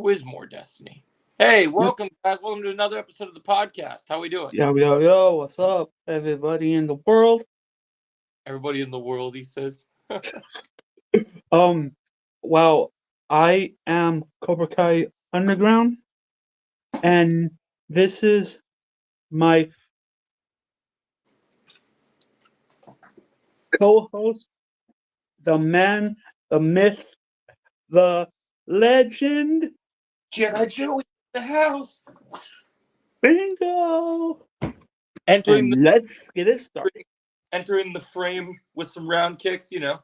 who is more Destiny. Hey, welcome, guys. Welcome to another episode of the podcast. How we doing? Yo, what's up, everybody in the world? Everybody in the world, he says. Um, well, I am Cobra Kai Underground, and this is my co-host, the man, the myth, the legend, Jedi Joey in the house. Bingo! Entering And let's get it started. the frame with some round kicks, you know.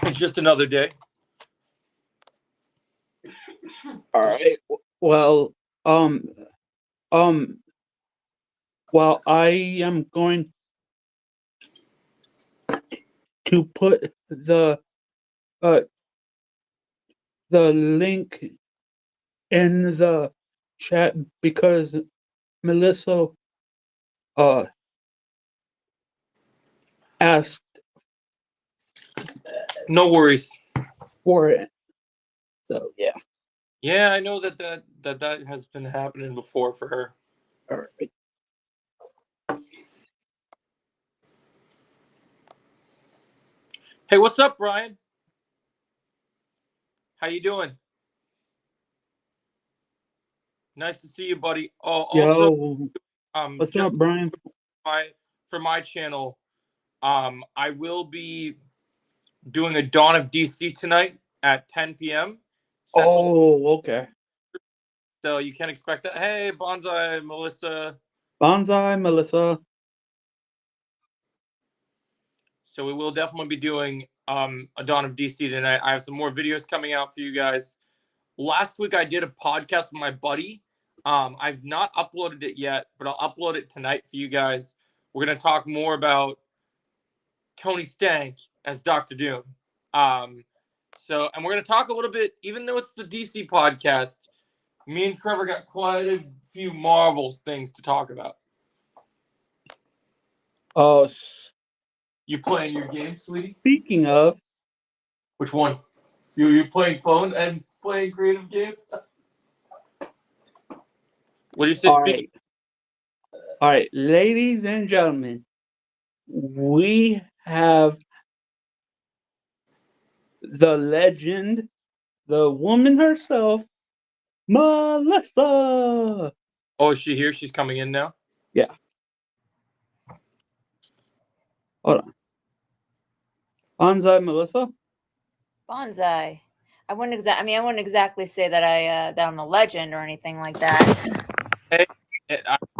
It's just another day. All right. Well, well, I am going to put uh the link in the chat because Melissa uh asked No worries. for it. So yeah. Yeah, I know that has been happening before for her. All right. Hey, what's up, Brian? How you doing? Nice to see you, buddy. Oh, also, What's just up, Brian? for my channel, I will be doing a Dawn of DC tonight at 10 p.m. Central. Oh, okay. So you can expect that. Hey, Bonsai, Melissa. Bonsai, Melissa. So we will definitely be doing a Dawn of DC tonight. I have some more videos coming out for you guys. Last week I did a podcast with my buddy. I've not uploaded it yet, but I'll upload it tonight for you guys. We're going to talk more about Tony Stank as Dr. Doom. And we're going to talk a little bit, even though it's the DC podcast, me and Trevor got quite a few Marvel things to talk about. Oh, You playing your game, sweetie? speaking of, Which one? You playing phone and playing creative game? What did you say? Speaking. All right, ladies and gentlemen, we have the legend, the woman herself, Melissa. Oh, is she here? She's coming in now? Yeah. Hold on. Bonsai, Melissa? Bonsai. I wouldn't exactly say that I'm a legend or anything like that. Hey,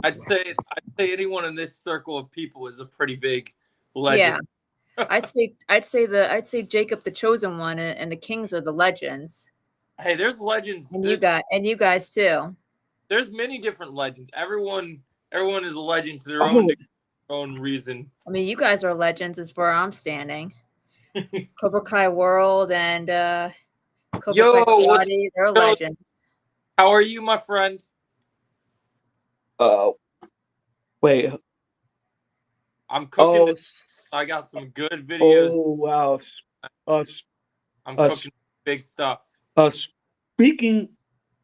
I'd say anyone in this circle of people is a pretty big legend. Yeah. I'd say Jacob the Chosen One and the Kings are the legends. Hey, there's legends. And you guys too. There's many different legends. Everyone is a legend to their own reason. I mean, you guys are legends is where I'm standing. Cobra Kai World and Cobra Kai Body, they're legends. How are you, my friend? Wait. I'm cooking. I got some good videos. Oh wow. I'm cooking big stuff. Speaking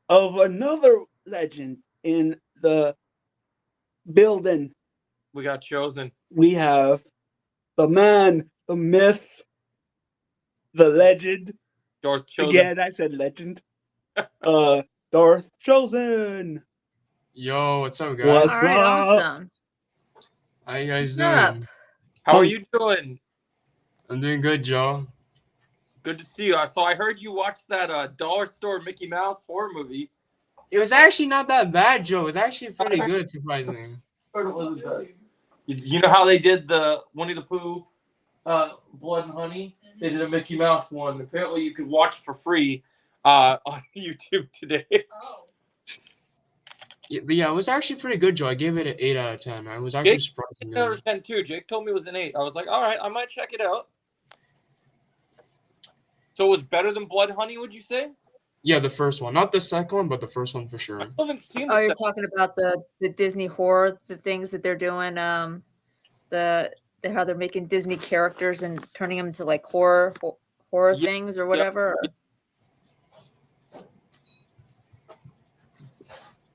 of another legend in the building, we got chosen. We have the man, the myth, the legend. Darth Chosen. Again, I said legend. Darth Chosen. Yo, what's up, guys? What's All right, up? awesome. How you guys What's doing? How are you doing? I'm doing good, Joe. Good to see you. So I heard you watched that dollar store Mickey Mouse horror movie. It was actually not that bad, Joe. It was actually pretty good, surprisingly. Heard it wasn't bad. You know how they did the Winnie the Pooh, Blood and Honey? They did a Mickey Mouse one. Apparently, you could watch it for free on YouTube today. Oh. Yeah, but yeah, it was actually pretty good, Joe. I gave it an 8 out of 10. I was actually surprised. 8 out of 10 too. Jake told me it was an 8. I was like, all right, I might check it out. So it was better than Blood Honey, would you say? Yeah, the first one. Not the second one, but the first one for sure. I haven't seen Oh, you're talking about the Disney horror, the things that they're doing, how they're making Disney characters and turning them into like horror horror Yeah, things or whatever? Or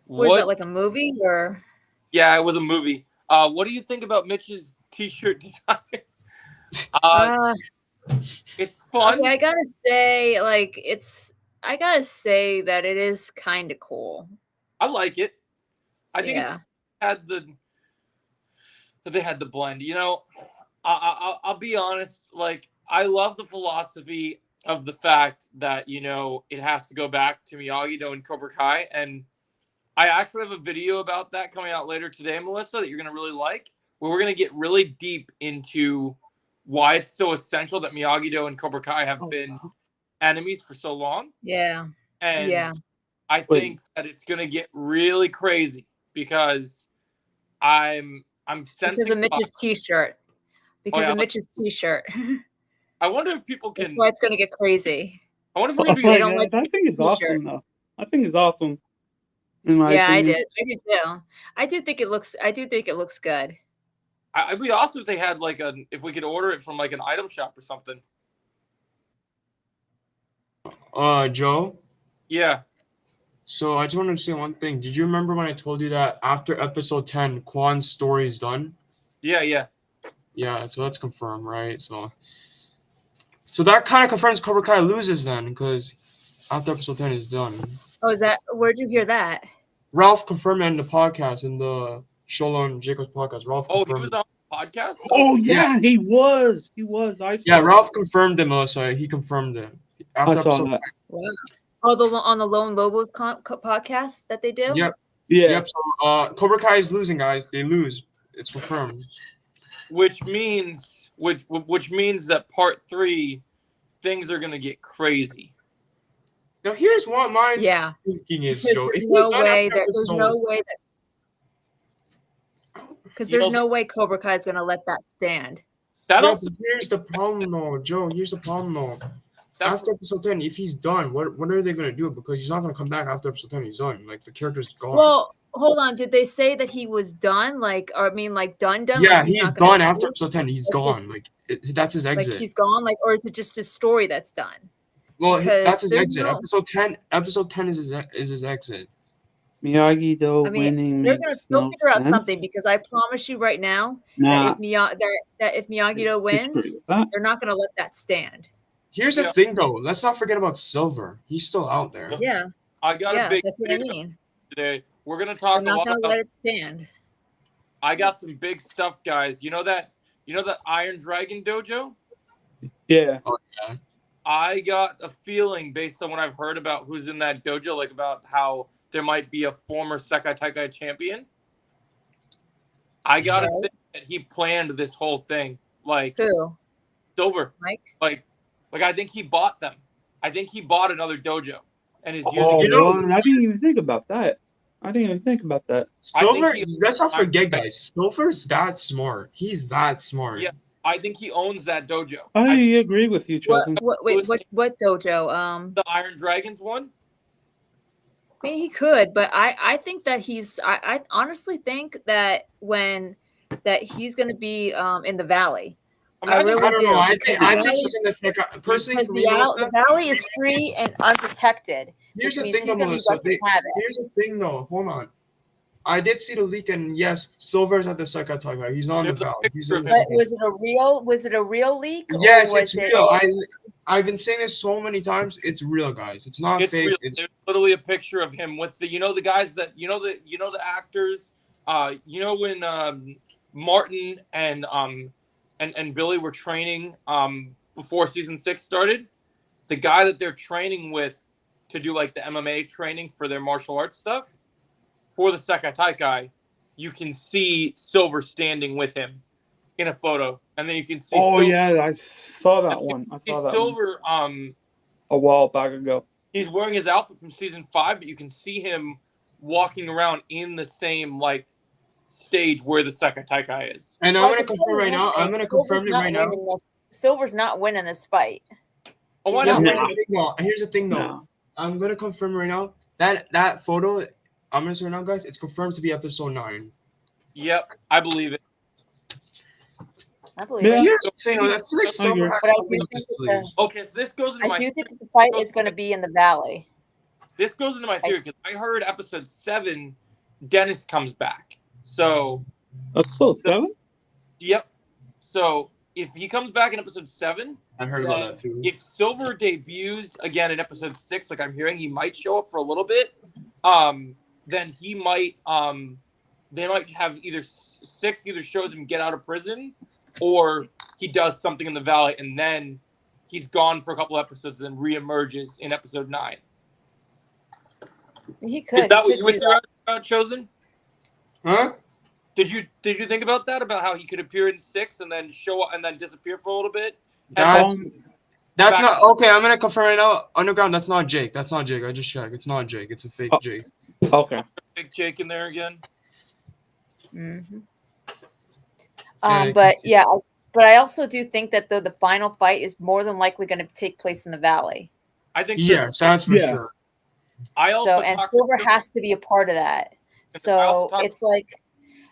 what is that, What? like a movie or? Yeah, it was a movie. What do you think about Mitch's t-shirt design? Uh, Uh, it's okay, fun. I gotta say, like, I gotta say that it is kind of cool. I like it. I think it's Yeah. had they had the blend. You know, I'll be honest. Like, I love the philosophy of the fact that it has to go back to Miyagi-Do and Cobra Kai, and I actually have a video about that coming out later today, Melissa, that you're gonna really like, where we're gonna get really deep into why it's so essential that Miyagi-Do and Cobra Kai have been wow. enemies for so long, Yeah. and Yeah. I Wait. think that it's gonna get really crazy because I'm Because sensing. of Mitch's t-shirt. Oh Because yeah, of Mitch's t-shirt. I wonder if people That's can. why it's gonna get crazy. I wonder if we're Oh gonna They be. my don't like god, I think it's t-shirt. awesome though. I think it's awesome, in my Yeah, I opinion. did. I do too. I do think it looks good. It'd be awesome if they had if we could order it from like an item shop or something. Joe. Yeah. So I just wanted to say one thing. Did you remember when I told you that after episode 10, Kwan's story is done? Yeah. Yeah. Yeah, so that's confirmed, right? So that kind of confirms Cobra Kai loses then, because after episode 10 is done. Oh, where'd you hear that? Ralph confirmed it in the podcast, in the Sholo and Jacob's podcast. Ralph Oh, he confirmed was it. on the podcast. Oh Yeah. yeah, he was. He was. I saw Yeah, that. Ralph confirmed it, Melissa. He confirmed it. I After saw episode that. Wow. Oh, on the Lone Lobos podcast that they do? Yep. Yeah. Yep. So Cobra Kai is losing, guys. They lose. It's confirmed. Which means that part 3 things are gonna get crazy. Now here's what my Yeah. thinking is, Because Joe. If there's he's no on way after there's no episode, way because You there's know, no way Cobra Kai is gonna let that stand. that yeah, also but here's the problem, though, Joe. Here's the problem, though. that, After episode 10, if he's done, what are they gonna do? Because he's not gonna come back after episode 10. He's done. Like the character's gone. Well, hold on. Did they say that he was done? Like, or I mean, like done? Yeah, Like he's not gonna done do after it? episode 10. He's Like, gone. Like that's his Like exit. he's gone? Like, or is it just his story that's done? Well, because that's his there's exit. no- Episode 10 is his exit. Miyagi-Do I mean, winning they'll makes figure no out sense. something because I promise you right now Nah, that if Miyagi-Do wins, disagree with that. they're not gonna let that stand. Here's the thing, though. Let's not forget about Silver. He's still out there. Yeah, I got a big that's what I video mean. today. We're gonna They're talk a not lot gonna about. let it stand. I got some big stuff, guys. You know that Iron Dragon dojo? Yeah. I got a feeling based on what I've heard about who's in that dojo, like about how there might be a former Sekai Taikai champion. I gotta Right. think that he planned this whole thing. Like Who? Silver. Mike? Like I think he bought them. I think he bought another dojo and is Oh, using You know- well, I didn't even think about that. Silver, he- let's not forget, guys. Silver's that smart. He's that smart. Yeah. I think he owns that dojo. I agree with you, Chosen. What dojo? The Iron Dragons one? I mean, he could, but I think that I honestly think that he's going to be in the Valley. I really I don't know. do. I because think the he's in the second. Personally, because for me, Melissa, the Valley is free and unprotected. here's which the means thing, though, he's gonna be Melissa. wrecking havoc. Here's the thing, though. Hold on. I did see the leak, and yes, Silver's at the Sekai Taikai. He's not in the There's a Valley. He's picture in of the him. But was it a real leak? Yes, or it's was real. It, I've been saying this so many times. It's real, guys. It's not It's fake. real. It's There's literally a picture of him with the the guys that the actors. When Martin and Billy were training before season 6 started, the guy that they're training with to do like the MMA training for their martial arts stuff for the Sekai Taikai, you can see Silver standing with him in a photo, and then you can see. Oh Silver, yeah, I saw that one. Silver. A while back ago. He's wearing his outfit from season 5, but you can see him walking around in the same stage where the Sekai Taikai is. And I'm Well, I gonna can confirm tell you right now. one thing, I'm gonna Silver's confirm it not right now. winning Silver's not winning this fight. Oh, why No, not? No. here's the thing, though. No. I'm gonna confirm right now that photo. I'm gonna say right now, guys. It's confirmed to be episode 9. Yep, I believe it. I believe Yeah. it. Here's the thing. I feel like Silver agree. has But I something do up his think sleeve. Okay, so this goes into I my do think that the fight is going to be in the valley. this goes into my theory because I heard episode 7, Dennis comes back. So Episode 7? yep. So if he comes back in episode 7, I heard about that too. if Silver debuts again in episode 6, like I'm hearing he might show up for a little bit, then he might they might have either 6 either shows him get out of prison or he does something in the valley and then he's gone for a couple episodes and reemerges in episode 9. He could. Is that he what could you would do do that. about Chosen? Huh? Did you think about that? About how he could appear in 6 and then show up and then disappear for a little bit? That's And that's back- not okay. I'm gonna confirm right now. Underground. That's not Jake. That's not Jake. I just checked. It's not Jake. It's a fake Oh. Jake. Okay. big Jake in there again. Mhm. Yeah, But yeah, but I also do think that the final fight is more than likely going to take place in the valley. I think so. Yes, that's for Yeah. sure. I also So and talked Silver to- has to be a part of that. I So also talked- it's like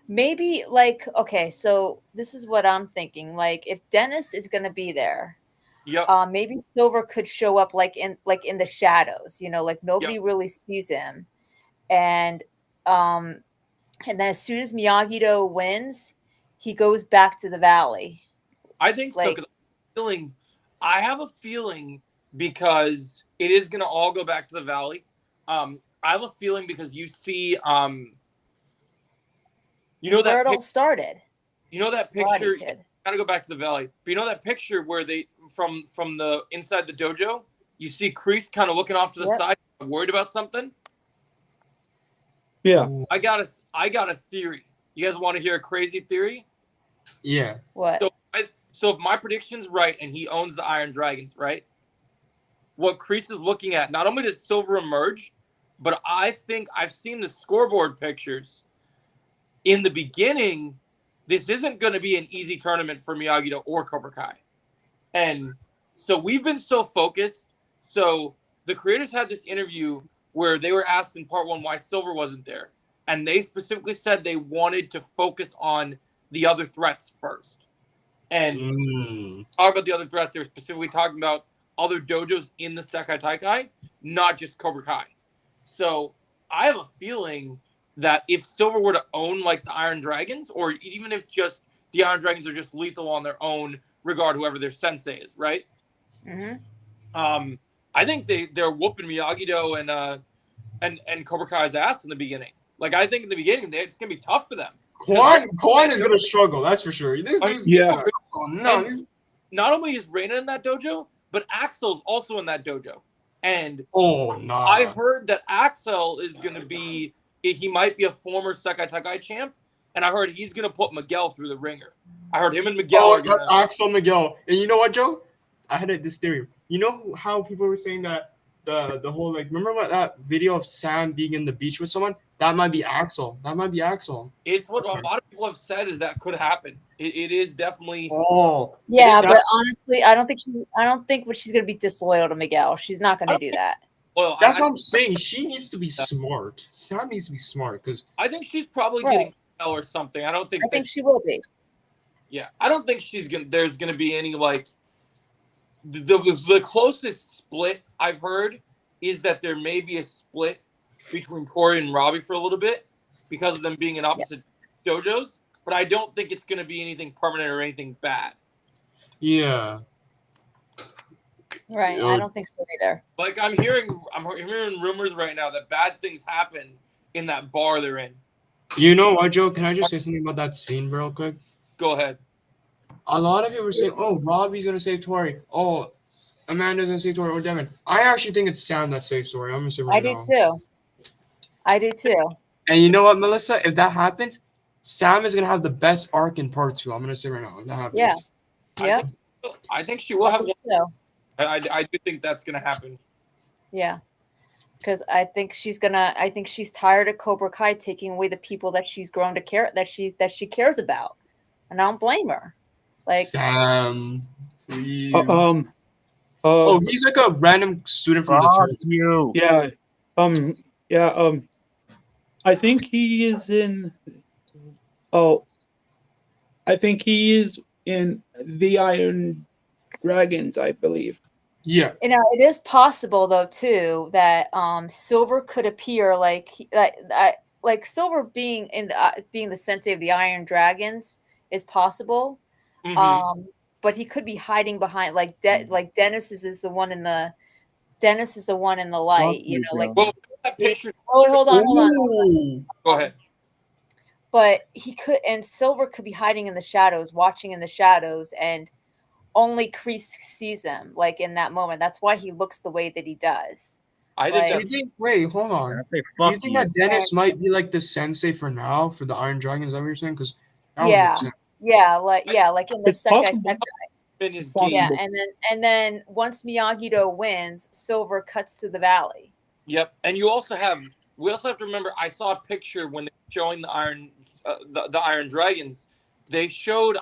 maybe like okay, so this is what I'm thinking. Like if Dennis is going to be there, Yep. maybe Silver could show up like in the shadows. You know, like nobody really sees him, and then as soon as Miyagi-Do wins, he goes back to the valley. I think so. like- 'Cause I have a feeling because it is going to all go back to the valley. I have a feeling because you see, you know Where that it all started. you know that Karate picture. Kid. Gotta go back to the valley. But you know that picture where they from the inside the dojo, you see Kreese kind of looking off to the Yep. side, worried about something. Yeah. I got a theory. You guys want to hear a crazy theory? Yeah. What? So if my prediction's right and he owns the Iron Dragons, right? What Kreese is looking at, not only does Silver emerge, but I think I've seen the scoreboard pictures. In the beginning, this isn't going to be an easy tournament for Miyagi-Do or Cobra Kai. And so we've been so focused. So the creators had this interview where they were asked in part 1 why Silver wasn't there. And they specifically said they wanted to focus on the other threats first. And talk about the other threats, they were specifically talking about other dojos in the Sekai Taikai, not just Cobra Kai. So I have a feeling that if Silver were to own like the Iron Dragons, or even if just the Iron Dragons are just lethal on their own, regard whoever their sensei is, right? Mm-hmm. I think they're whooping Miyagi-Do and Cobra Kai's ass in the beginning. Like I think in the beginning it's gonna be tough for them. Kwan is gonna struggle. That's for sure. This dude's Yeah. no. And not only is Reina in that dojo, but Axel's also in that dojo. And Oh no. I heard that Axel is going to be, he might be a former Sekai Taikai champ, and I heard he's going to put Miguel through the ringer. I heard him and Miguel Oh, are going to. Axel Miguel. And you know what, Joe? I had this theory. You know how people were saying that the whole like remember what that video of Sam being in the beach with someone? That might be Axel. That might be Axel. It's what a lot of people have said is that could happen. It is definitely. Oh. Yeah, Sam- but honestly, I don't think she's going to be disloyal to Miguel. She's not going to do that. Well, That's I, what I'm saying. She needs to be smart. Sam needs to be smart because I think she's probably Right. getting Miguel or something. I don't think. I think she will be. Yeah, I don't think there's gonna be any like. The closest split I've heard is that there may be a split between Tori and Robbie for a little bit because of them being in opposite dojos, but I don't think it's going to be anything permanent or anything bad. yeah. Right. I don't think so either. Like I'm hearing rumors right now that bad things happen in that bar they're in. You know what, Joe? Can I just say something about that scene real quick? Go ahead. A lot of people were saying, "Oh, Robbie's gonna save Tori. Oh, Amanda's gonna save Tori or Devin." I actually think it's Sam that saves Tori. I'm gonna say right I now. do too. I do too. And you know what, Melissa? If that happens, Sam is gonna have the best arc in part 2. I'm gonna say right now. If that happens. Yeah. I Yeah. I think she will have one. So. I do think that's going to happen. Yeah. Because I think she's tired of Cobra Kai taking away the people that she's grown to care that she cares about. And I don't blame her. Like Sam, please. Oh, He's like a random student from the Fuck church. you. yeah. I think he is in. Oh, I think he is in the Iron Dragons, I believe. Yeah. And now it is possible though too that Silver could appear like Silver being being the sensei of the Iron Dragons is possible. Mhm. But he could be hiding behind like Dennis is the one in the light, you know, like Well, that picture. oh hold on. Ooh. Go ahead. But he could, and Silver could be hiding in the shadows, watching in the shadows, and only Kreese sees him like in that moment. That's why he looks the way that he does. I Like- think Do that's you think? Wait, hold on. I say Do fuck you think that you. Dennis might be like the sensei for now for the Iron Dragon? Is that what you're saying? Because that would Yeah. make sense. like in the It's Sekai possible. Tech. been his Possible. game. Yeah, and then once Miyagi-Do wins, Silver cuts to the valley. Yep, and we also have to remember. I saw a picture when they were showing the Iron Dragons. They showed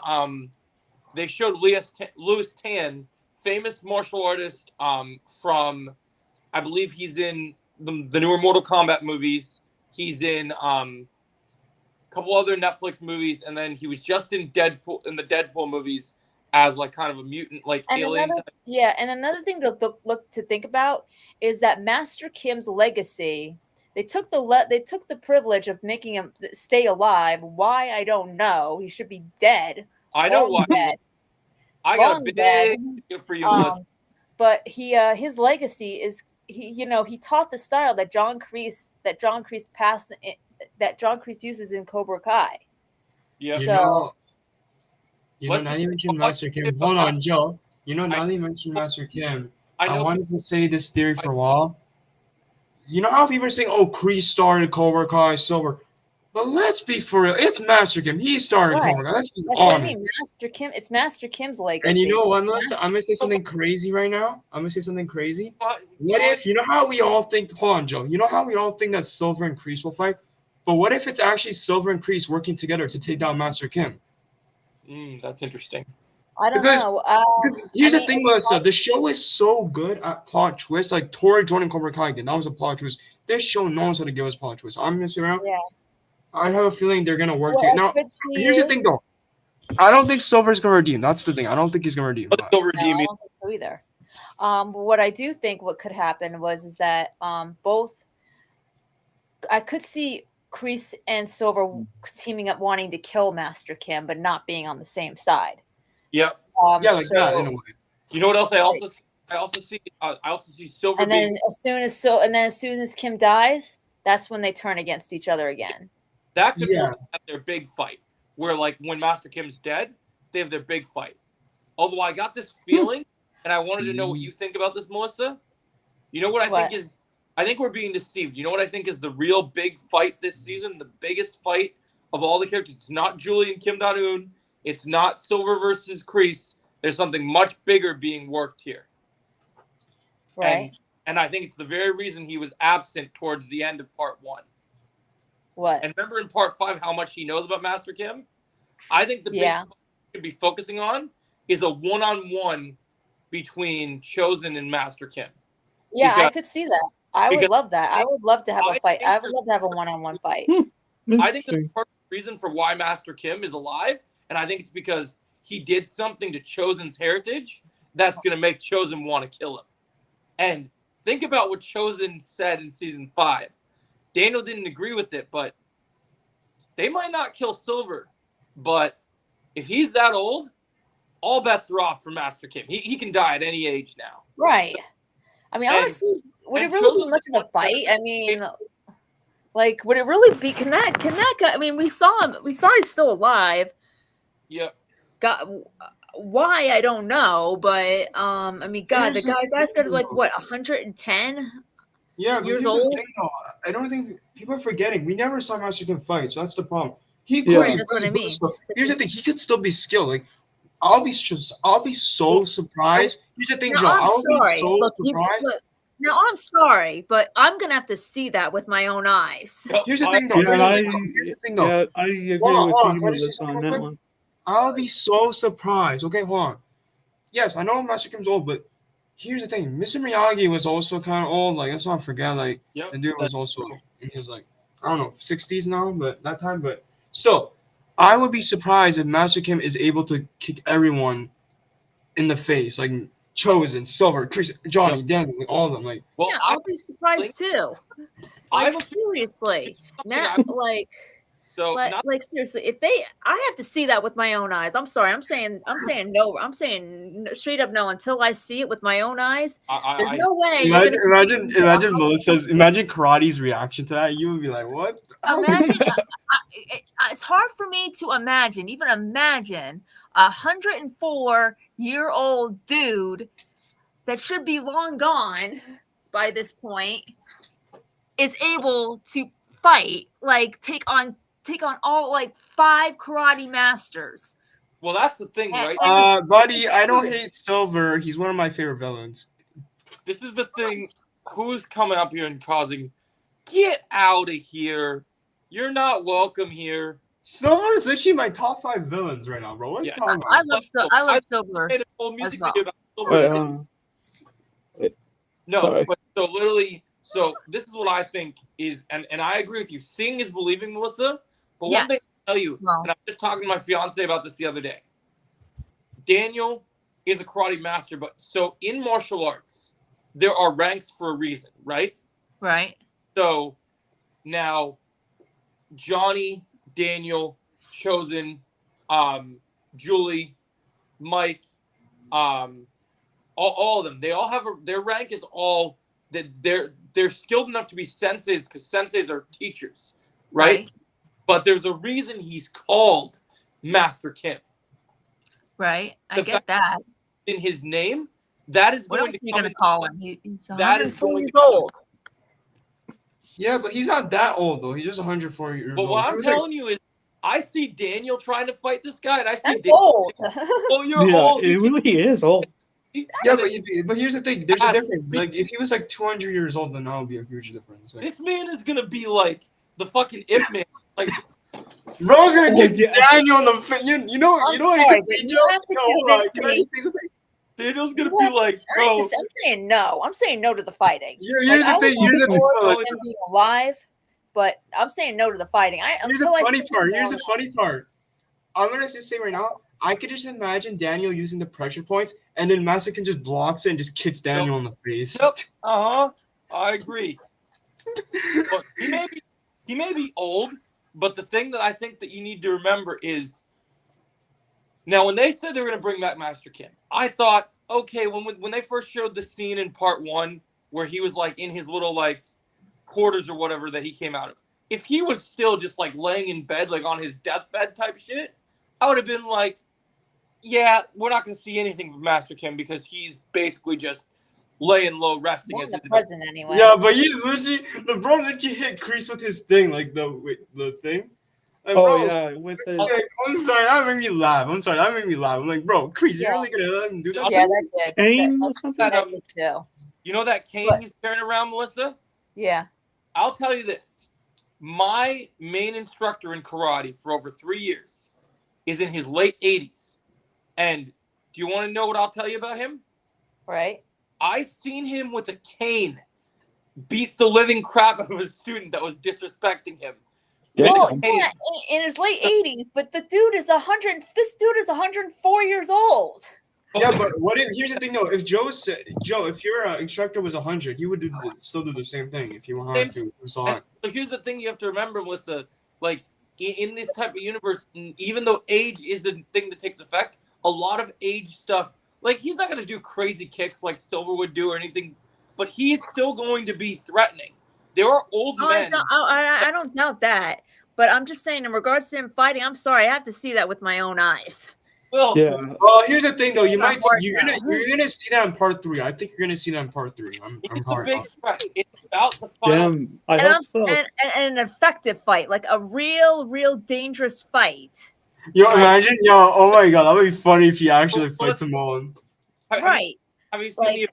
Louis Tan, famous martial artist from, I believe he's in the newer Mortal Kombat movies. He's in a couple other Netflix movies, and then he was just in the Deadpool movies as like kind of a mutant, like And alien. another thing to look to think about is that Master Kim's legacy. They took the privilege of making him stay alive. Why, I don't know. He should be dead. I know long why. dead. I got a long big dead. video for you, Melissa. But his legacy is he taught the style that John Kreese uses in Cobra Kai. Yeah. So- Let's Now see. you mentioned Oh, Master Kim. Hold on, Joe. Now I- that you mentioned Master Kim, I I know. wanted to say this theory for a while. You know how people are saying, "Oh, Kreese started Cobra Kai, Silver," but let's be for real. It's Master Kim. He started Right. Cobra Kai. Let's be That's what I honest. mean. Master Kim. It's Master Kim's legacy. And you know what, Melissa? I'm gonna say something crazy right now. I'm gonna say something crazy. What if, you know how we all think, hold on, Joe, you know how we all think that Silver and Kreese will fight? But what if it's actually Silver and Kreese working together to take down Master Kim? That's interesting. I don't Because- know. Because here's I the mean, thing, it's Melissa. possible. The show is so good at plot twists. Like Tori joining Cobra Kai again, that was a plot twist. This show knows how to give us plot twists. I'm gonna sit around. Yeah. I have a feeling they're gonna work What together. I Now, could see here's the thing, though. I don't think Silver's gonna redeem. That's the thing. I don't think he's gonna redeem. But they'll redeem No, I it. don't think so either. What I do think what could happen is that both I could see Kreese and Silver teaming up wanting to kill Master Kim, but not being on the same side. Yep. Yeah, like that in a way. You know what else I also see Silver And being then as soon as Kim dies, that's when they turn against each other again. that could be Yeah. their big fight. Where like when Master Kim's dead, they have their big fight. Although I got this feeling, and I wanted to know what you think about this, Melissa. You know what I What? think is? I think we're being deceived. You know what I think is the real big fight this season? The biggest fight of all the characters. It's not Julian Kim Da-eun. It's not Silver versus Kreese. There's something much bigger being worked here. Right? And I think it's the very reason he was absent towards the end of part 1. What? And remember in part 5 how much he knows about Master Kim? I think the big fight we should be focusing on is a one-on-one between Chosen and Master Kim. Yeah, I because- could see that. I would because love that. I would love to have I a fight. think I would love to have a one-on-one fight. I think the perfect reason for why Master Kim is alive, and I think it's because he did something to Chosen's heritage that's going to make Chosen want to kill him. And think about what Chosen said in season 5. Daniel didn't agree with it, but they might not kill Silver. But if he's that old, all bets are off for Master Kim. He can die at any age now. Right. I mean, And- honestly, would it and really be Chosen much of a wants fight? that- I mean, like, would it really be? Can that guy? I mean, we saw him. We saw he's still alive. Yep. Why, I don't know, but I mean, God, Here's the the guy's got thing, like though. what 110. Yeah, but Years here's old? the thing, though. I don't think people are forgetting. We never saw Master Kim fight, so that's the problem. He could Yeah. be That's what really I mean. good, so here's the thing. He could still be skilled. Like, I'll be so surprised. Here's the thing, Now, Joe. I'm I'll sorry. be so Look, surprised. now I'm sorry, but I'm gonna have to see that with my own eyes. Here's the thing, though. Yeah, Here's I, the thing, though. yeah, I agree Hold on, with hold on. you, Can I just Melissa, say on something that real one. I'll be so surprised. Okay, hold on. Yes, I know Master Kim's old, but here's the thing. Mr. Miyagi was also kind of old. Like, let's not forget, like, Yep. the dude was also in his, like, I don't know, 60s now, but that time. But still, I would be surprised if Master Kim is able to kick everyone in the face, like Chosen, Silver, Chris, Johnny, Daniel, like all of them. Like, Well, Yeah, I'll be surprised too. Like I'm a- seriously, not I'm- like. so not Like seriously, if I have to see that with my own eyes. I'm sorry. I'm saying no. I'm saying straight up no until I see it with my own eyes. There's no way. imagine Melissa's, imagine Karate's reaction to that. You would be like, what? Imagine. It's hard for me to imagine. Even imagine 104-year-old dude that should be long gone by this point is able to fight, like take on all like 5 karate masters. well, that's the thing, right? Buddy, I don't hate Silver. He's one of my favorite villains. This is the thing. Who's coming up here and causing? Get out of here! You're not welcome here. Silver is literally my top 5 villains right now, bro. What are you talking about? I love Silver. Made a whole music well. video about Silver. No, Sorry. but so literally, so this is what I think is, and I agree with you. Seeing is believing, Melissa. But one thing I'll tell you, and I was just talking to my fiance about this the other day. Daniel is a karate master, but so in martial arts, there are ranks for a reason, right? Right. So now, Johnny, Daniel, Chosen, Julie, Mike, all of them. They all have their rank is all that they're skilled enough to be senseis because senseis are teachers, right? But there's a reason he's called Master Kim. Right. I get that. In his name, that is what going else to are you going to call him? He's 104 years old. Yeah, but he's not that old though. He's just 104 years old. But what I'm telling you is, I see Daniel trying to fight this guy, and I see That's old. Oh, you're old. It really is old. Yeah, but here's the thing. There's a difference. Like, if he was like 200 years old, then that would be a huge difference. Like, this man is gonna be like the fucking Ip Man. Like, bro's gonna get Daniel in the face. You know what? You have to convince me. Daniel's gonna be like, bro. I'm saying no. I'm saying no to the fighting. Here's the thing. Here's the him being alive, but I'm saying no to the fighting. Here's the funny part. Here's the funny part. I'm gonna just say right now, I could just imagine Daniel using the pressure points, and then Master Kim just blocks it and just kicks Daniel in the face. Yep. I agree. But he may be old, but the thing that I think that you need to remember is, now when they said they were going to bring back Master Kim, I thought, okay, when they first showed the scene in part 1 where he was like in his little like quarters or whatever that he came out of, if he was still just like laying in bed like on his deathbed type shit, I would have been like, yeah, we're not going to see anything from Master Kim because he's basically just laying low, resting as the present anyway. Yeah, but he's literally the bro literally hit Kreese with his thing, like the thing. Like, yeah, with the. Like, I'm sorry, that made me laugh. I'm like, bro, Kreese, you're really gonna let him do that? Yeah, that did. That did too. You know that cane he's carrying around, Melissa? Yeah. I'll tell you this. My main instructor in karate for over 3 years is in his late 80s. And do you want to know what I'll tell you about him? Right. I seen him with a cane beat the living crap out of a student that was disrespecting him. Well, yeah, in his late 80s, but the dude is 100. This dude is 104 years old. Yeah, but here's the thing though. If if your instructor was 100, he would still do the same thing if you wanted to. So here's the thing you have to remember, Melissa. Like in this type of universe, even though age is a thing that takes effect, a lot of age stuff. Like, he's not going to do crazy kicks like Silver would do or anything, but he's still going to be threatening. There are old men. I don't doubt that, but I'm just saying in regards to him fighting, I'm sorry, I have to see that with my own eyes. Well, here's the thing, though. You're gonna see that in part 3. I think you're gonna see that in part 3. I'm big threat. It's about the final. I hope so. And an effective fight, like a real dangerous fight. Yo, imagine, oh my god, that would be funny if he actually fights them all. Right. Have you seen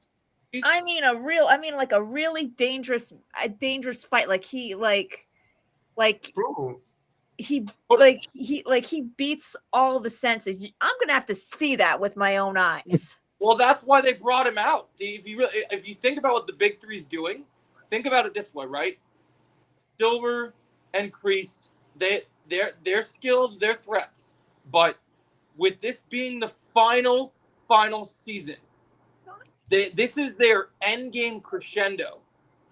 I mean like a really dangerous fight. Like he Bro. he beats all the senses. I'm gonna have to see that with my own eyes. Well, that's why they brought him out. If you think about what the big 3 is doing, think about it this way, right? Silver and Kreese, They're skilled, they're threats. But with this being the final season, this is their end game crescendo.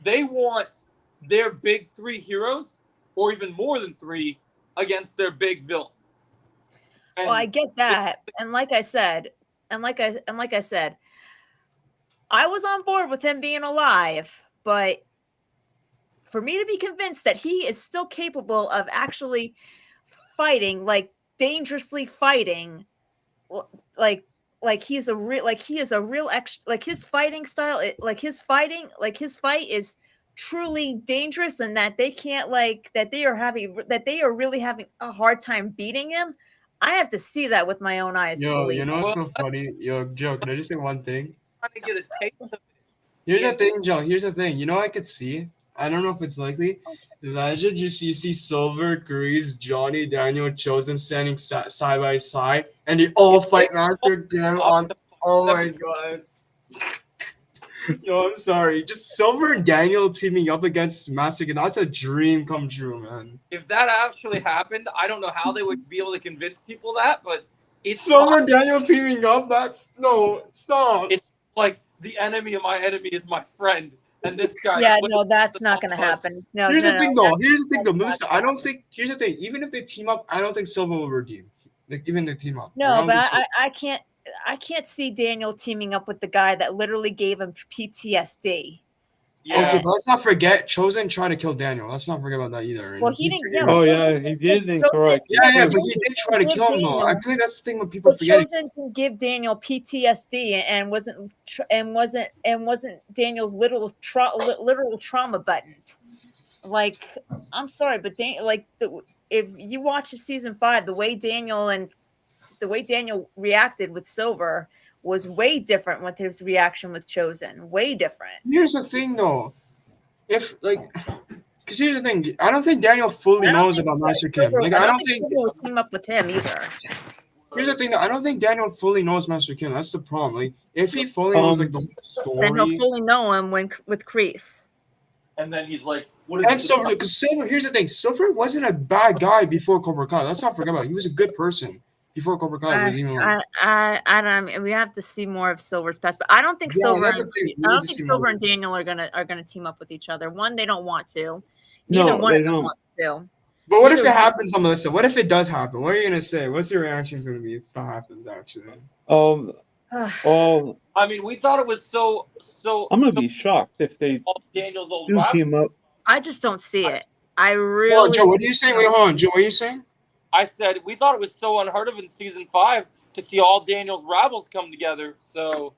They want their big 3 heroes, or even more than 3, against their big villain. Well, I get that, and like I said, I was on board with him being alive, but for me to be convinced that he is still capable of actually fighting, like dangerously fighting, like he is a real like his fighting style, his fight is truly dangerous, and that they can't that they are really having a hard time beating him. I have to see that with my own eyes to believe. You know what's so funny? Yo, Joe, can I just say one thing? Trying to get a taste of it. Here's the thing, Joe. Here's the thing. You know, I could see. I don't know if it's likely. Imagine you see Silver, Grease, Johnny, Daniel, Chosen standing side by side, and they all fight Master Kim on. Oh my god. Yo, I'm sorry. Just Silver and Daniel teaming up against Master Kim. That's a dream come true, man. If that actually happened, I don't know how they would be able to convince people that, but it's Silver and Daniel teaming up. That's no, stop. It's like the enemy of my enemy is my friend, and this guy. Yeah, no, that's not going to happen. No, Here's the thing, though. Here's the thing, though, that's Mister. I don't think. Here's the thing. Even if they team up, I don't think Silver will redeem. Like, even if they team up. No, but I can't see Daniel teaming up with the guy that literally gave him PTSD. Yeah. Okay, but let's not forget Chosen tried to kill Daniel. Let's not forget about that either. Well, he didn't. Oh yeah, he did incorrect. Yeah, but he did try to kill him though. I feel like that's the thing when people forget. Chosen can give Daniel PTSD and wasn't Daniel's literal trauma button. Like, I'm sorry, but if you watch season 5, the way Daniel reacted with Silver was way different with his reaction with Chosen. Way different. Here's the thing, though. Because here's the thing. I don't think Daniel fully knows about Master Kim. Like, I don't think Silver will team up with him either. Here's the thing. I don't think Daniel fully knows Master Kim. That's the problem. Like, if he fully knows like the whole story, then he'll fully know him with Kreese. And then he's like, "What is?" And Silver, because Silver. Here's the thing. Silver wasn't a bad guy before Cobra Kai. Let's not forget about it. He was a good person before Cobra Kai was even. I don't. We have to see more of Silver's past, but I don't think Silver. I don't think Silver and Daniel are gonna team up with each other. One, they don't want to. Neither one of them want to. But what if it happens, Melissa? What if it does happen? What are you gonna say? What's your reaction going to be if that happens? Actually. I mean, we thought it was so. I'm gonna be shocked if they Daniel's old do team up. I just don't see it. I really. Hold on, Joe, what are you saying? Wait, hold on, Joe. What are you saying? I said we thought it was so unheard of in season 5 to see all Daniel's rivals come together. So.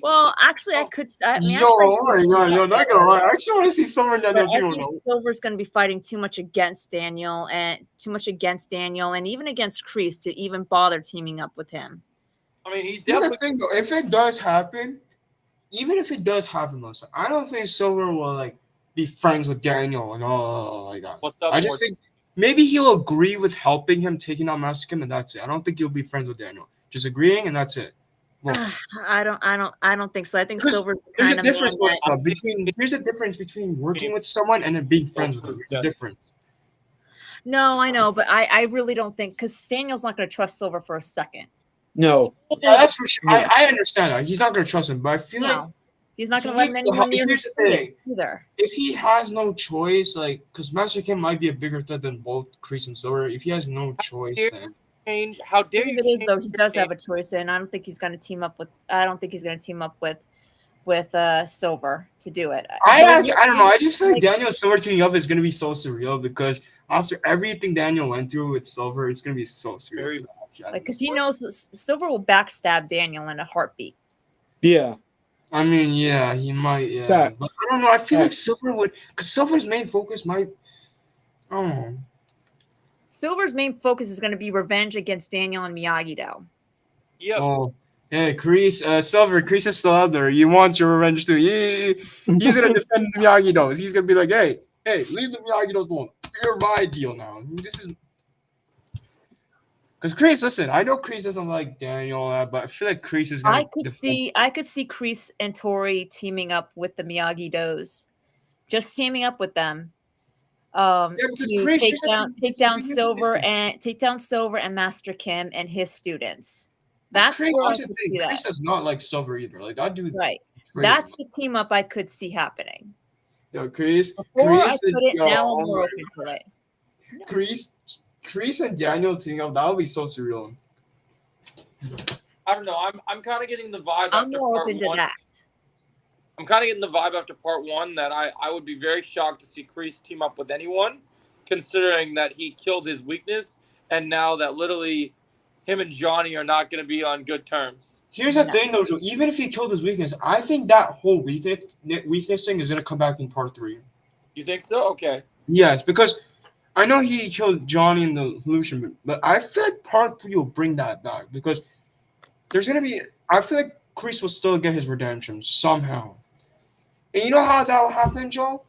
Well, actually, I could. Not gonna lie. I actually want to see Silver and Daniel too. Silver's going to be fighting too much against Daniel, and even against Kreese to even bother teaming up with him. I mean, he's Here's definitely. the thing, though. If it does happen, even if it does happen, Melissa, I don't think Silver will be friends with Daniel and all like that. What's up, I just think maybe he'll agree with helping him taking out Master Kim, and that's it. I don't think he'll be friends with Daniel. Just agreeing, and that's it. Well, I don't think so. I think Silver's the there's kind a difference here's a difference between working with someone and then being friends with them. There's a difference. No, I know, but I really don't think, because Daniel's not going to trust Silver for a second. No. Yeah, that's for sure. I understand that. He's not going to trust him, but I feel like he's not going to let him anyone near his either. If he has no choice, because Master Kim might be a bigger threat than both Kreese and Silver, if he has no choice, then. How dare you? It is, though. He does have a choice, and I don't think he's going to team up with. I don't think he's going to team up with Silver to do it. I don't know. I just feel like Daniel and Silver teaming up is going to be so surreal, because after everything Daniel went through with Silver, it's going to be so surreal. Because he knows Silver will backstab Daniel in a heartbeat. Yeah. I mean, yeah, he might. Yeah, but I don't know. I feel like Silver would, because Silver's main focus might. I don't know. Silver's main focus is going to be revenge against Daniel and Miyagi, though. Yep. Oh, yeah, Kreese, Silver, Kreese is still out there. You want your revenge too. He's going to defend the Miyagi-Dos. He's going to be like, hey, leave the Miyagi-Dos alone. You're my deal now. This is... Because Kreese, listen, I know Kreese doesn't like Daniel, but I feel like Kreese is going to... I could see Kreese and Tori teaming up with the Miyagi-Dos. Just teaming up with them. because to Chris take is a- take down Silver and Master Kim and his students. That's Chris, where I here's the could thing. see Chris that. does not like Silver either. Like that dude. Right. Crazy. That's the team up I could see happening. Yo, Chris. Before I Chris is couldn't, yo, now oh I'm more my open to it. Chris and Daniel teaming up. That would be so surreal. I don't know. I'm kind of getting the vibe I'm after more part open to one. that. I'm kind of getting the vibe after part one that I would be very shocked to see Kreese team up with anyone, considering that he killed his weakness, and now that literally him and Johnny are not going to be on good terms. Here's the thing, though, Joe. Even if he killed his weakness, I think that whole weakness thing is gonna come back in part 3. You think so? Okay. Yes, because I know he killed Johnny in the illusion, but I feel like part 3 will bring that back because there's gonna be. I feel like Chris will still get his redemption somehow. And you know how that will happen, Joe?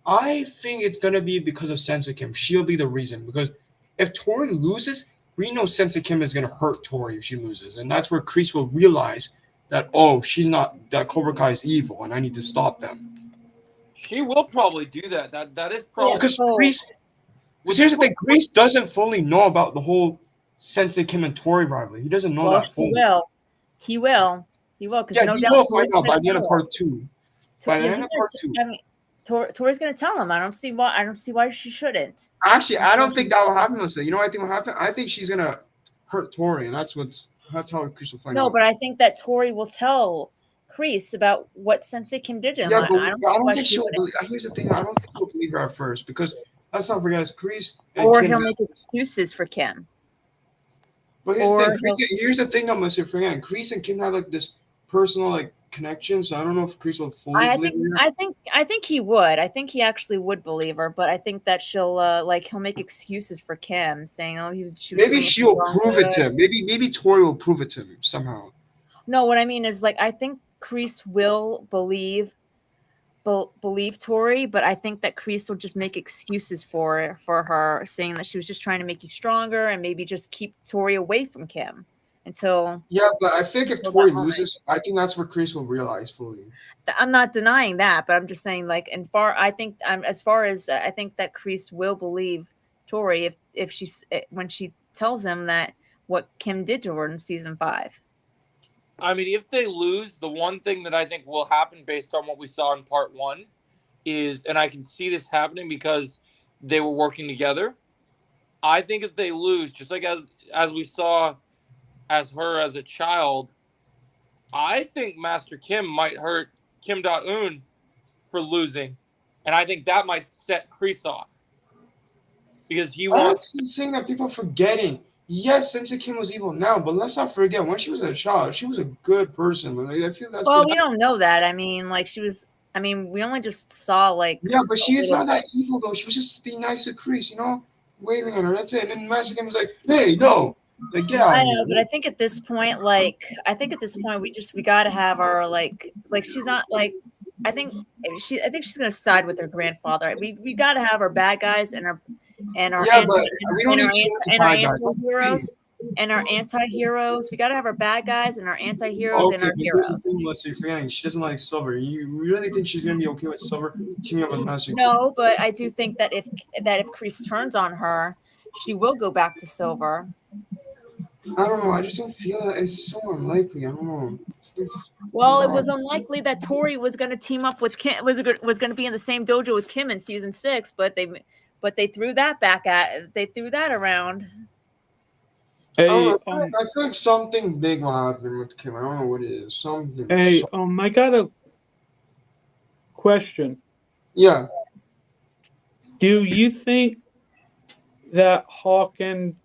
I think it's gonna be because of Sense Kim. She'll be the reason because if Tori loses, we know Sense Kim is gonna hurt Tori if she loses, and that's where Chris will realize that she's not that Cobra Kai is evil, and I need to stop them. She will probably do that. That is probably Because Chris. Because here's the thing, Chris doesn't fully know about the whole Sense Kim and Tori rivalry. He doesn't know that fully. He will. Because Yeah, no he doubt will Tori's find out by gonna the end of tell part him. 2. By the end of part 2. I mean, Tori's going to tell him. I don't see why she shouldn't. Actually, I don't think that will happen, Melissa. You know what I think will happen? I think she's gonna hurt Tori, and that's how Chris will find out. No, but I think that Tori will tell Kreese about what Sensei Kim did to him. Yeah, but I I don't think she'll believe. Here's the thing: I don't think she'll believe her at first because let's not forget, Chris or he'll make excuses for Kim. But here's the thing, I'm gonna say, forget. Chris and Kim have like this personal like connection, so I don't know if Chris will fully believe her. I think he would. I think he actually would believe her, but I think that he'll make excuses for Kim, saying, "Oh, maybe she'll prove it to him. Maybe Tori will prove it to him somehow." No, what I mean is I think Kreese will believe Tori, but I think that Kreese will just make excuses for her, saying that she was just trying to make you stronger and maybe just keep Tori away from Kim until. Yeah, but I think if Tori loses, I think that's where Kreese will realize fully. I'm not denying that, but I'm just saying I think that Kreese will believe Tori when she tells him that what Kim did to her in season 5. I mean, if they lose, the one thing that I think will happen based on what we saw in part 1 is, and I can see this happening because they were working together. I think if they lose, just like as we saw as her as a child, I think Master Kim might hurt Kim Da-eun for losing. And I think that might set Kreese off. Because he wants... That's the thing that people are forgetting. Yes, Sensei Kim was evil now, but let's not forget when she was a child, she was a good person. I feel that's we don't know that. I mean, she was. I mean, we only just saw Yeah, but she is not that evil though. She was just being nice to Kreese, waving at her. That's it. And then Master Kim was like, "Hey, no, get out." I know, but I think at this point, we gotta have her she's not I think she's gonna side with her grandfather. We gotta have our bad guys and our anti-heroes and our anti-heroes. We gotta have our bad guys and our anti-heroes and our heroes. You're forgetting she doesn't like Silver. You really think she's gonna be okay with Silver teaming up with Master? No, but I do think that if Kreese turns on her, she will go back to Silver. I don't know. I just don't feel that it's so unlikely. I don't know. Well, it was unlikely that Tori was going to team up with Kim. Was going to be in the same dojo with Kim in season 6, but they threw that around. Hey, I feel like something big will happen with Kim. I don't know what it is. Something. Hey, I got a question. Yeah. Do you think that Hawk and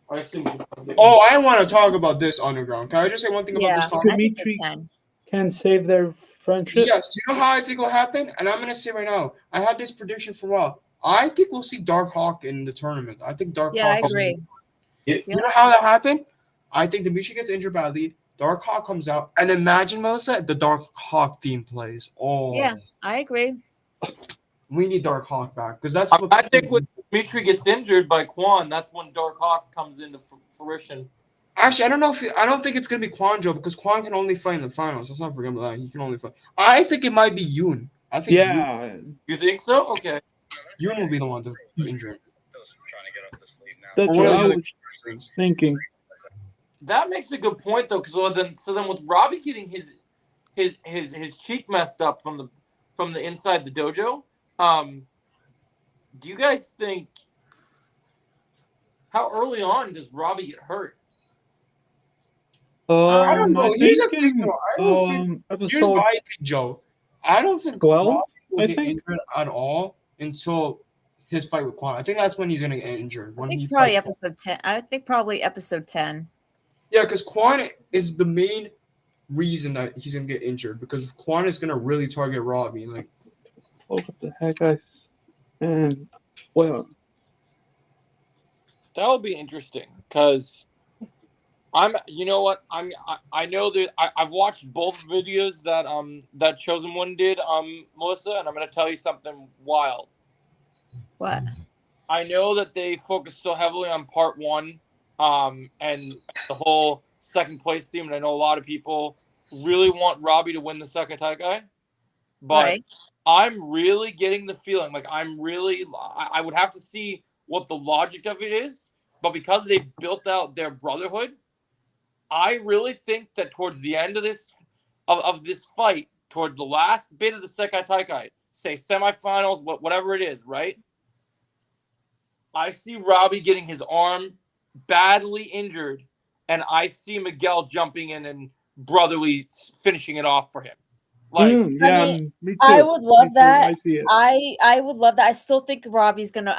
I want to talk about this underground. Can I just say one thing about this concept? Dimitri can save their friendship? Yes. You know how I think will happen? And I'm going to say right now, I had this prediction for a while. I think we'll see Dark Hawk in the tournament. I think Dark Hawk. I agree. You know how that happened? I think Dimitri gets injured badly. Dark Hawk comes out. And imagine, Melissa, the Dark Hawk theme plays. Oh. Yeah, I agree. We need Dark Hawk back because that's what I think when Dimitri gets injured by Quan, that's when Dark Hawk comes into fruition. Actually, I don't think it's gonna be Quan, Joe, because Quan can only fight in the finals. Let's not forget that. He can only fight. I think it might be Yoon I think You think so? Okay. Yoon will be the one to injure him. That's Or what one of I the other was characters. thinking. That makes a good point though, because then with Robbie getting his cheek messed up from the inside the dojo, do you guys think how early on does Robbie get hurt? I don't know. I Here's the think thing, though. I don't think. Here's episode my thing, Joe. I don't think 12, Robbie will I get think. injured at all until his fight with Quan. I think that's when he's gonna get injured. When I think he probably fights episode 10. I think probably episode 10. Yeah, because Quan is the main reason that he's gonna get injured because Quan is gonna really target Robbie. Like, Oh, what the heck, guys? And well, That would be interesting because you know what, I know that I've watched both videos that Chosen One did, Melissa, and I'm gonna tell you something wild. What? I know that they focus so heavily on part one, and the whole second place theme, and I know a lot of people really want Robbie to win the Sekai Taikai, but Right. I'm really getting the feeling like I would have to see what the logic of it is, but because they built out their brotherhood, I really think that towards the end of this fight, toward the last bit of the Sekai Taikai, say semifinals, whatever it is, right? I see Robbie getting his arm badly injured, and I see Miguel jumping in and brotherly finishing it off for him. Like, yeah, I mean, me too. I would love Me too. that. I see it. I would love that. I still think Robbie's gonna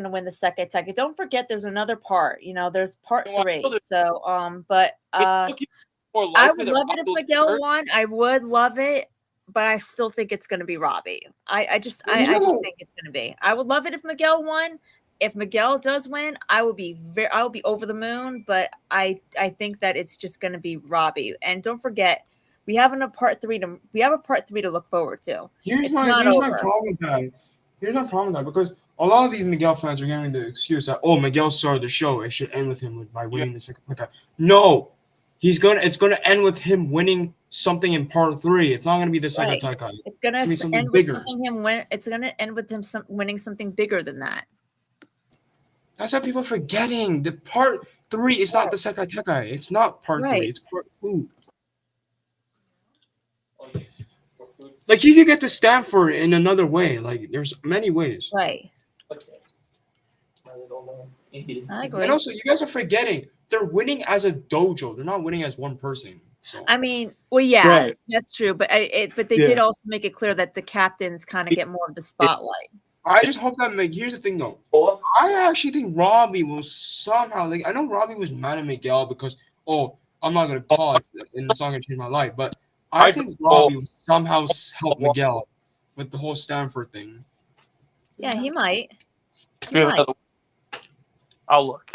win the second Tekken. Don't forget there's another part. There's part No, I know 3. there's- So but it's looking more I likely would that love it if Robbie will Miguel hurt. won. I would love it, but I still think it's gonna be Robbie. I just Well, you I just know- think it's gonna be. I would love it if Miguel won. If Miguel does win, I will be over the moon, but I think that it's just gonna be Robbie. And don't forget, we have a part 3 to look forward to. here's It's my not here's my over. problem with that. Here's my problem with that because a lot of these Miguel fans are giving the excuse that Miguel started the show. It should end with him by winning the second Taikai. No, it's gonna end with him winning something in part 3. It's not gonna be the second Taikai. It's gonna be something end with bigger. It's gonna end with him winning something bigger than that. That's what people are forgetting. The part 3 is not the Sekai Taikai. It's not part 3. It's part 2. Like he could get to Stanford in another way. Like there's many ways. Right. I agree. And also, you guys are forgetting they're winning as a dojo. They're not winning as one person. So I mean, well, yeah, Right. that's true. But but they did also make it clear that the captains kind of get more of the spotlight. I just hope that here's the thing though. I actually think Robbie will somehow I know Robbie was mad at Miguel because I'm not gonna pause and it's not gonna change my life, but I think Robbie will somehow help Miguel with the whole Stanford thing. Yeah, he might. He might. I'll look.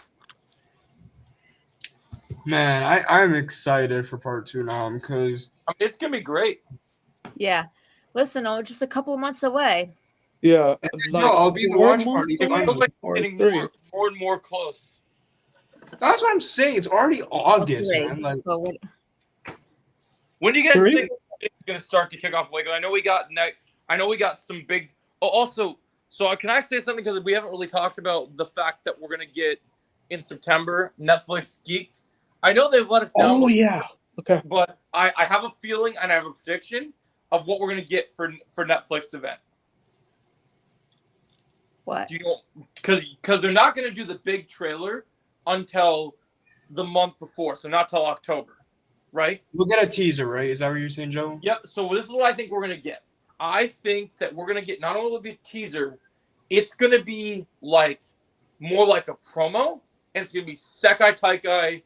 Man, I'm excited for part 2 now because It's gonna be great. Yeah. Listen, just a couple of months away. Yeah, I'll be in the watch party. It feels like or getting 3. more and more close. That's what I'm saying. It's already August, Okay, man. Like, but When do you guys 3? think it's gonna start to kick off Lego? I know we got some big. Oh, also, so can I say something because we haven't really talked about the fact that we're gonna get in September Netflix Geeked. I know they've let us down. Oh yeah. Okay. But I have a feeling and I have a prediction of what we're gonna get for Netflix event. what? Do you know? Because they're not gonna do the big trailer until the month before, so not till October, right? we'll get a teaser, right? Is that what you're saying, Joe? Yep. So this is what I think we're gonna get. I think that we're gonna get not only will be a teaser, it's gonna be like more like a promo, and it's gonna be Sekai Taikai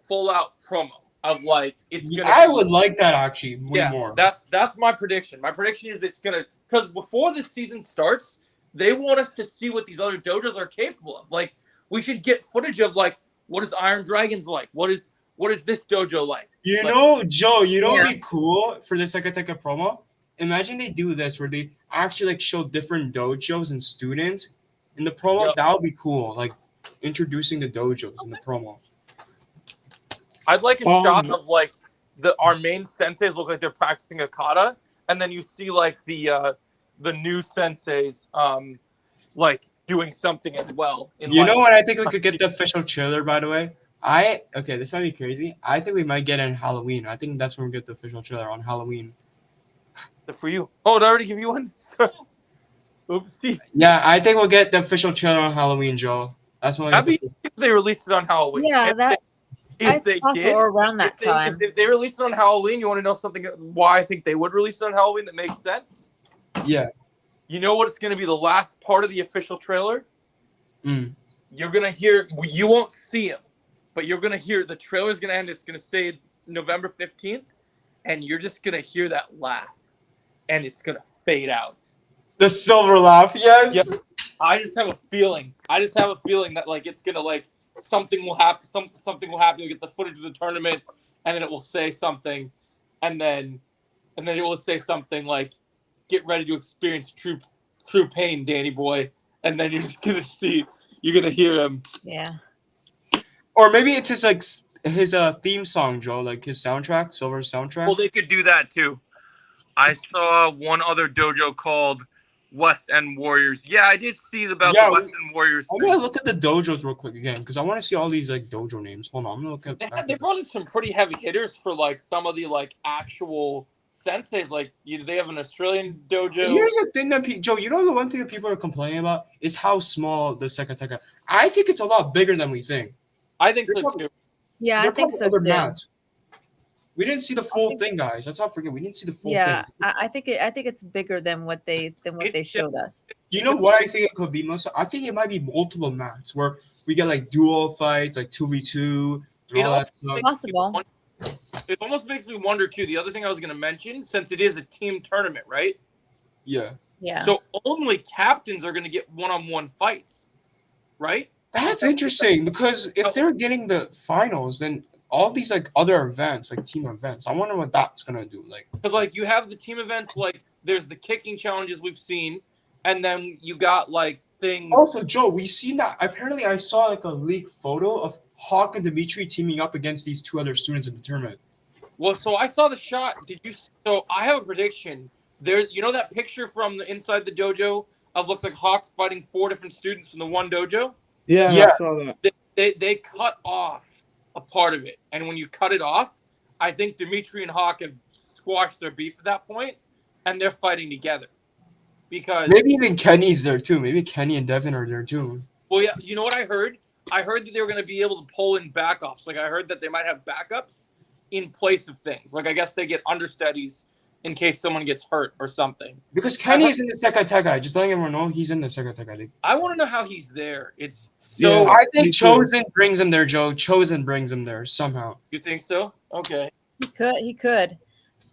full out promo of like it's gonna. I would like that actually way more. That's my prediction. My prediction is it's gonna because before the season starts, they want us to see what these other dojos are capable of. Like we should get footage of like what is Iron Dragons like? What is this dojo like? You Like, know, Joe, would be cool for the Sekai Taikai promo? Imagine they do this where they actually like show different dojos and students in the promo. Yep. That would be cool. Like introducing the dojos in the promo. I'd like a shot of like our main senseis look like they're practicing a kata, and then you see like the new senseis like doing something as well. You know what? I think we could get the official trailer. By the way, this might be crazy. I think we might get it on Halloween. I think that's when we get the official trailer on Halloween. For you. Oh, did I already give you one? Oopsie. Yeah, I think we'll get the official trailer on Halloween, Joe. That's when That'd be if they released it on Halloween. Yeah, if they possible did, around that time. If they released it on Halloween, you want to know something? Why I think they would release it on Halloween that makes sense? Yeah. You know what? It's going to be the last part of the official trailer. You're gonna hear. You won't see him, but you're gonna hear the trailer's gonna end. It's gonna say November 15th, and you're just gonna hear that laugh, and it's gonna fade out. The silver laugh, yes. Yep. I just have a feeling. That like it's gonna like something will happen. Something will happen. You get the footage of the tournament, and then it will say something, and then it will say something like, "Get ready to experience true pain, Danny boy." And then you're gonna hear him. Yeah. Or maybe it's his theme song, Joe, like his soundtrack, Silver soundtrack. Well, they could do that too. I saw one other dojo called West End Warriors. Yeah, I did see about the West End Warriors. I'm gonna look at the dojos real quick again because I want to see all these like dojo names. Hold on, I'm gonna look at. They brought in some pretty heavy hitters for like some of the like actual senseis. Like they have an Australian dojo. Here's the thing that Joe, you know the one thing that people are complaining about is how small the Sekateka. I think it's a lot bigger than we think. I think so too. Yeah, I think so too. Mats. We didn't see the full thing, guys. Let's not forget we didn't see the full thing. Yeah, I think it's bigger than what they showed us. You know what I think it could be, Melissa? I think it might be multiple mats where we get like duo fights, like 2v2. Possible. It almost makes me wonder too. The other thing I was going to mention, since it is a team tournament, right? Yeah. Yeah. So only captains are going to get one-on-one fights, right? That's interesting because if they're getting the finals, then all these like other events, like team events, I wonder what that's gonna do. Like, because like you have the team events, like there's the kicking challenges we've seen, and then you got like things. Also, Joe, we've seen that. Apparently, I saw like a leaked photo of Hawk and Dimitri teaming up against these two other students in the tournament. Well, so I saw the shot. Did you? So I have a prediction. There's, you know, that picture from the inside the dojo of looks like Hawk's fighting 4 different students from the one dojo. Yeah, I saw that. They cut off a part of it, and when you cut it off, I think Dimitri and Hawk have squashed their beef at that point, and they're fighting together. Because maybe even Kenny's there too. Maybe Kenny and Devin are there too. Well, yeah, you know what I heard? I heard that they were going to be able to pull in backups. Like I heard that they might have backups in place of things. Like I guess they get understudies in case someone gets hurt or something. Because Kenny is in the Sekateka. Just letting everyone know he's in the Sekateka. I want to know how he's there. It's so. Yeah, I think Chosen brings him there, Joe. Chosen brings him there somehow. You think so? Okay. He could.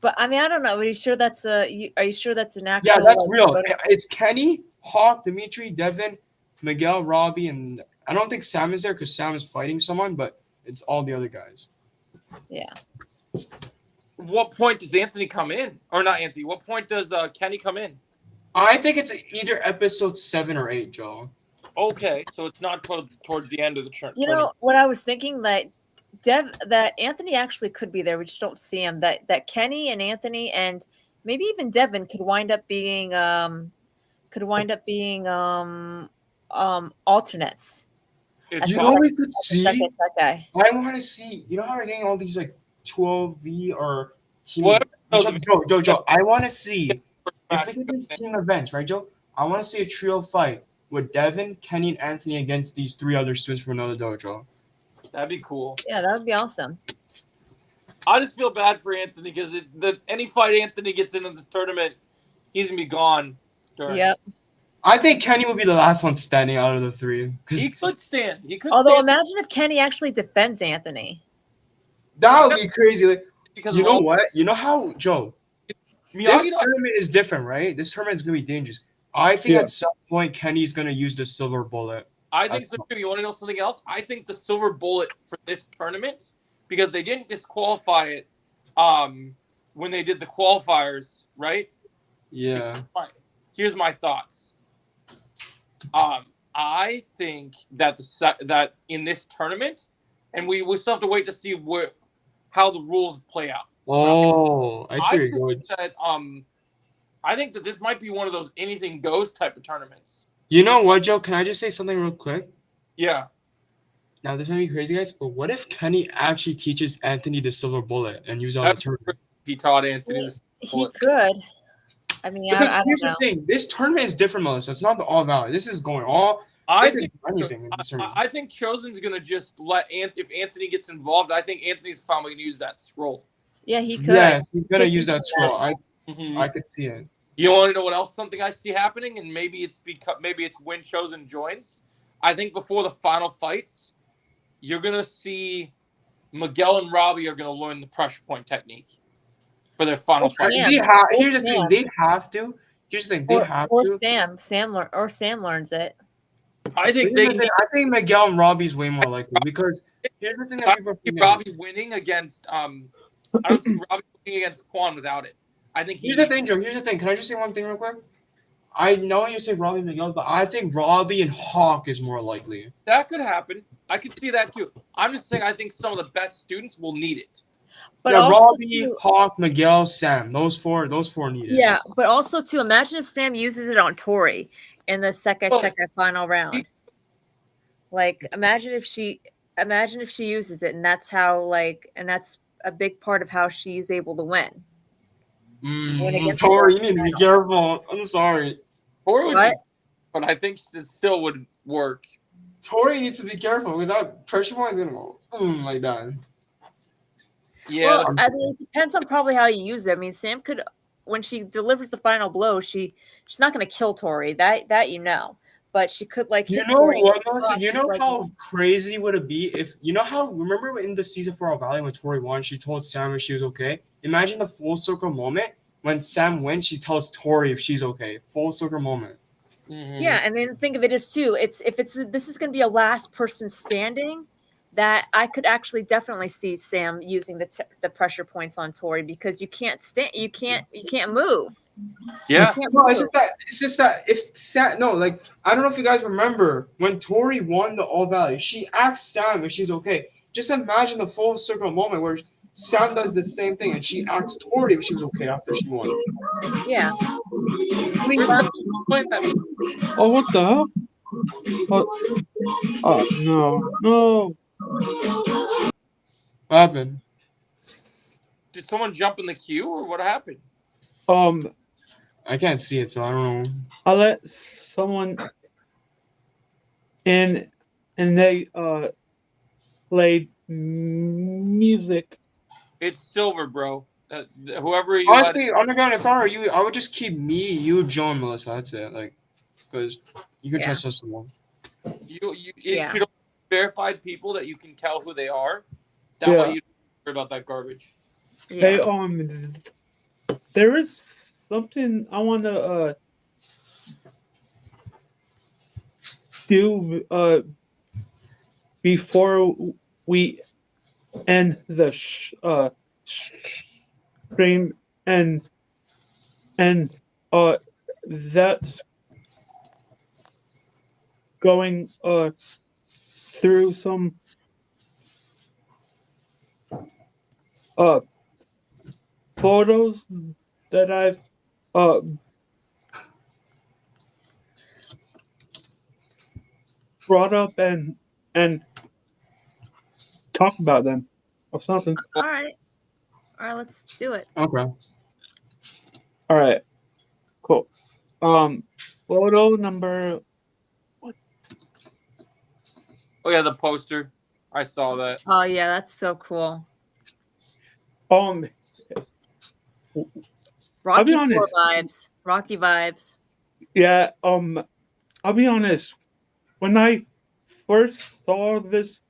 But I mean, I don't know. Are you sure that's are you sure that's an actual? Yeah, that's real. It's Kenny, Hawk, Dimitri, Devin, Miguel, Robbie, and I don't think Sam is there because Sam is fighting someone, but it's all the other guys. Yeah. What point does Anthony come in? Or not Anthony. What point does Kenny come in? I think it's either episode 7 or 8, Joe. Okay, so it's not towards the end of the tournament. You know what I was thinking, that Anthony actually could be there. We just don't see him. That Kenny and Anthony and maybe even Devin could wind up being alternates. You know what we could see? I want to see. You know how we're getting all these like 12v or team. Joe, I want to see if we get these team events, right, Joe? I want to see a trio fight with Devin, Kenny, and Anthony against these 3 other students from another dojo. That'd be cool. Yeah, that would be awesome. I just feel bad for Anthony because any fight Anthony gets into this tournament, he's gonna be gone. Yep. I think Kenny will be the last one standing out of the 3. He could stand. Although imagine if Kenny actually defends Anthony. That would be crazy. Like, because you know what? You know how, Joe? This tournament is different, right? This tournament is going to be dangerous. I think at some point Kenny's going to use the silver bullet. I think so too. You want to know something else? I think the silver bullet for this tournament, because they didn't disqualify it when they did the qualifiers, right? Yeah. Here's my thoughts. I think that that in this tournament, and we still have to wait to see how the rules play out. Oh, I see. That I think that this might be one of those anything goes type of tournaments. You know what, Joe? Can I just say something real quick? Yeah. Now, this might be crazy, guys, but what if Kenny actually teaches Anthony the silver bullet and use it on the tournament? He taught Anthony the He bullet. could. I mean, Because I here's don't know. the thing: this tournament is different, Melissa. It's not the All Valley. This is going all. I They could think do anything in this tournament. I think Chosen's gonna just let if Anthony gets involved. I think Anthony's finally gonna use that scroll. Yeah, he could. Yes, he's gonna He use could that do scroll. Mhm. I could see it. You want to know what else? Something I see happening, and maybe it's when Chosen joins. I think before the final fights, you're gonna see Miguel and Robbie are gonna learn the pressure point technique for their final fight. Here's the thing: they have to. Here's the thing: they have to. Sam learns it. I think I think Miguel and Robbie's way more likely because here's the thing that people see Robbie winning against I don't see Robbie winning against Quan without it. I think here's the thing, Joe. Here's the thing. Can I just say one thing real quick? I know you say Robbie and Miguel, but I think Robbie and Hawk is more likely. That could happen. I could see that too. I'm just saying I think some of the best students will need it. But yeah, also Robbie, Hawk, Miguel, Sam. Those four need it. Yeah, but also too, imagine if Sam uses it on Tori in the second final round. Like, imagine if she uses it, and that's how that's a big part of how she's able to win. Tori, you need to be careful. I'm sorry. Tori would, but I think it still would work. Tori needs to be careful because that pressure point is gonna go like that. Yeah. Well, I mean, it depends on probably how you use it. I mean, Sam could, when she delivers the final blow, she's not going to kill Tori. That you know, but she could hit Tori. You know how crazy would it be if remember in the season 4 of Valley when Tori won, she told Sam if she was okay. Imagine the full circle moment when Sam wins, she tells Tori if she's okay. Full circle moment. Mm-hmm. Yeah, and then think of it as too. This is going to be a last person standing. That I could actually definitely see Sam using the pressure points on Tori because you can't stand, you can't move. Yeah, no, it's just that if Sam, I don't know if you guys remember when Tori won the All Valley, she asked Sam if she's okay. Just imagine the full circle moment where Sam does the same thing and she asked Tori if she was okay after she won. Yeah. Oh, what the hell? Oh no. What happened? Did someone jump in the queue or what happened? I can't see it, so I don't know. I let someone in and they played music. It's Silver, bro. Whoever you honestly, Underground, if I were you, I would just keep me, you, Joe, and Melissa. That's it. Because you can trust us more. It should verified people that you can tell who they are. That way you don't worry about that garbage. Yeah. Hey, there is something I want to do before we end the stream and that's going through some photos that I've brought up and talk about them or something. All right, let's do it. Okay. All right. Cool. Photo number. What? Oh yeah, the poster. I saw that. Oh yeah, that's so cool. Rocky vibes. Rocky vibes. Yeah. I'll be honest. When I first saw this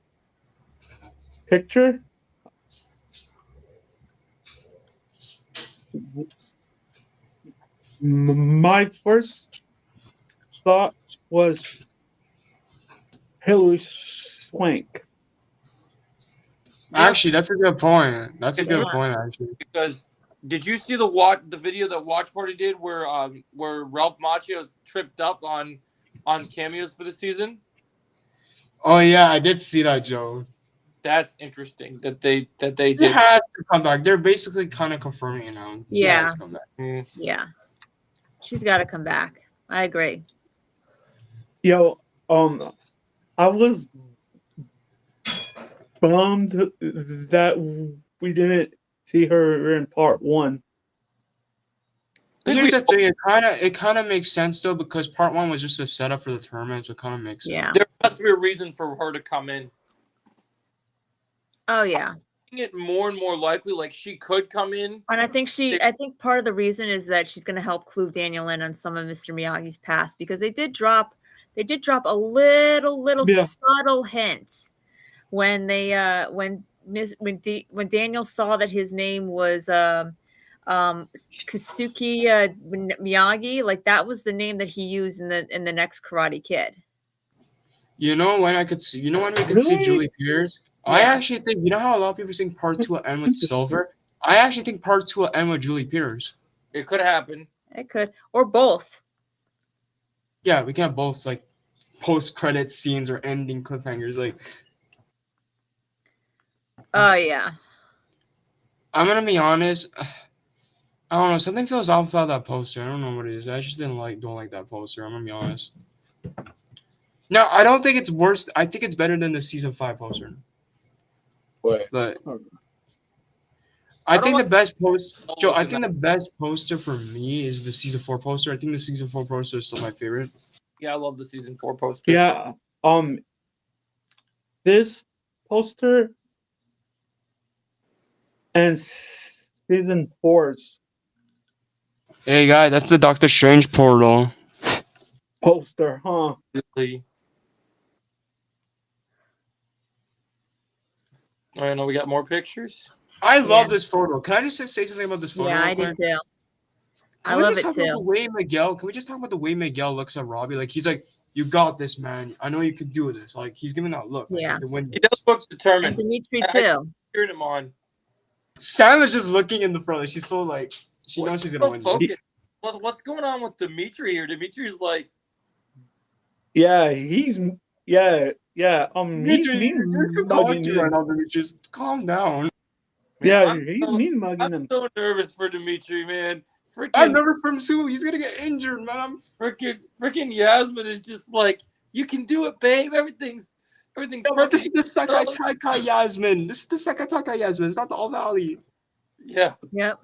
picture, my first thought was Hilary Swank. Actually, that's a good point. That's a good point, actually. Because did you see the video that Watch Party did where Ralph Macchio tripped up on cameos for the season? Oh yeah, I did see that, Joe. That's interesting that they did. He has to come back. They're basically kind of confirming it now. Yeah. He has to come back. Yeah. She's got to come back. I agree. Yo, I was bummed that we didn't see her in part 1. Here's the thing, it kind of makes sense though, because part 1 was just a setup for the tournament, so it kind of makes sense. Yeah. There must be a reason for her to come in. Oh yeah. It more and more likely, like she could come in. And I think part of the reason is that she's going to help clue Daniel in on some of Mr. Miyagi's past, because they did drop a little subtle hint when they when Daniel saw that his name was Kasuki Miyagi, like that was the name that he used in the next Karate Kid. You know when we could see Julie Pierce? Yeah. I actually think, you know how a lot of people think part 2 will end with Silver? I actually think part 2 will end with Julie Pierce. It could happen. It could, or both. Yeah, we can have both, like post-credit scenes or ending cliffhangers. Like, oh yeah. I'm gonna be honest. I don't know. Something feels off about that poster. I don't know what it is. I just don't like that poster. I'm gonna be honest. No, I don't think it's worse. I think it's better than the season 5 poster. What? But I think the best poster, Joe. I think the best poster for me is the season 4 poster. I think the season 4 poster is still my favorite. Yeah, I love the season 4 poster. Yeah. This poster and season 4's. Hey guys, that's the Doctor Strange portal poster, huh? Really? I know we got more pictures. I love this photo. Can I just say something about this photo? Yeah, I do too. I love it too. Can we just talk about the way Miguel looks at Robbie? Like, he's like, "You got this, man. I know you could do this." Like, he's giving that look. Yeah. Like, he does look determined. And Dimitri too. Cheering him on. Sam is just looking in the front. Like, she's so like, she knows she's gonna win. What's going on with Dimitri here? Dimitri's like, he's Dimitri, you're too cocky right now, Dimitri. Just calm down. Man, he's mean mugging him. I'm so nervous for Dimitri, man. I'm nervous for him too. He's gonna get injured, man. I'm freaking Yasmin is just like, you can do it, babe. Everything's perfect. This is the Sakataka Yasmin. This is the Sakataka Yasmin. It's not the All Valley. Yeah. Yep.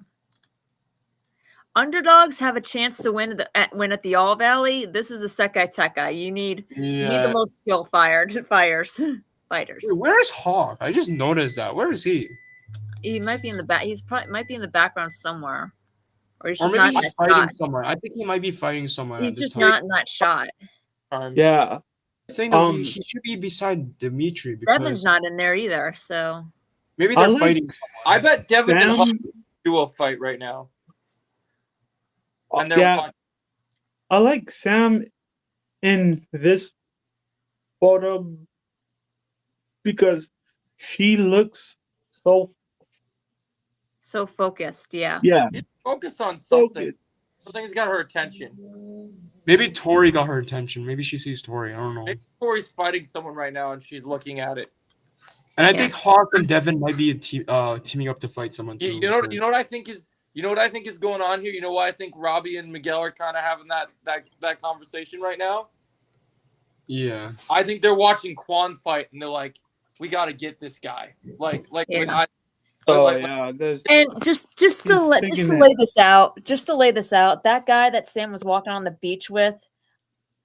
Underdogs have a chance to win at the All Valley. This is the Sekai Teka. You need the most skill fighters. Wait, where is Hawk? I just noticed that. Where is he? He might be in the back. Might be in the background somewhere, or he's just maybe not he's fighting somewhere. I think he might be fighting somewhere. He's just not in that shot. Yeah. I think he should be beside Dimitri. Because Devin's not in there either. So maybe they're fighting. I bet Devin and Hawk do a fight right now. And I like Sam in this photo because she looks so focused. Yeah. She's focused on something. Something's got her attention. Maybe Tori got her attention. Maybe she sees Tori. I don't know. Maybe Tori's fighting someone right now, and she's looking at it. And I think Hawk and Devin might be teaming up to fight someone too. You know what I think is. You know what I think is going on here? You know why I think Robbie and Miguel are kind of having that conversation right now? Yeah. I think they're watching Quan fight and they're like, we got to get this guy. And just to lay this out, that guy that Sam was walking on the beach with,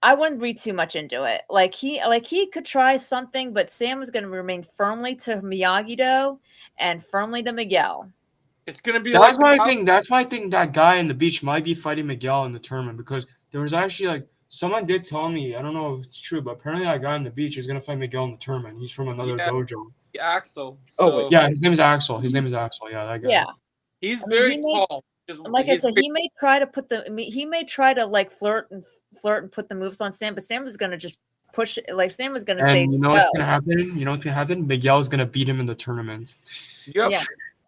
I wouldn't read too much into it. Like he could try something, but Sam was going to remain firmly to Miyagi-Do and firmly to Miguel. It's gonna be. That's why I think that guy in the beach might be fighting Miguel in the tournament, because there was actually like someone did tell me, I don't know if it's true, but apparently that guy in the beach is gonna fight Miguel in the tournament. He's from another dojo. Axel. So. Yeah, his name is Axel. Yeah, that guy. Yeah, he's very tall. Like I said, he may try to like flirt and put the moves on Sam, but Sam was gonna just push it. Like Sam was gonna say, you know what's gonna happen? You know what's gonna happen? Miguel's gonna beat him in the tournament. Yep. Yeah.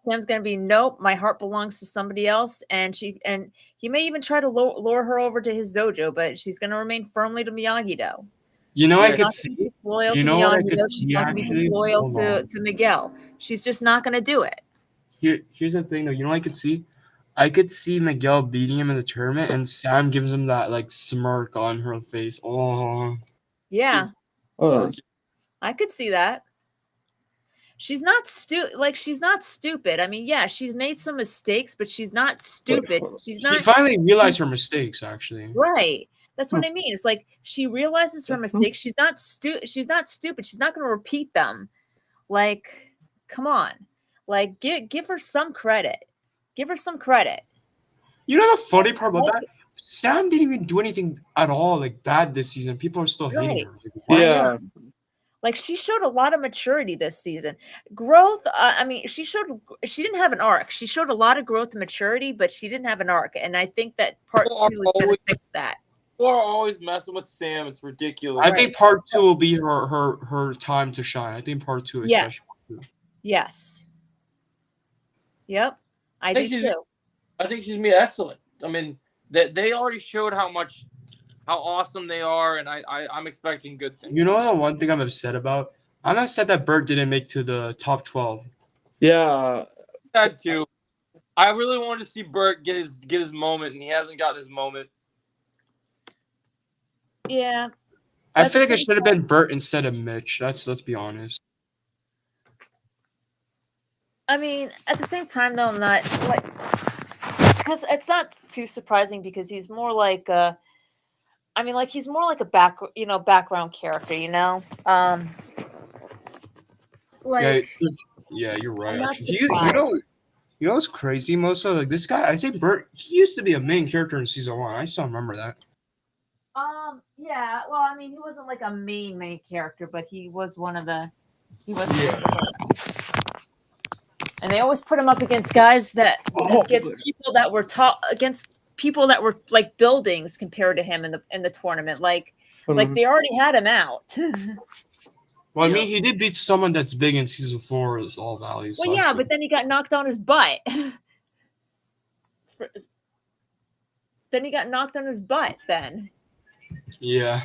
Sam's gonna be, nope, my heart belongs to somebody else, and he may even try to lure her over to his dojo, but she's gonna remain firmly to Miyagi-Do. You know, I could see. Disloyal to Miyagi-Do. She's not gonna be disloyal to Miguel. She's just not gonna do it. Here's the thing, though. You know, I could see. I could see Miguel beating him in the tournament, and Sam gives him that like smirk on her face. Oh, Yeah, Hold I could see that. She's not she's not stupid. I mean, yeah, she's made some mistakes, but she's not stupid. hold on. She's she not finally realized her mistakes. Actually, right. That's what I mean. It's like she realizes her Mhm. mistakes. She's not She's not stupid. She's not going to repeat them. Like, come on. Like, give her some credit. Give her some credit. you know the funny part about that? Sam didn't even do anything at all like bad this season. People are still hating her. Right. Like, what? Yeah. Like, she showed a lot of maturity this season. Growth. I mean, she didn't have an arc. She showed a lot of growth and maturity, but she didn't have an arc. And I think that part 2 is going to fix that. People are always messing with Sam. It's ridiculous. I think part 2 will be her time to shine. I think part 2 is Yes. Yes. Yep. I do too. I think she's gonna be excellent. I mean, they already showed how awesome they are, and I'm expecting good things. You know the one thing I'm upset about? I'm upset that Bert didn't make to the top 12. Yeah. That too. I really wanted to see Bert get his moment, and he hasn't gotten his moment. Yeah. I feel like it should have been Bert instead of Mitch. Let's be honest. I mean, at the same time, though, I'm not like, because it's not too surprising because he's more like he's more like a background character, like Yeah, you're right. I'm not Actually. surprised. You know what's crazy? Most of like this guy, I think Bert, he used to be a main character in season 1. I still remember that. Yeah. Well, I mean, he wasn't like a main character, but he was one of the. He was. Yeah. And they always put him up against guys against people that were against people that were like buildings compared to him in the tournament. Like they already had him out. Well, I mean, he did beat someone that's big in season 4 as All Valley. So well, yeah, but then he got knocked on his butt. Then he got knocked on his butt. Then. Yeah.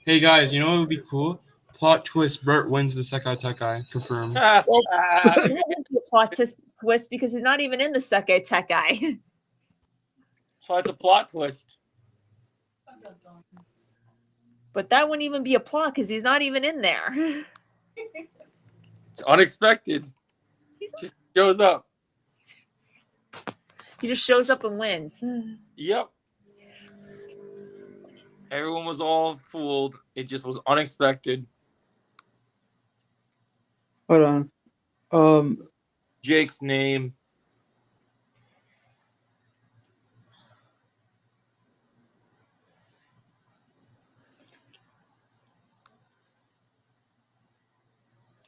Hey guys, you know what would be cool? Plot twist: Bert wins the Sekai Tekai. Confirmed. Well, it wouldn't be a plot twist because he's not even in the Sekai Tekai. So it's a plot twist. But that wouldn't even be a plot because he's not even in there. It's unexpected. Just shows up. He just shows up and wins. Yep. Everyone was all fooled. It just was unexpected. Hold on. Jake's name.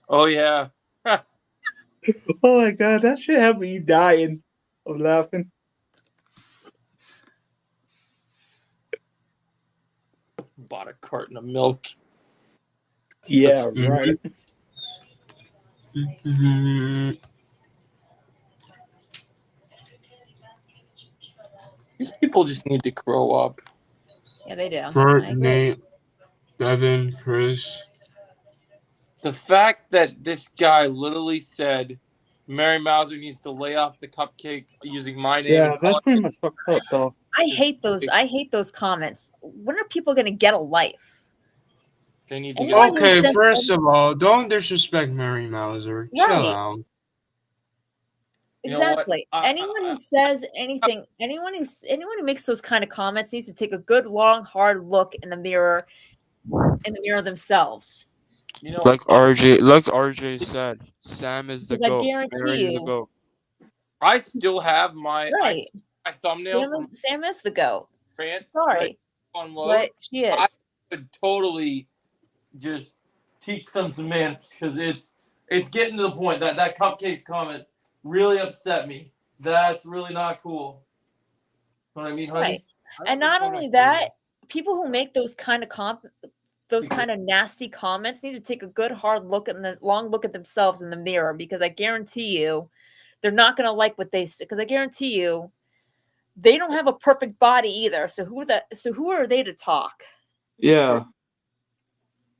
Oh yeah. Oh my god, that should have me dying of laughing. Bought a carton of milk. Yeah, right. Mm-hmm. These people just need to grow up. Yeah, they do. Bert, Nate, Devin, Chris. The fact that this guy literally said Mary Mauser needs to lay off the cupcake using my name. Yeah, that's pretty much fucked up, though. I hate those comments. When are people going to get a life? They need to get. Okay, first of all, don't disrespect Mary Mauser. Chill out. Exactly. Anyone who says anything, anyone who makes those kind of comments needs to take a good, long, hard look in the mirror themselves. You know, like RJ said, Sam is the GOAT. I guarantee you. I still have my my thumbnail. Sam is the GOAT. Sorry, but she is. I could totally just teach them some manners because it's getting to the point that cupcakes comment really upset me. That's really not cool. You know what I mean, honey? Right. And not only that, people who make those kind of nasty comments need to take a good hard look at themselves in the mirror, because I guarantee you they're not going to like what they say, because I guarantee you they don't have a perfect body either. So who are they to talk? Yeah.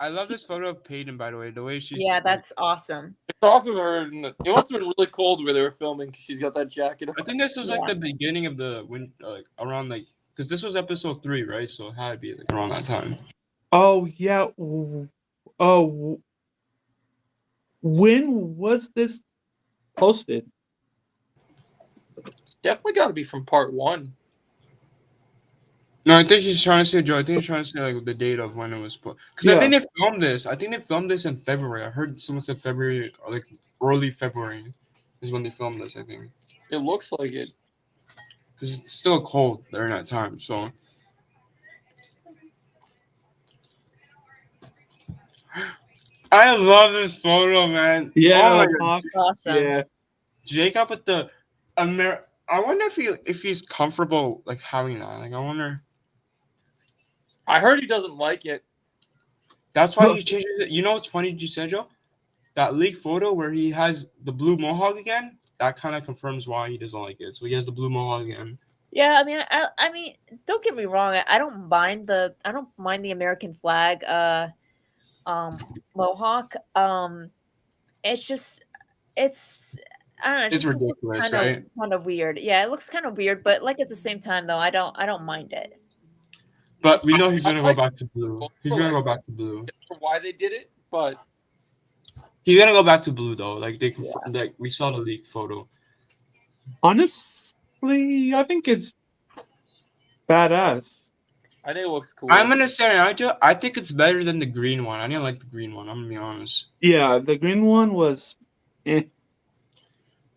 I love this photo of Peyton, by the way. The way she's. Yeah, that's awesome. It's awesome. It must have been really cold where they were filming. 'Cause she's got that jacket on. I think this was like Yeah. the beginning of the when around like because this was episode 3, right? So it had to be like around that time. Oh yeah. Oh, when was this posted? It's definitely got to be from part 1. No, I think he's trying to say, Joe. I think he's trying to say like the date of when it was put. Because I think they filmed this. I think they filmed this in February. I heard someone said February or like early February is when they filmed this. I think It looks like it. because it's still cold during that time. So I love this photo, man. Yeah, Oh my God. Hawk. Awesome. Yeah. Jacob with the I wonder if he's comfortable like having that. Like I wonder. I heard he doesn't like it. That's why he changes it. You know what's funny, you said, Joe? That leaked photo where he has the blue mohawk again. That kind of confirms why he doesn't like it. So he has the blue mohawk again. Yeah, I mean, don't get me wrong. I don't mind the American flag mohawk. It's just I don't know. It's ridiculous, right? Kind of weird. Yeah, it looks kind of weird, but like at the same time though, I don't mind it. But we know he's gonna go back to blue. He's gonna go back to blue. Why they did it, but He's gonna go back to blue though. Like like we saw the leaked photo. Honestly, I think it's badass. I think it looks cool. I'm gonna say I think it's better than the green one. I didn't like the green one. I'm gonna be honest. Yeah, the green one was. But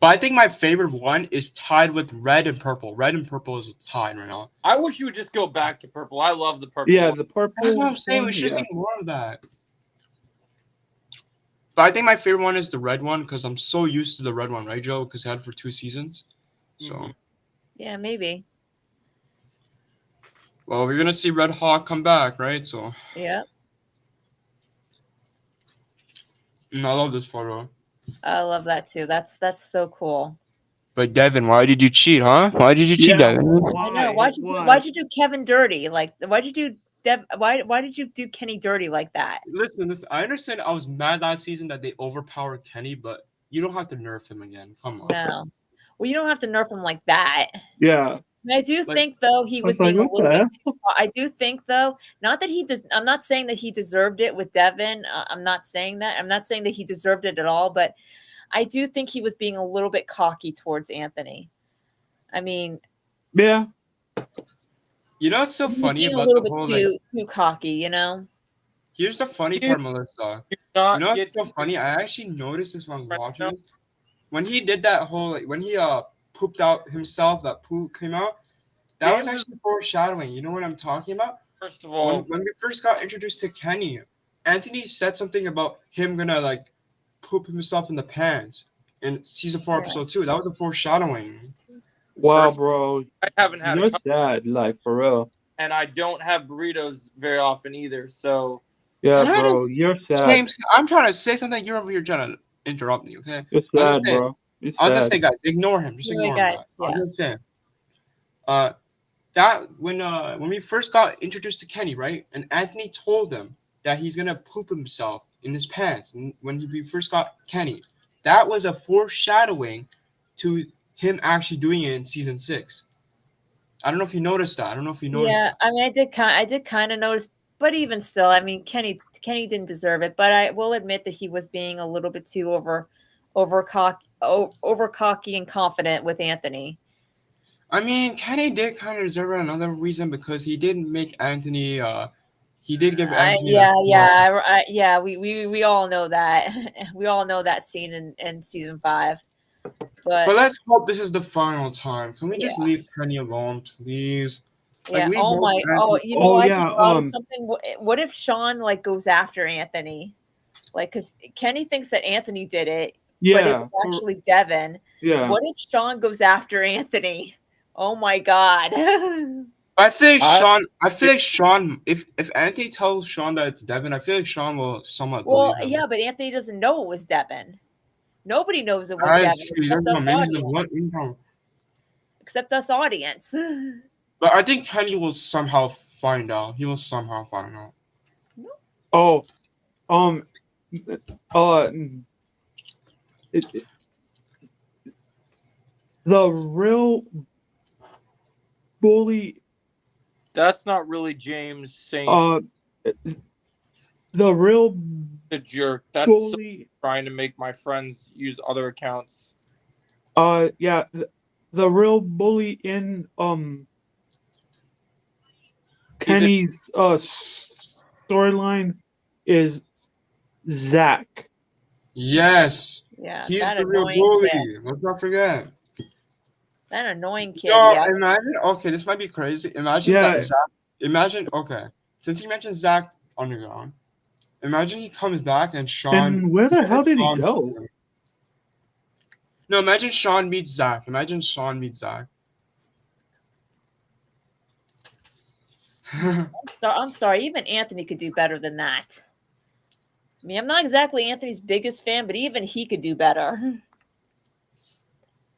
I think my favorite one is tied with red and purple. Red and purple is tied right now. I wish you would just go back to purple. I love the purple. Yeah, one. the purple. That's what I'm saying. We should see more of that. But I think my favorite one is the red one because I'm so used to the red one, right, Joe? Because I had it for 2 seasons. So. Yeah, maybe. Well, we're gonna see Red Hawk come back, right? So. Yeah. And I love this photo. I love that too. That's so cool. But Devin, why did you cheat, huh? Why did you cheat, Devin? I know. Why'd you do Kevin dirty? Like, why'd you do why did you do Kenny dirty like that? Listen. I understand. I was mad last season that they overpowered Kenny, but you don't have to nerf him again. Come on. No. Well, you don't have to nerf him like that. Yeah. I do think though he was being a little bit too, I do think though, not that he does. I'm not saying that he deserved it with Devin. I'm not saying that. I'm not saying that he deserved it at all. But I do think he was being a little bit cocky towards Anthony. I mean, yeah. You know what's so funny about a little the bit whole too cocky, you know? Here's the funny part, Melissa. You know what's so funny? I actually noticed this when watching this. When he did that whole when he pooped out himself, that poop came out. That was actually foreshadowing. You know what I'm talking about? First of all, when we first got introduced to Kenny, Anthony said something about him gonna like poop himself in the pants in season 4, episode 2. That was a foreshadowing. Wow, bro. I haven't had You're sad, like for real. And I don't have burritos very often either. So yeah, bro, you're sad. James, I'm trying to say something. You're over here trying to interrupt me, okay? You're sad, bro. I was just saying, guys, ignore him. Just ignore him. Guys, I was just saying. That when we first got introduced to Kenny, right? And Anthony told him that he's gonna poop himself in his pants. And when we first got Kenny, that was a foreshadowing to him actually doing it in season 6. I don't know if you noticed that. Yeah, I mean, I did kind of notice, but even still, I mean, Kenny didn't deserve it. But I will admit that he was being a little bit too over cocky and confident with Anthony. I mean, Kenny did kind of deserve another reason because he did make Anthony. He did give Anthony. Yeah. We all know that. We all know that scene in season 5. But let's hope this is the final time. Can we just leave Kenny alone, please? Yeah. Like, I just thought of something. What if Sean like goes after Anthony? Like, because Kenny thinks that Anthony did it, but it was actually Devin. Yeah. What if Sean goes after Anthony? Oh my God. I feel like Sean. If Anthony tells Sean that it's Devin, I feel like Sean will somewhat. Well, believe him. yeah, but Anthony doesn't know it was Devin. Nobody knows it was Devin. Except us audience. But I think Kenny will somehow find out. He will somehow find out. Oh, it, the real bully, That's not really James Saint, the real the jerk. That's bully. trying to make my friends use other accounts. Yeah, the real bully in Kenny's storyline is Zach. Yes. Yeah, He's that the real annoying bully. kid. Let's not forget. That annoying kid. Yo, Yeah. imagine. Okay, this might be crazy. Imagine Yeah. that Zach. Imagine. Okay, since you mentioned Zach Underground, imagine he comes back and Sean. And where the hell did he Sean- go? No, imagine Sean meets Zach. Imagine Sean meets Zach. So I'm sorry, even Anthony could do better than that. I mean, I'm not exactly Anthony's biggest fan, but even he could do better.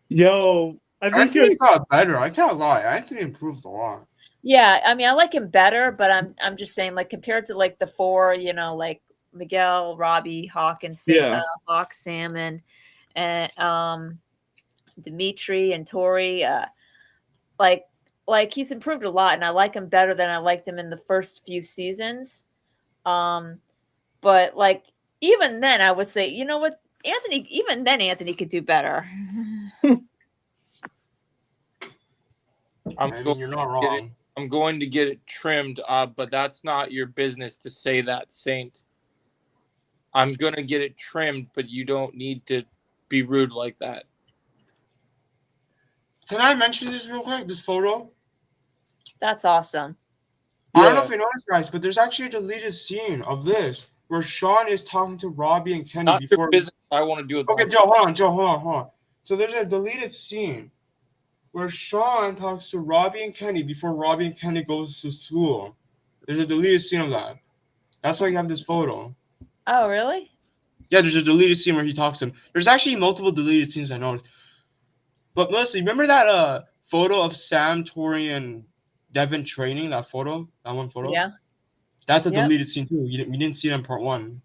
Yo, I think Anthony got better. I can't lie. Anthony improved a lot. Yeah, I mean, I like him better, but I'm just saying, like compared to like the four, like Miguel, Robbie, Hawk, and Hawk, Sam, and Dimitri and Tori, like he's improved a lot, and I like him better than I liked him in the first few seasons. But like even then, I would say, you know what, Anthony, even then, Anthony could do better. I mean, you're not wrong. I'm going to get it trimmed, but that's not your business to say that, Saint. I'm gonna get it trimmed, but you don't need to be rude like that. Can I mention this real quick? This photo. That's awesome. I don't know if you noticed, guys, but there's actually a deleted scene of this where Sean is talking to Robbie and Kenny Not before. your business. I want to do it. Okay, Joe, hold on. So there's a deleted scene where Sean talks to Robbie and Kenny before Robbie and Kenny goes to school. There's a deleted scene of that. That's why you have this photo. Oh, really? Yeah, there's a deleted scene where he talks to him. There's actually multiple deleted scenes I noticed. But Melissa, remember that photo of Sam, Tori, and Devin training? That photo? That one photo? Yeah. That's a deleted scene too. We didn't see it in part 1.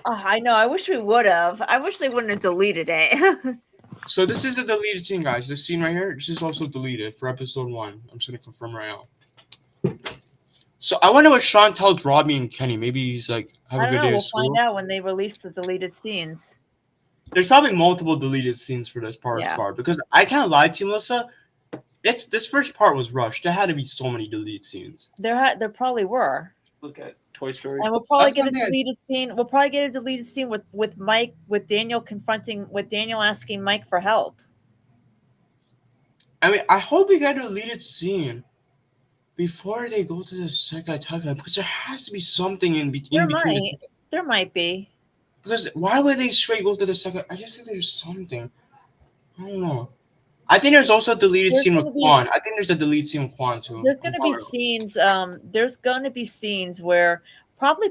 Oh, I know. I wish we would have. I wish they wouldn't have deleted it. So this is the deleted scene, guys. This scene right here, this is also deleted for episode 1. I'm just gonna confirm right now. So I wonder what Sean tells Robbie and Kenny. Maybe he's like, have I a don't good know. day We'll at school. find out when they release the deleted scenes. There's probably multiple deleted scenes for this part, because I can't lie to you, Melissa. This first part was rushed. There had to be so many deleted scenes. There probably were. Look at Toy Story. And we'll probably get a deleted scene. We'll probably get a deleted scene with Mike, with Daniel asking Mike for help. I mean, I hope we get a deleted scene before they go to the second attack, because there has to be something in between. There might be. Because why would they straight go to the second? I just think there's something. I don't know. I think there's also a deleted scene with Quan. I think there's a deleted scene with Quan too. There's going to be scenes. There's going to be scenes where probably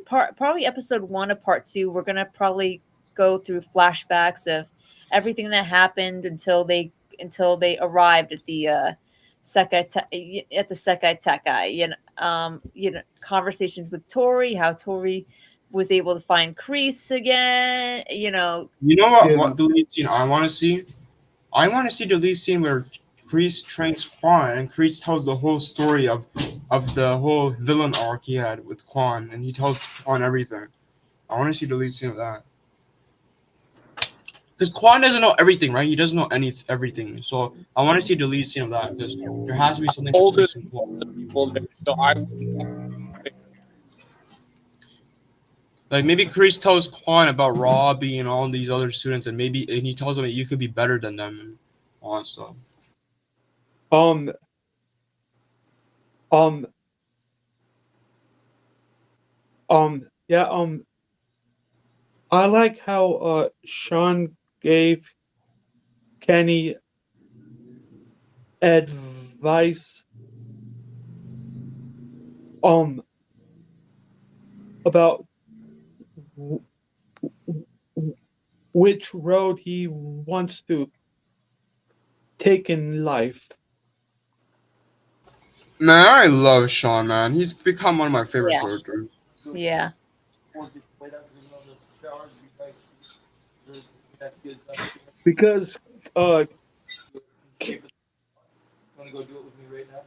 episode 1 of part 2. We're going to probably go through flashbacks of everything that happened until they arrived at the Sekai Tekai. Conversations with Tori, how Tori was able to find Kreese again. You know what deleted scene I want to see? I want to see the deleted scene where Kreese trains Quan and Kreese tells the whole story of the whole villain arc he had with Quan, and he tells Quan everything. I want to see the deleted scene of that. Because Quan doesn't know everything, right? He doesn't know everything. So I want to see the deleted scene of that, because there has to be something. Older people, so I. Like maybe Kreese tells Quan about Robbie and all these other students, and he tells him that you could be better than them and all that stuff. Yeah, I like how Sean gave Kenny advice about which road he wants to take in life. Man, I love Sean, man. He's become one of my favorite characters. Yeah. because Want to go do it with me right now?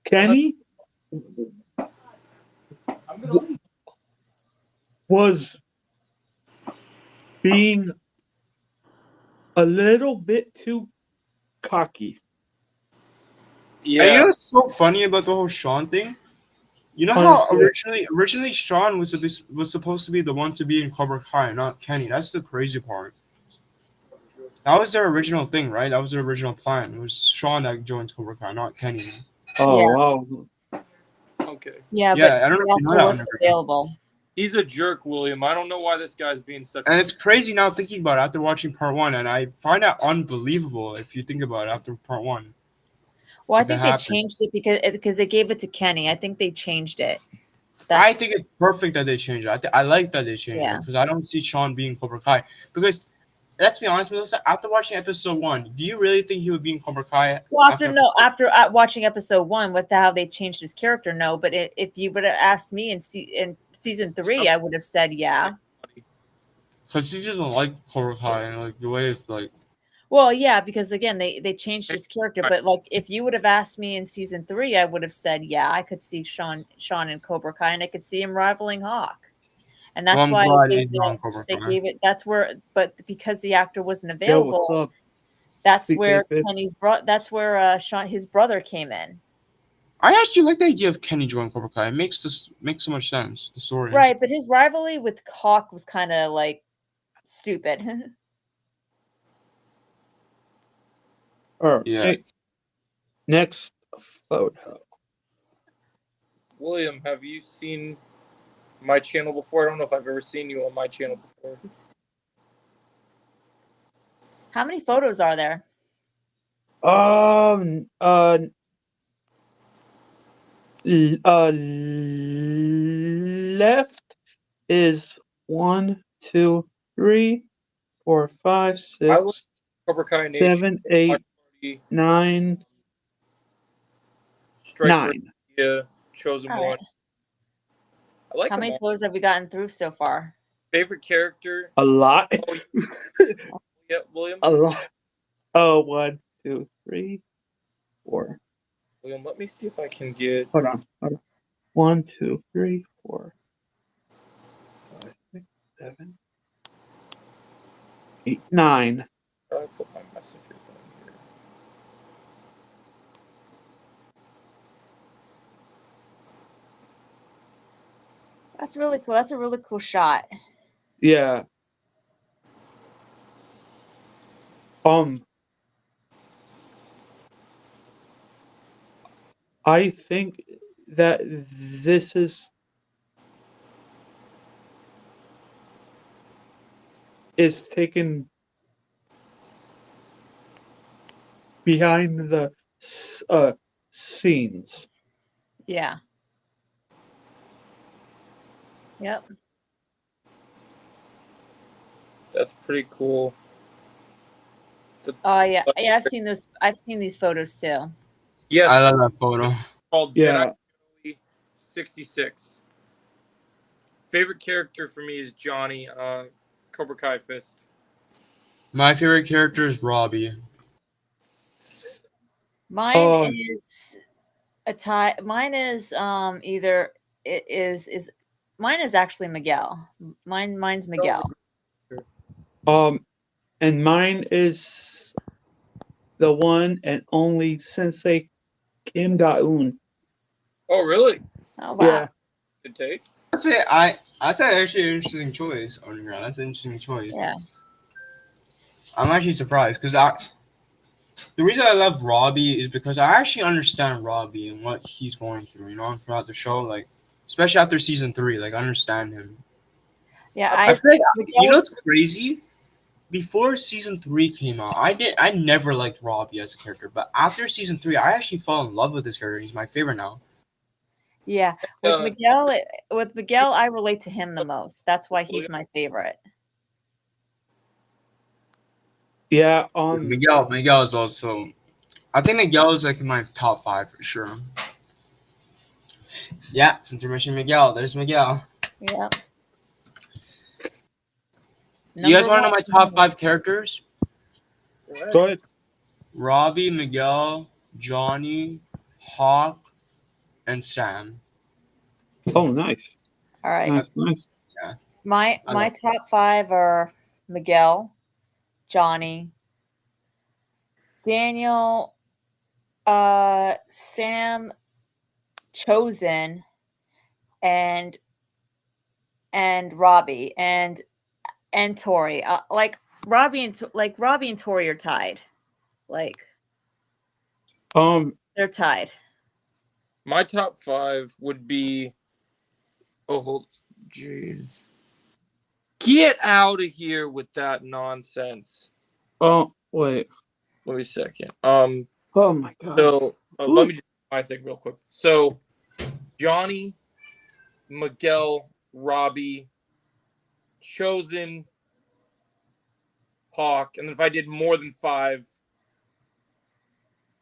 Kenny I'm gonna leave. was being a little bit too cocky. And you Yeah. know what's so funny about the whole Sean thing? You know how originally Sean was supposed to be the one to be in Cobra Kai, not Kenny. That's the crazy part. That was their original thing, right? That was their original plan. It was Sean that joined Cobra Kai, not Kenny. Oh Yeah. wow! Okay. Yeah, Yeah, but I don't know if you know the that. actor wasn't available. He's a jerk, William. I don't know why this guy's being such. And it's crazy now thinking about it after watching part one, and I find that unbelievable if you think about it after part one. Well, I If that think they happened. changed it because they gave it to Kenny. I think they changed it. I think it's perfect that they changed it. I like that they changed Yeah. it because I don't see Sean being Cobra Kai. Because let's be honest, Melissa, after watching episode one, do you really think he would be in Cobra Kai? Well, after watching episode 1 with how they changed his character, no. But if you would have asked me in season 3, I would have said yeah. Because he doesn't like Cobra Kai and like the way it's like. Well, yeah, because again, they changed his character. But like, if you would have asked me in season 3, I would have said yeah. I could see Sean in Cobra Kai, and I could see him rivaling Hawk. And that's Well, I'm why glad they he's not on Cobra they Kai. gave it. That's where, but because the actor wasn't Yo, what's available, up? that's CK where Fist. That's where Sean, his brother, came in. I actually like the idea of Kenny joining Cobra Kai. It makes so much sense. The story. Right, but his rivalry with Hawk was kind of like stupid. All right. Yeah. Next photo. William, have you seen my channel before? I don't know if I've ever seen you on my channel before. How many photos are there? Left is 1, 2, 3, 4, 5, I love 6, Cobra Kai Nation. 7, 8, 9, Strike for 9. India, Chosen All One. right. I like How them many all. photos have we gotten through so far? Favorite character? A lot. Yeah, William. A lot. Oh, 1, 2, 3, 4. William, let me see if I can get. Hold on. 1, 2, 3, 4, 5, 6, 7, 8, 9. How do I put my messages on here? That's really cool. That's a really cool shot. Yeah. I think that this is taken behind the scenes. Yeah. Yep. That's pretty cool. Yeah. I've seen this. I've seen these photos too. Yes, I love that photo. called Yeah. Jedi 66. Favorite character for me is Johnny, Cobra Kai Fist. My favorite character is Robbie. Mine is a tie. Mine is either it is mine is actually Miguel. Mine's Miguel. And mine is the one and only Sensei Kim Da-eun. Oh, really? Oh wow. Yeah. Good take. That's actually an interesting choice. On your that's an interesting choice. Yeah. I'm actually surprised because the reason I love Robbie is because I actually understand Robbie and what he's going through. You know, throughout the show, like especially after season 3, like I understand him. Yeah. I feel like you know what's crazy? Before season 3 came out, I never liked Robbie as a character, but after season 3, I actually fell in love with this character. He's my favorite now. Yeah. With Miguel, I relate to him the most. That's why he's my favorite. Yeah. Miguel is also. I think Miguel is like in my top 5 for sure. Yeah, since you're mentioning Miguel, there's Miguel. Yeah. You guys want to know Number my top one. 5 characters? Go ahead. Robbie, Miguel, Johnny, Hawk, and Sam. Oh, nice. All right. Nice. My I my love- top 5 are Miguel, Johnny, Daniel, Sam, Chosen, and Robbie and Tori. Like Robbie and Tori are tied. Like they're tied. My top 5 would be. Oh, jeez. Get out of here with that nonsense. Oh, wait. Wait a second. Oh my God. So let me just I think real quick. So Johnny, Miguel, Robbie, Chosen, Hawk, and if I did more than 5,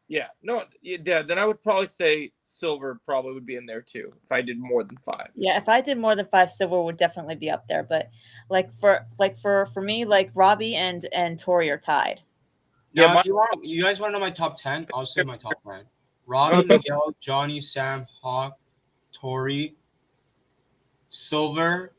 then I would probably say Silver probably would be in there too if I did more than 5. Yeah, if I did more than 5, Silver would definitely be up there. But like for me, like Robbie and Tori are tied. Now, Yeah, if you guys want to know my top 10, I'll say my top 9. Robbie, Okay. Miguel, Johnny, Sam, Hawk, Tori, Silver.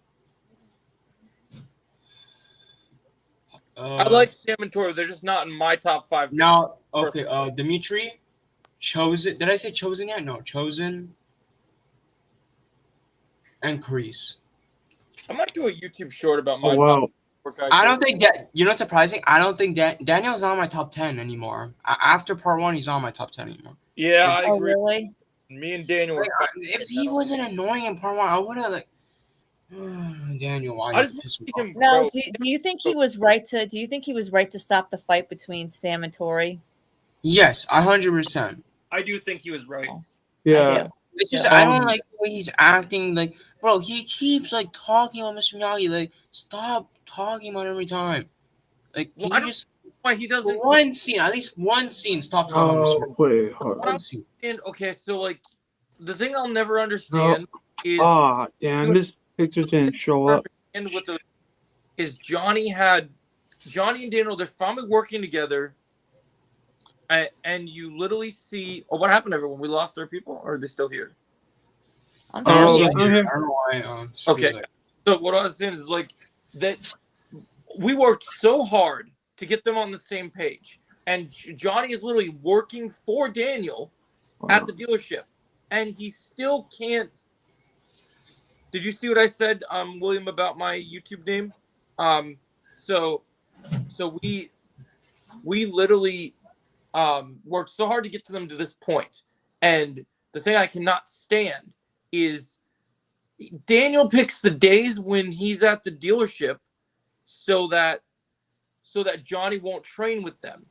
I like Sam and Tori. They're just not in my top 5. Now, okay, Dimitri, Chosen. Did I say Chosen yet? No, Chosen. And Kreese. I might do a YouTube short about my Oh, wow. top. I don't think that. You know what's surprising? I don't think Daniel's on my top 10 anymore. After part 1, he's on my top 10 anymore. Yeah, I Oh, agree. really? Me and Daniel. Were If he wasn't annoying in part 1, I would have like. Daniel, why I you just piss me see off? him No, grow. do you think he was right to stop the fight between Sam and Tori? Yes, 100%. I do think he was right. Yeah. do. It's just Yeah. I don't like the way he's acting. Like, bro, he keeps like talking about Mr. Miyagi. Like, stop talking about him every time. Like, can Well, I you don't just Why he doesn't? one scene, at least one scene, stop talking about Mr. Miyagi. Wait. Hold What on. I'm saying, okay, so like the thing I'll never No. understand is Ah, damn. This picture didn't show up. and with the is Johnny and Daniel, they're finally working together, and you literally see. Oh, what happened, everyone? We lost our people, or are they still here? I'm Oh, sorry. Yeah, I'm here. I don't know why. Okay. So what I was saying is like that we worked so hard to get them on the same page, and Johnny is literally working for Daniel at the dealership, and he still can't. Did you see what I said, William, about my YouTube name? So we literally worked so hard to get to them to this point, and the thing I cannot stand is Daniel picks the days when he's at the dealership so that Johnny won't train with them.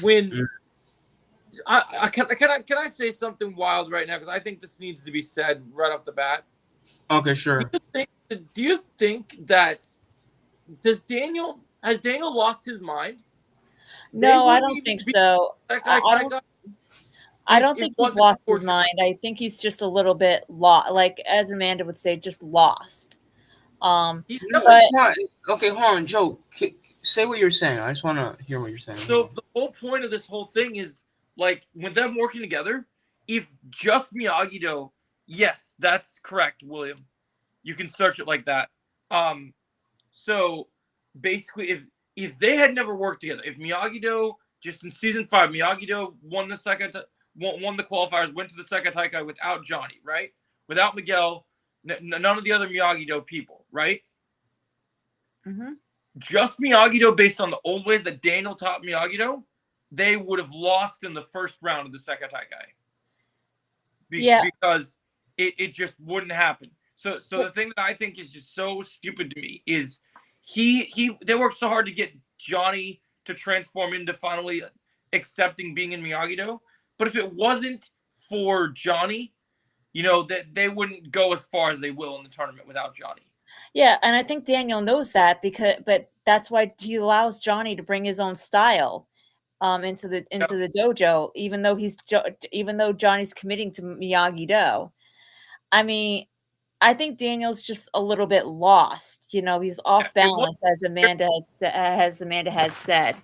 When can I say something wild right now, because I think this needs to be said right off the bat. Okay, sure. Do you think that has Daniel lost his mind? No, I don't think so. I don't think he's lost his mind. I think he's just a little bit lost, like as Amanda would say, just lost. No, but it's not. Okay, hold on, Joe. Say what you're saying. I just want to hear what you're saying. So the whole point of this whole thing is like with them working together. If just Miyagi-Do, yes, that's correct, William. You can search it like that. So basically, if they had never worked together, if Miyagi-Do just in season 5, Miyagi-Do won the qualifiers, went to the Sekataikai without Johnny, right? Without Miguel, none of the other Miyagi-Do people, right? Mm-hmm. Just Miyagi-Do, based on the old ways that Daniel taught Miyagi-Do, they would have lost in the first round of the Sekataikai. Because it just wouldn't happen. So the thing that I think is just so stupid to me is they worked so hard to get Johnny to transform into finally accepting being in Miyagi-Do. But if it wasn't for Johnny, that they wouldn't go as far as they will in the tournament without Johnny. Yeah, and I think Daniel knows that but that's why he allows Johnny to bring his own style into the dojo, even though Johnny's committing to Miyagi-Do. I mean, I think Daniel's just a little bit lost. You know, he's off balance, as Amanda has said,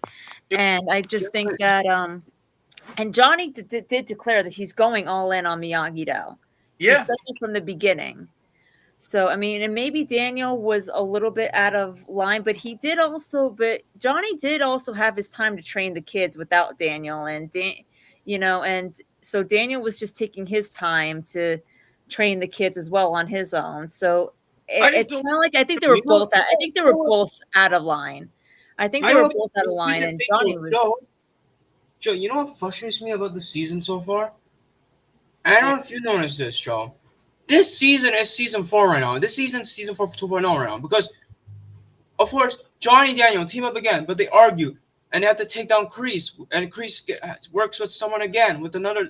and I just think that and Johnny did declare that he's going all in on Miyagi-Do. Yeah. He said it from the beginning. So I mean, and maybe Daniel was a little bit out of line, but Johnny did also have his time to train the kids without Daniel, and and so Daniel was just taking his time to train the kids as well on his own. So it's kind of like I think they were both out of line. I think they were both out of line, and Johnny was. Joe, you know what frustrates me about the season so far? I don't know if you noticed this, Joe. This season is season 4 right now. This season is season 4 2.0 right now. Because, of course, Johnny and Daniel team up again, but they argue. And they have to take down Kreese. And Kreese works with someone again with another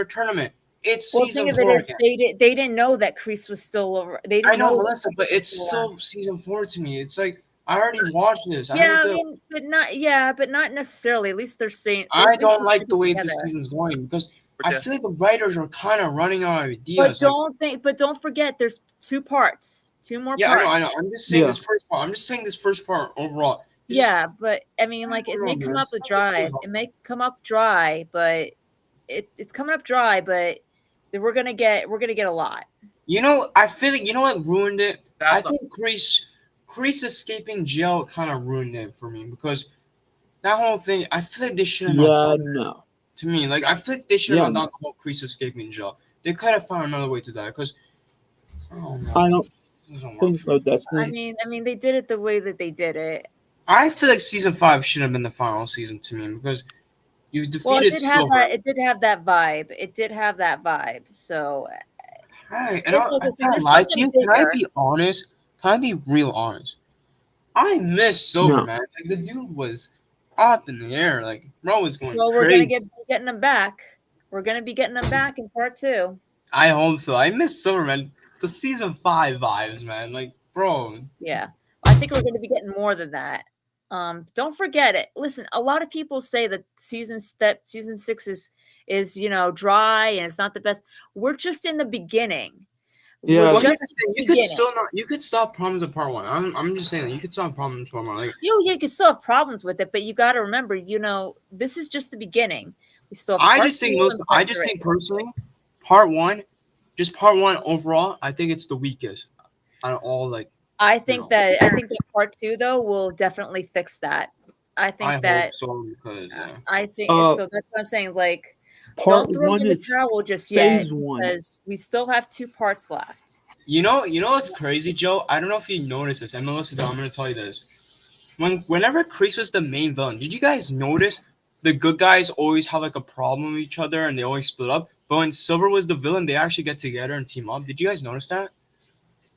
tournament. It's season 4 again. They didn't know that Kreese was still over. They didn't know, Melissa, but it's still season 4 to me. It's like, I already watched this. But not necessarily. At least they're saying. I don't like the way this season's going because I feel like the writers are kind of running out of ideas. But don't forget, there's 2 parts, 2 more parts. Yeah, I know. I'm just saying this first part. I'm just saying this first part overall. But I mean, like it may come up dry. It may come up dry, but it's coming up dry. But we're gonna get a lot. You know, I feel like what ruined it. I think Kreese escaping jail kind of ruined it for me because that whole thing. I feel like they should have not done it. To me, like I feel like they should have not done the whole Kreese escaping jail. They could have found another way to die because I don't think so. Destiny. I mean, they did it the way that they did it. I feel like season 5 should have been the final season to me because you've defeated Silver. It did have that vibe. So, right. And can I be honest? Can I be real honest? I miss Silver, man. Like the dude was up in the air. Like bro was going crazy. Well, we're gonna be getting him back. We're gonna be getting him back in part 2. I hope so. I miss Silver, man. The season 5 vibes, man. Like, bro. Yeah, I think we're gonna be getting more than that. Don't forget it. Listen, a lot of people say that season 6 is dry and it's not the best. We're just in the beginning. Yeah, you could stop problems with part 1. I'm just saying that you could stop problems with part 1. Like, you could still have problems with it, but you got to remember, this is just the beginning. We still. Have I just think personally, part 1 overall, I think it's the weakest out of all. I think that part 2 though will definitely fix that. I think hope so because I think so. That's what I'm saying. Like, don't throw in the towel just yet because we still have 2 parts left. You know what's crazy, Joe? I don't know if you noticed this. And Melissa, I'm going to tell you this. Whenever Kreese was the main villain, did you guys notice the good guys always have like a problem with each other and they always split up? But when Silver was the villain, they actually get together and team up. Did you guys notice that?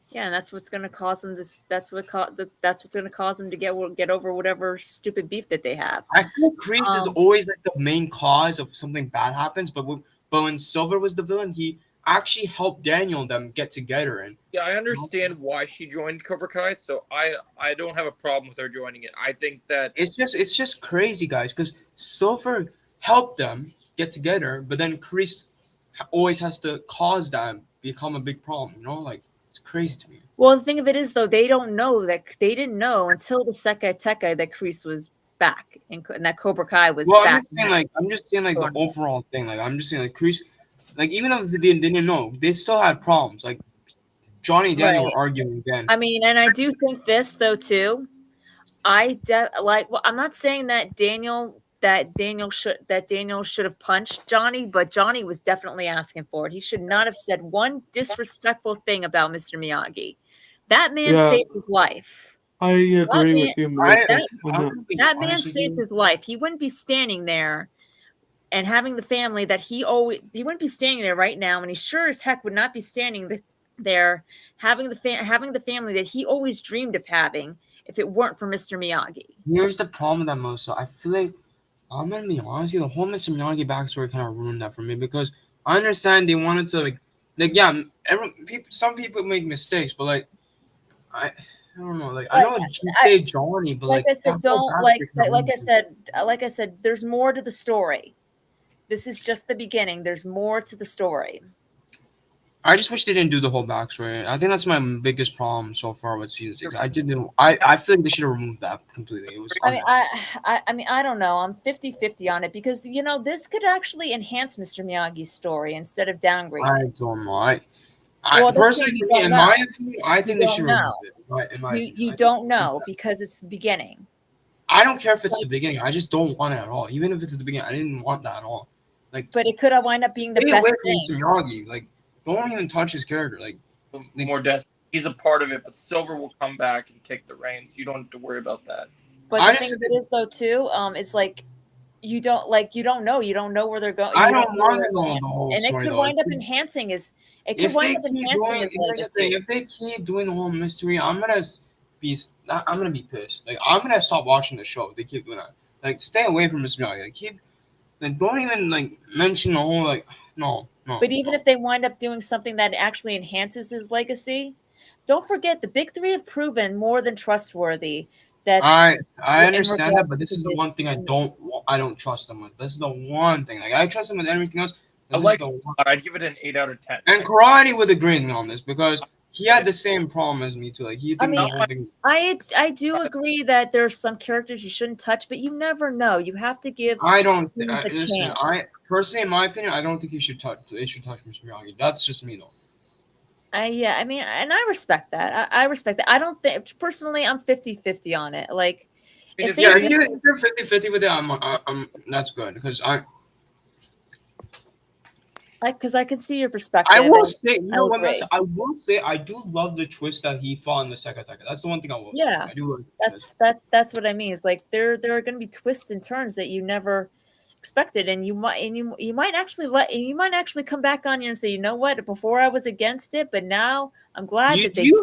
Yeah, and that's what's going to cause them that's what's going to cause them to get over whatever stupid beef that they have. I think Kreese is always like the main cause of something bad happens, but when Silver was the villain, he actually helped Daniel and them get together. And yeah, I understand why she joined Cobra Kai, so I don't have a problem with her joining it. I think that it's just crazy, guys, because Silver helped them get together, but then Kreese always has to cause them become a big problem. Like. It's crazy to me. Well, the thing of it is, though, they didn't know until the Sekai Tekka that Kreese was back and that Cobra Kai was back. I'm just saying the overall thing. Like, I'm just saying, like, Kreese, like, even if they didn't know, they still had problems. Like, Johnny and Daniel were arguing again. I mean, and I do think this, though, too. I'm not saying that Daniel should have punched Johnny, but Johnny was definitely asking for it. He should not have said one disrespectful thing about Mr. Miyagi. That man saved his life. I agree with you, that man saved his life. He wouldn't be standing there and having the family that he wouldn't be standing there right now, and he sure as heck would not be standing there having the family that he always dreamed of having if it weren't for Mr. Miyagi. Here's the problem with that, Mosa. I feel like I'm gonna be honest with you, the whole Mr. Miyagi backstory kind of ruined that for me because I understand they wanted to some people make mistakes, but like I don't know, like I know you say Johnny, but like I said, like I said, there's more to the story. This is just the beginning. There's more to the story. I just wish they didn't do the whole backstory. I think that's my biggest problem so far with season 6. I feel like they should have removed that completely. It was. I mean, I don't know. I'm 50-50 on it because this could actually enhance Mr. Miyagi's story instead of downgrading I it. don't know. Well, Personally, you in don't know. my opinion, I think they don't should know. remove it. In my You opinion. don't know because it's the beginning. I don't care if it's the beginning. I just don't want it at all. Even if it's the beginning, I didn't want that at all. Like, But it could have wind up being the stay best away thing. from Miyagi. Like, don't even touch his character. Like, more desk. He's a part of it, but Silver will come back and take the reins. You don't have to worry about that. But the thing of it is, though, too, it's like you don't know. You don't know where they're going. I don't want to know the whole and story. it could wind up enhancing his. It could wind up enhancing his legacy. If they keep doing the whole mystery, I'm gonna be pissed. Like, I'm gonna stop watching the show. If they keep doing that. Like, stay away from Mr. Miyagi. Like, don't even mention the whole no. But even if they wind up doing something that actually enhances his legacy, don't forget the big three have proven more than trustworthy. That I understand that, but this is the one thing I don't trust them with. This is the one thing. Like, I trust them with everything else. I'd give it an 8 out of 10. And Karate would agree with me on this because he had the same problem as me too. Like, he did the whole thing. I do agree that there's some characters you shouldn't touch, but you never know. You have to give. Listen, personally, in my opinion, I don't think they should touch Mr. Miyagi. That's just me, though. Yeah, I mean, and I respect that. I respect that. I don't think personally, I'm 50-50 on it. Like, if you're 50-50 with it, I'm that's good because I can see your perspective. I will say, I do love the twist that he fought in the second attack. That's the one thing I will say. I do love that's what I mean. It's like there are going to be twists and turns that you never expected, and you might actually come back on you and say, you know what, before I was against it, but now I'm glad that they did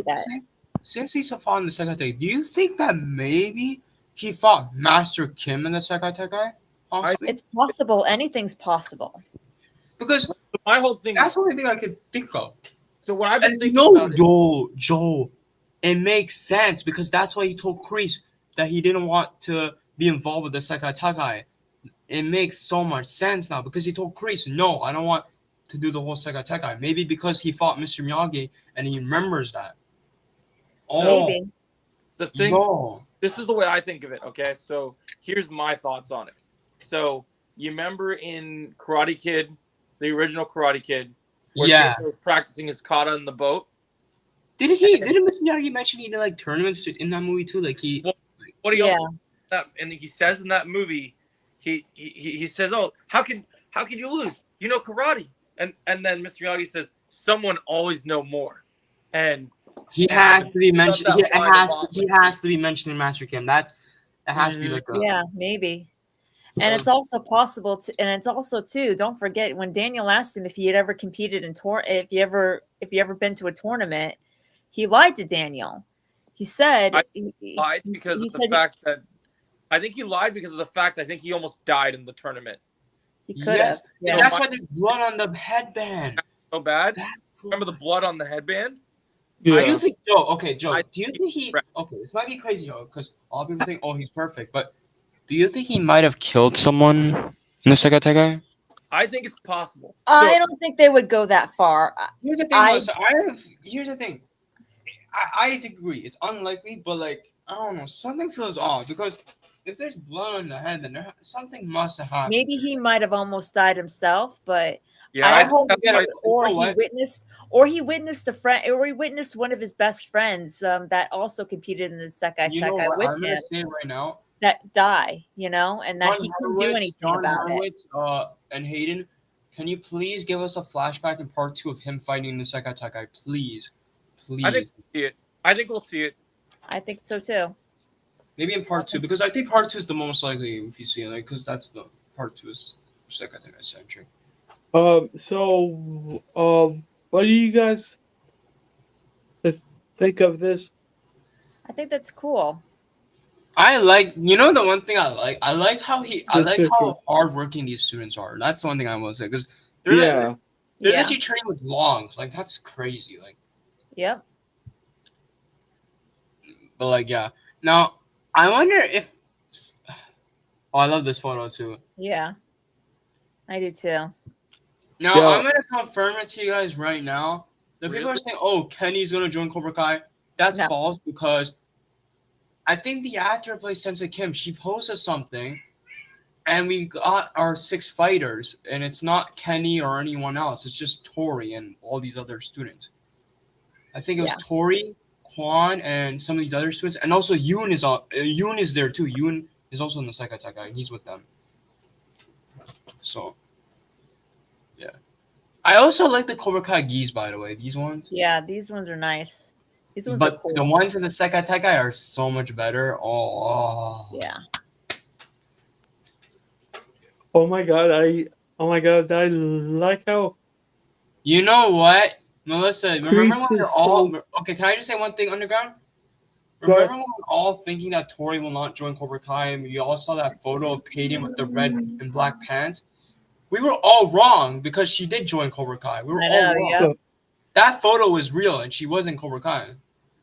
that. Since he fought in the second attack, do you think that maybe he fought Master Kim in the second attack? It's possible. Anything's possible. Because my whole thing. That's the only thing I could think of. So what I've been thinking about Joe, it makes sense because that's why he told Chris that he didn't want to be involved with the Sekai Takai. It makes so much sense now because he told Chris, no, I don't want to do the whole Sekai Takai. Maybe because he fought Mr. Miyagi and he remembers that. Maybe. The thing. This is the way I think of it. Okay, so here's my thoughts on it. So you remember in Karate Kid, the original Karate Kid, where he was practicing his kata in the boat? Didn't Mr. Miyagi mention he did tournaments in that movie too? And he says in that movie, he says, "Oh, how can you lose? You know karate." And then Mr. Miyagi says, "Someone always know more." And he has to be mentioned. He has to be mentioned in Master Kim. It has to be maybe. And it's also possible to, and it's also too. Don't forget when Daniel asked him if he had ever competed in if you ever been to a tournament, he lied to Daniel. He said he lied because of the fact that I think he lied because of the fact I think he almost died in the tournament. He could have. Yeah. That's why there's blood on the headband. So bad. Remember the blood on the headband? Yeah. Do you think Joe? Do you think he? Okay, this might be crazy, Joe, because all people think, "Oh, he's perfect," but. Do you think he might have killed someone in the Sekai Takai? I think it's possible. I don't think they would go that far. Here's the thing. Here's the thing. I agree. It's unlikely, but I don't know. Something feels off because if there's blood on the head, then something must have happened. Maybe he might have almost died himself, but he witnessed a friend, or he witnessed one of his best friends that also competed in the Sekai Takai with him. I'm gonna say right now. That die, and that he couldn't do anything about it. And Hayden, can you please give us a flashback in part 2 of him fighting the Sekai Takai? Please. I think we'll see it. I think so too. Maybe in part 2, because I think part 2 is the most likely if you see it, because that's the part 2 is Sekai Takai centric. So, what do you guys think of this? I think that's cool. I like, the one thing I like how how hardworking these students are. That's the one thing I will say because they're actually training with longs. That's crazy. Yep. But Now I wonder if. Oh, I love this photo too. Yeah, I do too. Now Yo. I'm gonna confirm it to you guys right now. The people are Really? saying, "Oh, Kenny's gonna join Cobra Kai." That's No. false because I think the actor who plays Sensei Kim, she posted something, and we got our 6 fighters, and it's not Kenny or anyone else. It's just Tori and all these other students. I think it was Yeah. Tori, Kwan, and some of these other students, and also Yoon is on. Yoon is there too. Yoon is also in the Sekai Tekai, and he's with them. So, yeah. I also like the Cobra Kai gis, by the way. These ones. Yeah, these ones are nice. These ones are But cool. the ones in the Sekai Tekai are so much better. Oh. Yeah. Oh my god, I like how You know what, Melissa? Remember Chris when we're is all so okay? Can I just say one thing, Underground? Go ahead. Remember when we're all thinking that Tori will not join Cobra Kai, and we all saw that photo of Peyton with the red and black pants? We were all wrong because she did join Cobra Kai. We were I all know, wrong. yeah. That photo was real, and she was in Cobra Kai.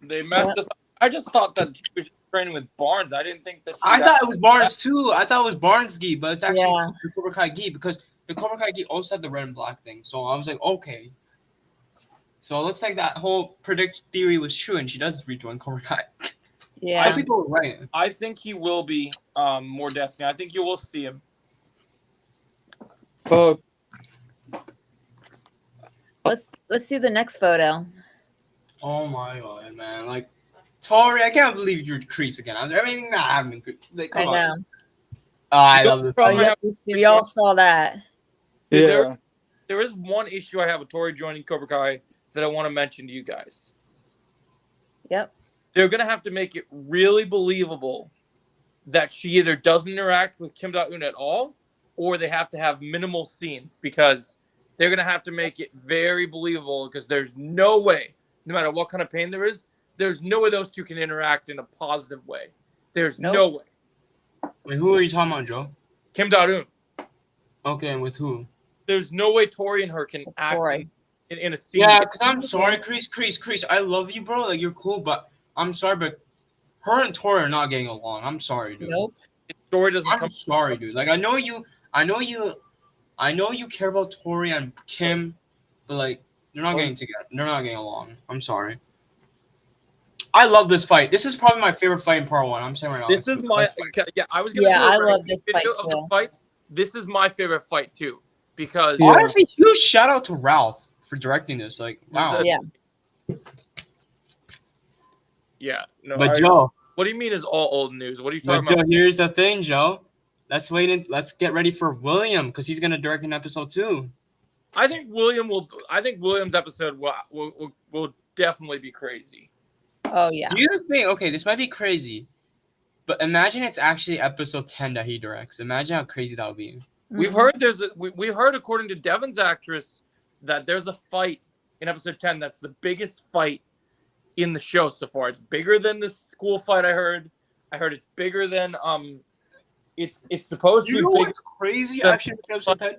They messed us up. I just thought that she was training with Barnes. I didn't think that she I thought it was Barnes too. I thought it was Barnes gi, but it's actually Yeah. the Cobra Kai gi because the Cobra Kai gi also had the red and black thing. So I was like, okay. So it looks like that whole predict theory was true, and she does rejoin Cobra Kai. Yeah. Some people were right. I think he will be more Destiny. I think you will see him. Let's see the next photo. Oh my god, man! Like Tori, I can't believe you're Crease again. Everything that happened, like, I come know. on. Oh, I love this. Oh, Probably yeah, have- we all saw that. Dude, yeah. there is one issue I have with Tori joining Cobra Kai that I want to mention to you guys. Yep. They're gonna have to make it really believable that she either doesn't interact with Kim Da-eun at all, or they have to have minimal scenes because they're gonna have to make it very believable. Because there's no way, no matter what kind of pain there is, there's no way those two can interact in a positive way. There's Nope. no way. Wait, who are you talking about, Joe? Kim Da-eun. Okay, and with who? There's no way Tori and her can act Tori. in a scene. Yeah, because I'm sorry, Crease. I love you, bro. Like, you're cool, but I'm sorry, but her and Tori are not getting along. I'm sorry, dude. Nope. The story doesn't I'm come. sorry, dude. Like, I know you care about Tori and Kim, but like, they're not getting together. They're not getting along. I'm sorry. I love this fight. This is probably my favorite fight in part 1. I'm saying right now. This is my I was gonna Yeah, do a I love ranking this video fight of the too. fights. This is my favorite fight too because Yeah. Honestly, huge shout out to Ralph for directing this. Like, wow. Yeah. yeah. No, But Joe, what do you mean is all old news? What are you talking about? here's the thing, Joe. Let's wait and let's get ready for William because he's gonna direct an episode 2. I think William's episode will definitely be crazy. Oh yeah. Do you think? Okay, this might be crazy, but imagine it's actually episode 10 that he directs. Imagine how crazy that would be. We've Mhm. we've heard according to Devon's actress that there's a fight in episode 10 that's the biggest fight in the show so far. It's bigger than the school fight I heard. I heard it's bigger than it's supposed to be big. crazy? The- Actually, episode 10.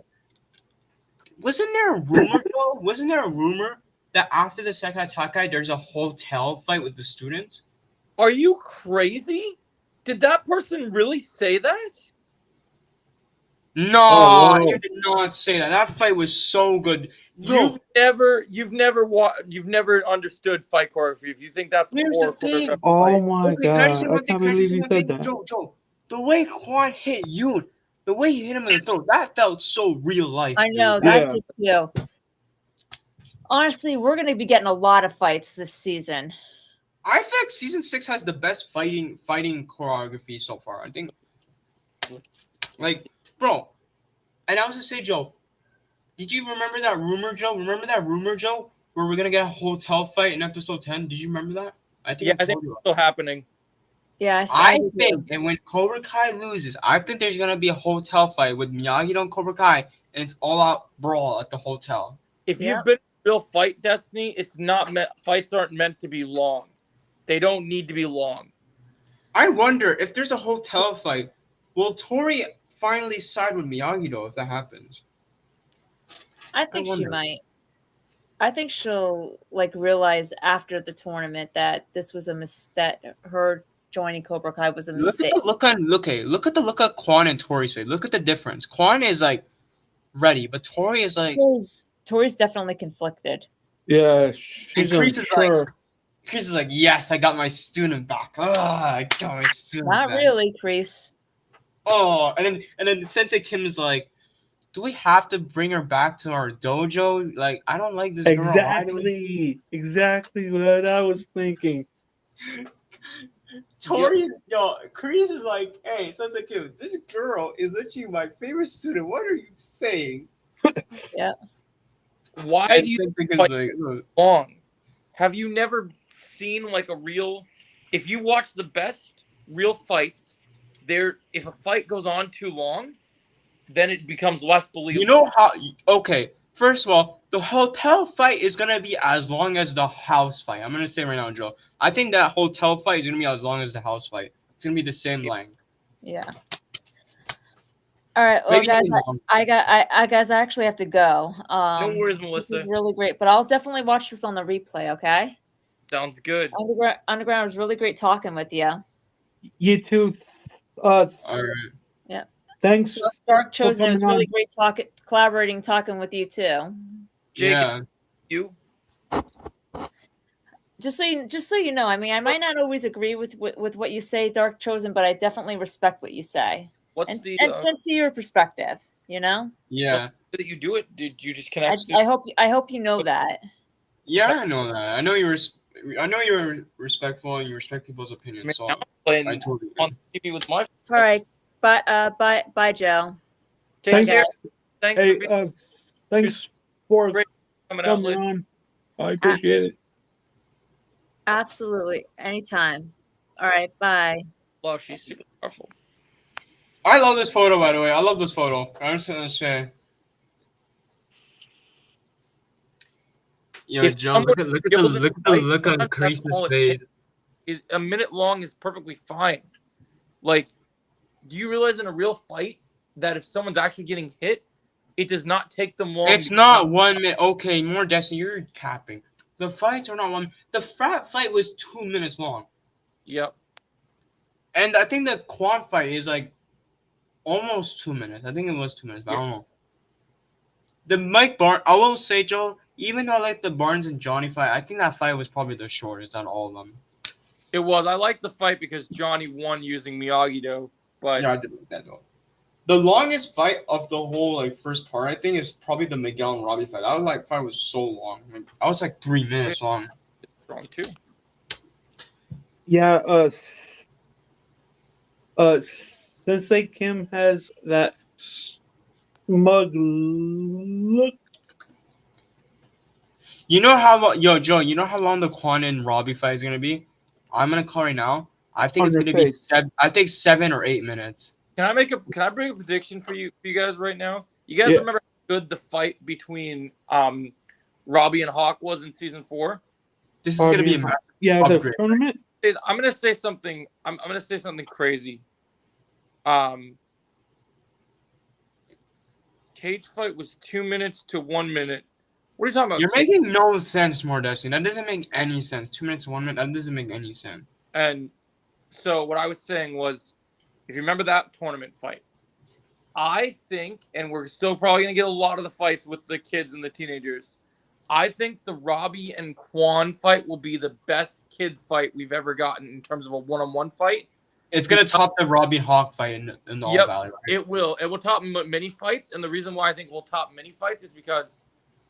Wasn't there a rumor, Joe? Wasn't there a rumor that after the Sekai Takai, there's a hotel fight with the students? Are you crazy? Did that person really say that? No, Oh, wow. you did not say that. That fight was so good. Bro, You've never understood fight choreography. If you think that's here's poor the thing. choreography, Oh my okay, can I just god. say I one thing? can't Can I just believe say you one said thing? that. Joe, the way Quan hit Yoon, the way he hit him in the throat, that felt so real life. I know dude. that did too. Honestly, we're gonna be getting a lot of fights this season. I feel like season 6 has the best fighting choreography so far. I think, like, bro. And I was gonna say, Joe, did you remember that rumor, Joe? Where we're gonna get a hotel fight in episode 10? Did you remember that? I think. yeah, I think it's still happening. Yeah, I do think, too. and when Cobra Kai loses, I think there's gonna be a hotel fight with Miyagi and Cobra Kai, and it's all out brawl at the hotel. If Yep. you've been in real fight Destiny, it's not meant. Fights aren't meant to be long. They don't need to be long. I wonder if there's a hotel fight, will Tori finally side with Miyagi though? If that happens, I think she wonder. might. I think she'll like realize after the tournament that this was that her joining Cobra Kai was a look mistake. at the look at Quan and Tori's face. Look at the difference. Quan is like ready, but Tori is like, Tori's definitely conflicted. Yeah, she's Chris unsure. Chris is like, yes, I got my student back. Ah, I got my student Not back. really, Kreese. Oh, and then Sensei Kim is like, do we have to bring her back to our dojo? Like, I don't like this girl. Exactly what I was thinking. Tori, Chris is like, hey, Sensei Kim, this girl is literally my favorite student. What are you saying? Yeah. Why do you think fight like, long? Have you never seen like a real? If you watch the best real fights, if a fight goes on too long, then it becomes less believable. you know how? Okay, first of all, the hotel fight is gonna be as long as the house fight. I'm gonna say right now, Joe. I think that hotel fight is gonna be as long as the house fight. It's gonna be the same length. Yeah. All right, well, Maybe guys, even longer. I actually have to go. No worries, Melissa. This is really great, but I'll definitely watch this on the replay. Okay. Sounds good. Underground was really great talking with you. You too. All right. Yeah. Thanks. Dark Chosen, it was coming really on. great talking with you too. Jake, Yeah. you. Just so you know, I mean, I might not always agree with what you say, Dark Chosen, but I definitely respect what you say. What's and see your perspective, you know? Yeah. That you do it? Did you just connect? I hope you know that. Yeah, I know that. I know you're respectful and you respect people's opinions. So I'm playing I totally on TV with my. All right. Bye, Joe. Take care. Thanks. Thanks for being Thanks for great coming out. coming on. I appreciate it. Absolutely. Anytime. All right. Bye. Wow, she's super powerful. I love this photo, by the way. I love this photo. I'm just gonna say. Yo, Joe, look at the look on Chris's face. A minute long is perfectly fine. Like, do you realize in a real fight that if someone's actually getting hit, it does not take them long? It's not 1 minute. Okay, more Destiny, you're capping. The fights are not one. The frat fight was 2 minutes long. Yep. And I think the quad fight is like almost 2 minutes. I think it was 2 minutes, but I don't know. The Mike Barnes, I will say, Joe, even though I like the Barnes and Johnny fight, I think that fight was probably the shortest out of all of them. It was. I liked the fight because Johnny won using Miyagi-Do. But yeah, I did like that though. The longest fight of the whole first part, I think, is probably the Miguel and Robbie fight. That fight was so long. I was 3 minutes long. Strong too. Yeah. Sensei Kim has that smug look. You know how long, Joe? You know how long the Quan and Robbie fight is gonna be? I'm gonna call right now. I think it's gonna be 7 or 8 minutes. Can I bring a prediction for you guys right now? You guys remember how good the fight between Robbie and Hawk was in season 4? This is gonna be a massive upgrade. The tournament. I'm gonna say something. I'm gonna say something crazy. Cage fight was 2 minutes to 1 minute. What are you talking about? You're making no sense, more Destiny. That doesn't make any sense. 2 minutes to 1 minute. That doesn't make any sense. And so what I was saying was, if you remember that tournament fight, I think, and we're still probably gonna get a lot of the fights with the kids and the teenagers. I think the Robbie and Quan fight will be the best kid fight we've ever gotten in terms of a one-on-one fight. It's gonna top the Robbie and Hawk fight in the All Valley. Right? It will. It will top many fights, and the reason why I think we'll top many fights is because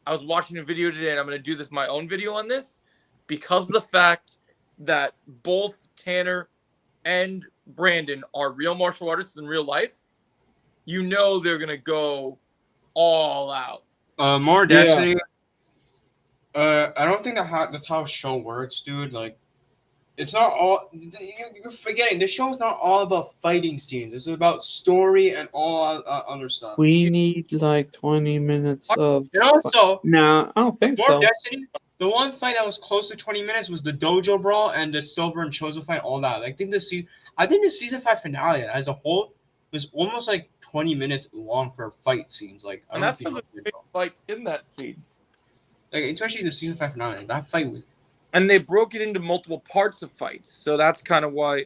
I was watching a video today, and I'm gonna do my own video on this, because of the fact that both Tanner and Brandon are real martial artists in real life. You know they're gonna go all out. More Destiny. I don't think that's how show works, dude. It's not all. You're forgetting. The show's not all about fighting scenes. It's about story and all other stuff. We need 20 minutes of. And also, no, I don't think so. Destiny, the one fight that was close to 20 minutes was the dojo brawl and the Silver and Chosen fight. All that. I think the season 5 finale as a whole was almost 20 minutes long for fight scenes. And that's because there's big fights in that scene. Especially the season 5 finale. That fight was. And they broke it into multiple parts of fights, so that's kind of why.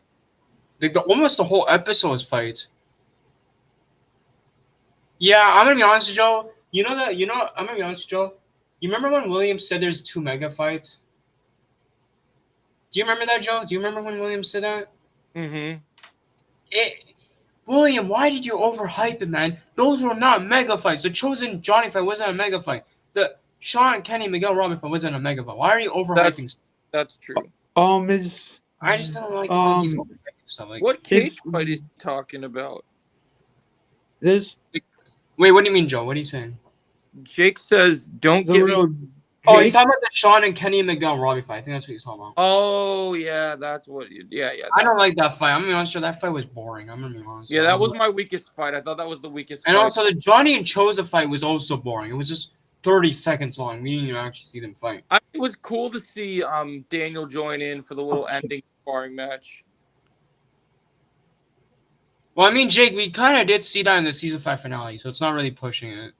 Almost the whole episode is fights. Yeah, I'm gonna be honest, Joe. I'm gonna be honest, Joe. You remember when Williams said there's 2 mega fights? Do you remember that, Joe? Do you remember when Williams said that? Mm-hmm. William, why did you overhype it, man? Those were not mega fights. The Chosen Johnny fight wasn't a mega fight. The Sean Kenny Miguel Robin fight wasn't a mega fight. Why are you overhyping stuff? That's true. Is I just don't like the way he's overhyping stuff. Like, what cage fight is he talking about? this wait, what do you mean, Joe? What are you saying? Jake says, "Don't the get me." real Oh, Jake? he's talking about the Sean and Kenny Miguel Robbie fight. I think that's what he's talking about. Oh yeah, that's what. Yeah. I don't like that fight. I'm gonna be honest. That fight was boring. I'm gonna be honest. Yeah, that was my weakest fight. I thought that was the weakest. And fight. also the Johnny and Choza fight was also boring. It was just 30 seconds long. We didn't even actually see them fight. It was cool to see Daniel join in for the little ending sparring match. Well, I mean, Jake, we kind of did see that in the season 5 finale, so it's not really pushing it.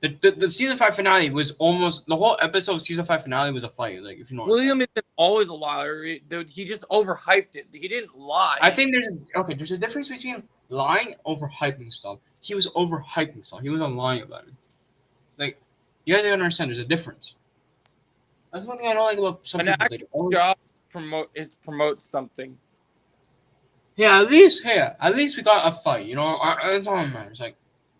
The season 5 finale was almost the whole episode of season 5 finale was a fight. Like, if you know. William isn't always a liar. He just overhyped it. He didn't lie. I think there's a difference between lying and overhyping stuff. He was overhyping stuff. He wasn't lying about it. Like, you guys don't understand. There's a difference. That's one thing I don't like about some An people. actual job is to promote something. Yeah, at least we got a fight. You know, that's all that matters. Like,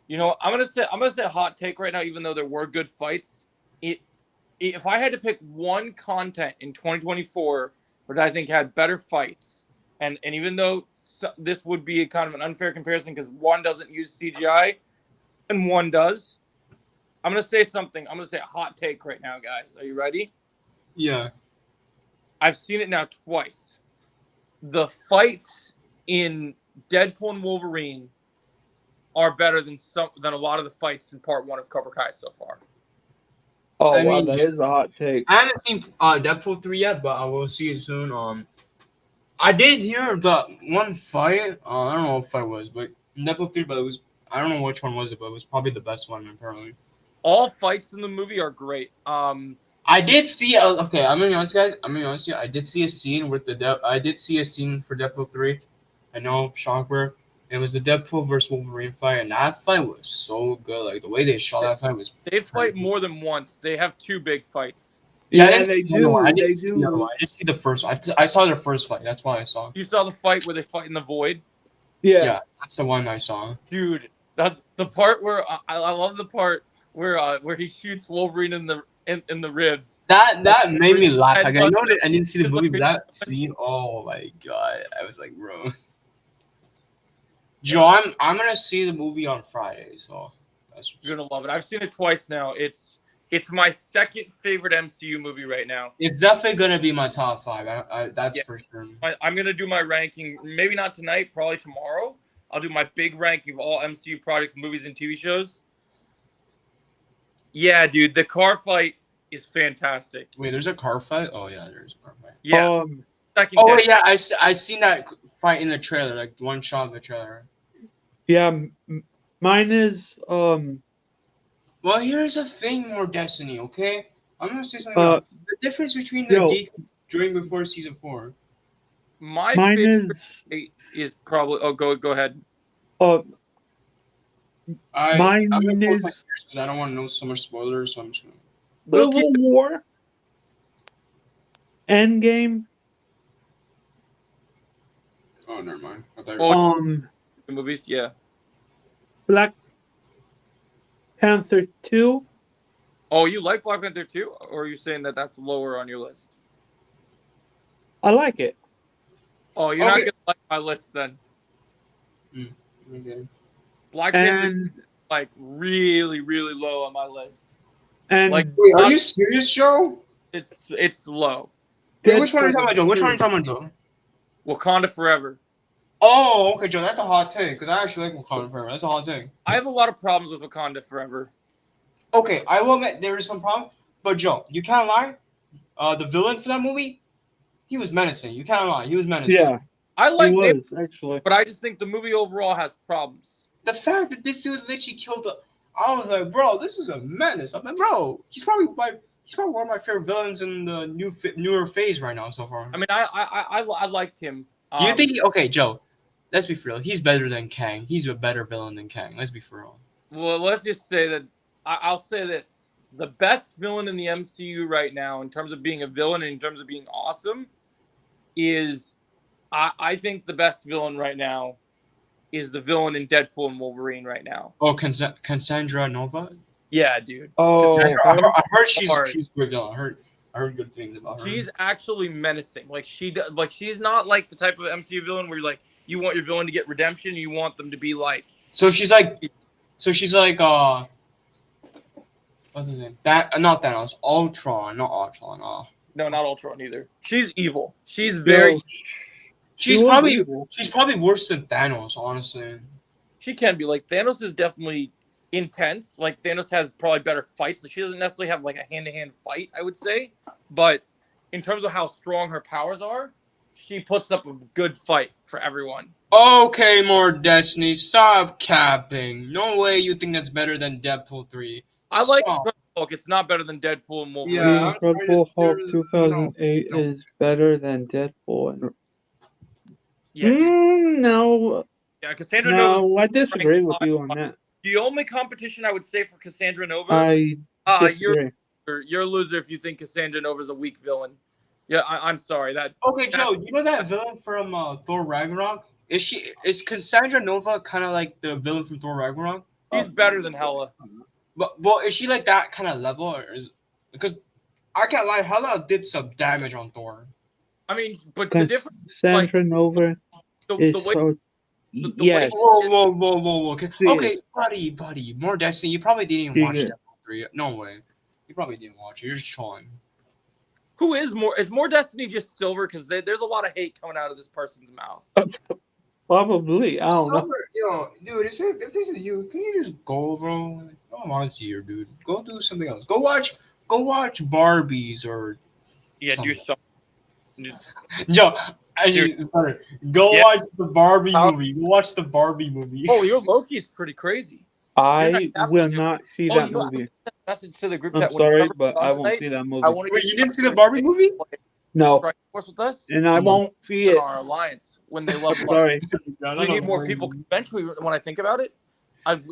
you know, I'm gonna say a hot take right now. Even though there were good fights, if I had to pick one content in 2024 that I think had better fights, and even though this would be kind of an unfair comparison because one doesn't use CGI and one does, I'm gonna say something. I'm gonna say a hot take right now, guys. Are you ready? yeah. I've seen it now twice. The fights in Deadpool and Wolverine are better than a lot of the fights in part 1 of Cobra Kai so far. Oh, I wow, mean, that is a hot take. I haven't seen Deadpool 3 yet, but I will see it soon. I did hear the one fight. I don't know what fight it was, but in Deadpool 3, but it was, I don't know which one was it, but it was probably the best one apparently. All fights in the movie are great. I did see. Okay, I'm gonna be honest, guys. I'm gonna be honest with you. I did see a scene with I did see a scene for Deadpool 3. I know, shocker. It was the Deadpool versus Wolverine fight, and that fight was so good. Like, the way they shot that fight was. They fight more than once. They have 2 big fights. Yeah, they do. They do. I just see the first one. I saw their first fight. That's why I saw. You saw the fight where they fight in the void? Yeah. That's the one I saw. Dude, the part where I love the part where he shoots Wolverine in the ribs. That made me laugh. Like, I know that I didn't see the It's movie, like- but that scene, oh my god, I was like, bro. Joe, I'm gonna see the movie on Friday, so that's You're gonna love it. I've seen it twice now. It's my second favorite MCU movie right now. it's definitely gonna be my top 5. That's Yeah. for sure. I'm gonna do my ranking. Maybe not tonight. Probably tomorrow. I'll do my big ranking of all MCU projects, movies, and TV shows. Yeah, dude, the car fight is fantastic. Wait, there's a car fight? Oh yeah, there's a car fight. Yeah, second Oh day. yeah, I seen that fight in the trailer, like one shot of the trailer. Yeah, mine is Well, here's the thing, more Destiny. Okay, I'm gonna say something. The difference between the geek during before season 4. My mine favorite is probably. Oh, go ahead. Mine I'm gonna is because I don't want to know so much spoilers, so I'm just gonna. Civil War, Endgame, Oh, never mind. I thought The movies, yeah. Black Panther 2. Oh, you like Black Panther 2? Or are you saying that that's lower on your list? I like it. Oh, you're not going to like my list then. Okay. Black Panther is like really, really low on my list. And like, Wait, are you serious, Joe? It's low. Wait, which one are you talking about, Joe? Which one are you talking about, Joe? Wakanda Forever. Oh, okay, Joe. That's a hot take because I actually like Wakanda Forever. That's a hot take. I have a lot of problems with Wakanda Forever. Okay, I will admit there is some problem, but Joe, you can't lie. The villain for that movie, he was menacing. You can't lie. He was menacing. Yeah, I like it, actually, but I just think the movie overall has problems. The fact that this dude literally killed I was like, bro, this is a menace. I'm like, bro, he's probably one of my favorite villains in the newer phase right now so far. I mean, I liked him. Do you think? Okay, Joe. let's be for real. He's better than Kang. He's a better villain than Kang. Let's be for real. Well, let's just say that I'll say this: the best villain in the MCU right now, in terms of being a villain and in terms of being awesome, is I think the best villain right now is the villain in Deadpool and Wolverine right now. Oh, Cassandra Nova. Yeah, dude. Oh, I heard she's hard. good villain. I heard good things about her. She's actually menacing. Like she's not like the type of MCU villain where you're like you want your villain to get redemption. You want them to be like. So she's like what's his name? Not Thanos. Ultron, not Ultron. No, not Ultron either. She's evil. She's very. She's probably worse than Thanos, honestly. She can be. Like Thanos is definitely intense. Like Thanos has probably better fights. Like, she doesn't necessarily have like a hand-to-hand fight, I would say. But in terms of how strong her powers are, she puts up a good fight for everyone. Okay, more Destiny. Stop capping. No way you think that's better than Deadpool 3. I like Hulk. It's not better than Deadpool and Wolverine. Yeah. Incredible Hulk 2008 is better than Deadpool. And... Yeah, dude. No. Yeah, Cassandra Nova. No, I disagree with you on that. The only competition I would say for Cassandra Nova, I disagree. you're a loser if you think Cassandra Nova is a weak villain. Yeah, I'm sorry. Okay, Joe, you know that villain from Thor Ragnarok? Is Cassandra Nova kind of like the villain from Thor Ragnarok? She's better than Hela. But is she like that kind of level, or because I can't lie, Hela did some damage on Thor. I mean, but the difference, Cassandra Nova is the way. so. Yes. Whoa. Okay, buddy. More Destiny. You probably didn't even watch Deadpool 3. No way. You probably didn't watch it. You're just trolling. Who is more? Is More Destiny just Silver? Because there's a lot of hate coming out of this person's mouth. Probably. I don't know. Yo, dude, if this is you, can you just go, bro? I don't want to see you, dude. Go do something else. Go watch Barbies or. Yeah, do something. Yo, actually, it's better. Go watch the Barbie movie. Go watch the Barbie movie. Oh, your Loki's pretty crazy. I will not see that movie. Message to the group I'm chat. sorry, but I won't see that movie. Wait, you didn't see the Barbie movie? No. With us, and I won't see it. Our alliance when they love. Sorry. We need more people. Eventually, when I think about it,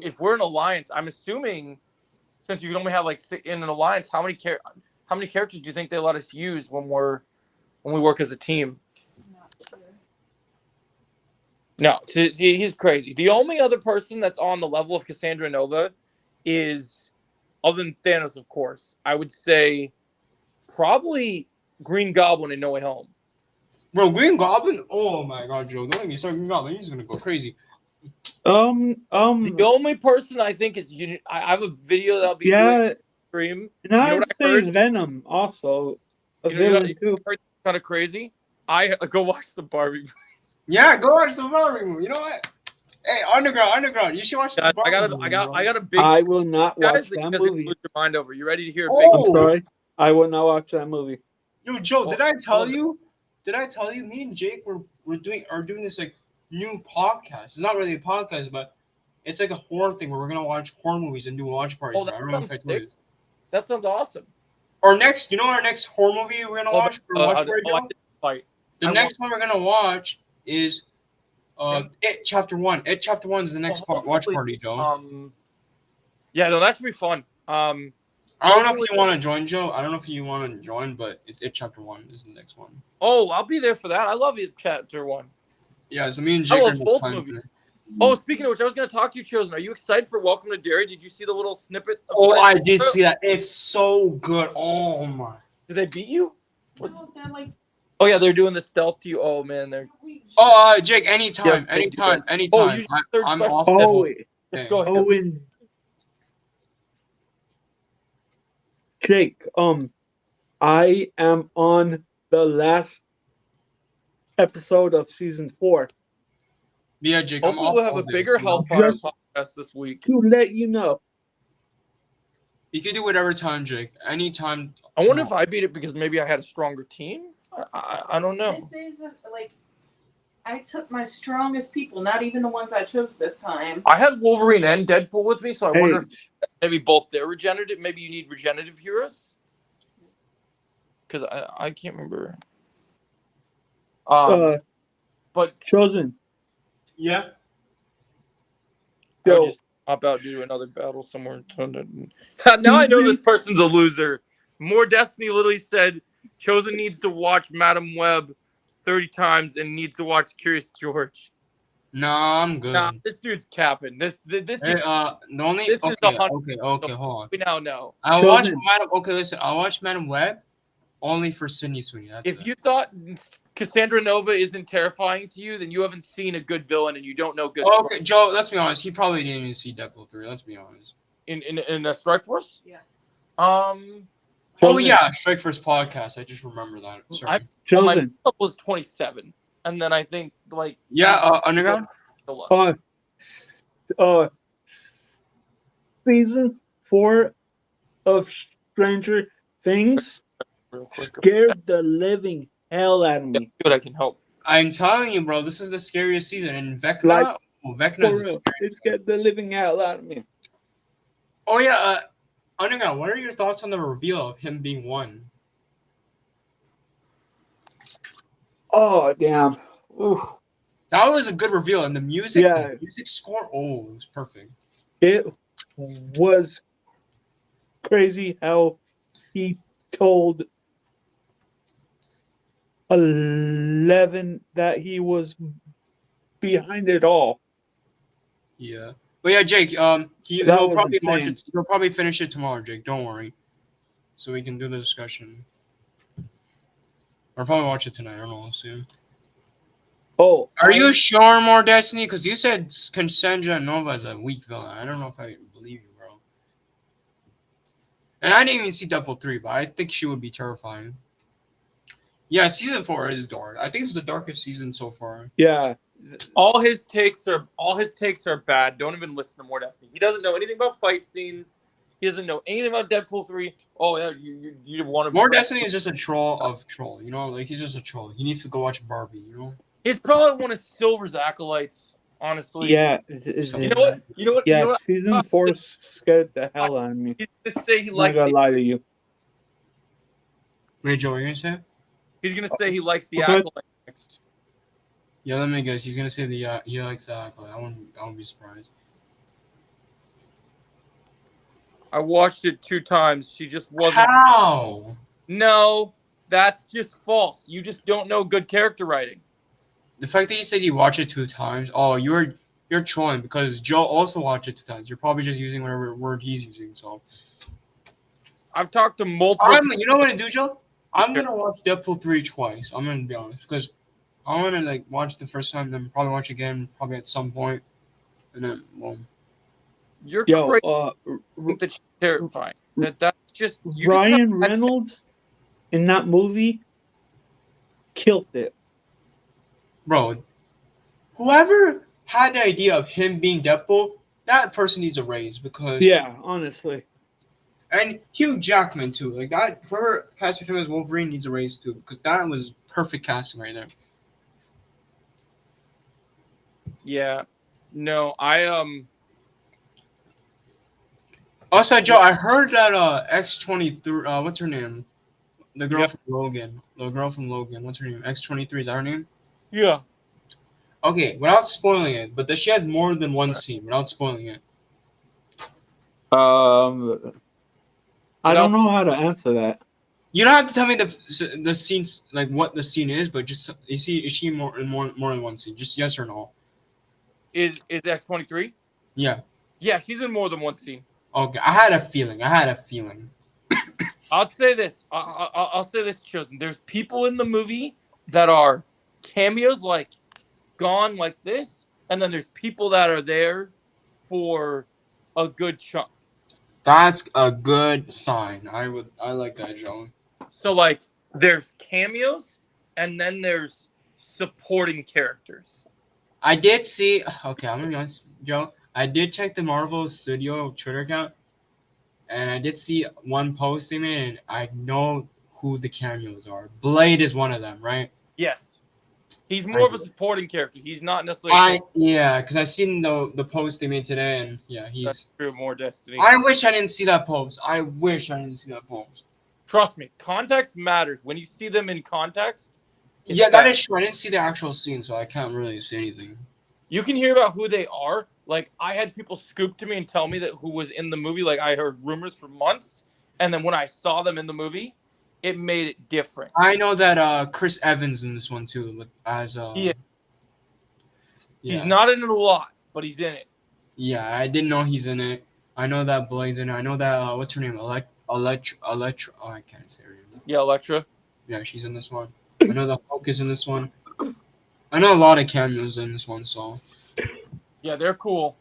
if we're an alliance, I'm assuming since you can only have like in an alliance, how many characters do you think they let us use when we work as a team? No, he's crazy. The only other person that's on the level of Cassandra Nova is, other than Thanos, of course, I would say probably Green Goblin in No Way Home. Bro, Green Goblin? Oh my God, Joe! Don't let me start Green Goblin. He's gonna go crazy. The only person I think is I have a video that'll be doing stream. And I would say Venom also. A villain too. Kind of crazy. I go watch the Barbie movie. Yeah, go watch the Barbie movie. You know what? Hey, Underground. You should watch the Barbie movie. I got a big. I will not watch that movie. Lose your mind over. You ready to hear? I'm sorry. I will not watch that movie. Yo, Joe, did I tell you? Me and Jake are doing this like new podcast. It's not really a podcast, but it's like a horror thing where we're gonna watch horror movies and do watch parties. I don't know if I told you. That sounds awesome. Our next horror movie we're gonna watch for watch party. The next one we're gonna watch is It Chapter 1. It Chapter 1 is the next watch party, Joe. Yeah, no, that should be fun. I don't know if you want to join, Joe. I don't know if you want to join, but it's It Chapter 1 is the next one. Oh, I'll be there for that. I love It Chapter 1. Yeah, so me and Jake are both movies. Oh, speaking of which, I was going to talk to you, Chosen. Are you excited for Welcome to Derry? Did you see the little snippet? I did see that. It's so good. Oh, my. Did they beat you? No, they're like... Oh, yeah, they're doing the stealth to you. Oh, man. They're... Jake, anytime. Oh, I'm off. Just go ahead. Owen. Jake, I am on the last episode of season 4. Yeah, Jake. Hopefully we'll have a bigger Hellfire podcast this week. To let you know. You can do whatever time, Jake. Anytime. I wonder if I beat it because maybe I had a stronger team. I don't know. This is like I took my strongest people, not even the ones I chose this time. I had Wolverine and Deadpool with me, so I wonder if maybe both they're regenerative. Maybe you need regenerative heroes. Because I can't remember. But Chosen. Yeah. I would Yo, just hop out due to another battle somewhere. Now I know this person's a loser. More Destiny literally said Chosen needs to watch Madam Web 30 times and needs to watch Curious George. Nah, I'm good. Nah, this dude's capping. This Hey, is the only this is okay, 100. okay, hold on. We now know. I watch Chosen. Madam. Okay, listen. I watch Madam Web only for Sydney Sweeney. That's If it. you thought Cassandra Nova isn't terrifying to you, then you haven't seen a good villain and you don't know good. Okay, Joe. Let's be honest. He probably didn't even see Deadpool 3. Let's be honest. In a Strike Force. Yeah. Oh Chosen. yeah, Strike First podcast. I just remember that. Sorry. Well, my Chosen. makeup was 27, and then I think like Yeah, Underground. Season 4 of Stranger Things real quick. scared the living hell out of me. Good, I can help. I'm telling you, bro. This is the scariest season. And Vecna. Like, Vecna For is. real, it scared the living hell out of me. Oh yeah, Underground. What are your thoughts on the reveal of him being one? Oh damn! Ooh. That was a good reveal, and the music, Yeah. the music score, oh, it was perfect. It was crazy how he told 11 that he was behind it all. Yeah, but yeah, Jake, That he'll was probably watch insane. it. He'll probably finish it tomorrow, Jake. Don't worry, so we can do the discussion. I'll probably watch it tonight. I don't know. We'll see. Oh, Are you sure more Destiny? Because you said Cassandra Nova is a weak villain. I don't know if I believe you, bro. And I didn't even see Deadpool 3, but I think she would be terrifying. Yeah, season 4 is dark. I think it's the darkest season so far. Yeah. All his takes are bad. Don't even listen to More Destiny. He doesn't know anything about fight scenes. He doesn't know anything about Deadpool 3. Oh yeah, you want to More Destiny is just a troll of troll. You know, like he's just a troll. He needs to go watch Barbie. You know. He's probably one of Silver's acolytes. Honestly. Yeah. You know what? You know what? Yeah, You know what? season 4 scared the hell out of me. He's gonna say he I'm not likes. gonna lie to you. Wait, Joe, what are you gonna say? He's gonna say he likes the Okay. acolyte next. Yeah, let me guess. He's gonna say the he likes acolyte. I won't be surprised. I watched it 2 times. She just wasn't. How? No, that's just false. You just don't know good character writing. The fact that you said you watched it 2 times. Oh, you're trolling because Joe also watched it 2 times. You're probably just using whatever word he's using. So I've talked to multiple. you know what to do, Joe? I'm gonna watch Deadpool 3 twice. I'm gonna be honest because I wanna like watch the first time, then probably watch again, probably at some point, and then boom. You're Yo, crazy. That's terrifying. That's just you Ryan just have- Reynolds in that movie killed it. Bro, whoever had the idea of him being Deadpool, that person needs a raise because Yeah, honestly. and Hugh Jackman too. Like that, whoever casted him as Wolverine needs a raise too because that was perfect casting right there. Yeah. No, I Also, Joe, I heard that X-23, what's her name? The girl Yep. from Logan. The girl from Logan. What's her name? X-23, is that her name? Yeah. Okay, without spoiling it, but that she has more than one scene, without spoiling it. I don't know how to answer that. You don't have to tell me the scenes, like what the scene is, but just is she more than one scene? Just yes or no. Is X-23? Yeah. Yeah, she's in more than one scene. Okay, I had a feeling. I'll say this. I'll say this, Chosen. There's people in the movie that are cameos, like gone like this, and then there's people that are there for a good chunk. That's a good sign. I like that, Joe. So like, there's cameos, and then there's supporting characters. I did see. Okay, I'm gonna be honest, Joe. I did check the Marvel Studio Twitter account, and I did see one post they made, and I know who the cameos are. Blade is one of them, right? Yes, he's more of a supporting character. He's not necessarily. Because I seen the post they made today, and yeah, he's. That's true. More Destiny. I wish I didn't see that post. Trust me, context matters. When you see them in context. Yeah, that is true. I didn't see the actual scene, so I can't really say anything. you can hear about who they are. Like, I had people scoop to me and tell me that who was in the movie. Like, I heard rumors for months, and then when I saw them in the movie, it made it different. I know that Chris Evans in this one too, as He's yeah. not in it a lot, but he's in it. Yeah, I didn't know he's in it. I know that Blaine's in it. I know that what's her name? Electra. Oh, I can't say her name. Yeah, Electra. Yeah, she's in this one. I know the Hulk is in this one. I know a lot of cameos in this one, so. Yeah, they're cool.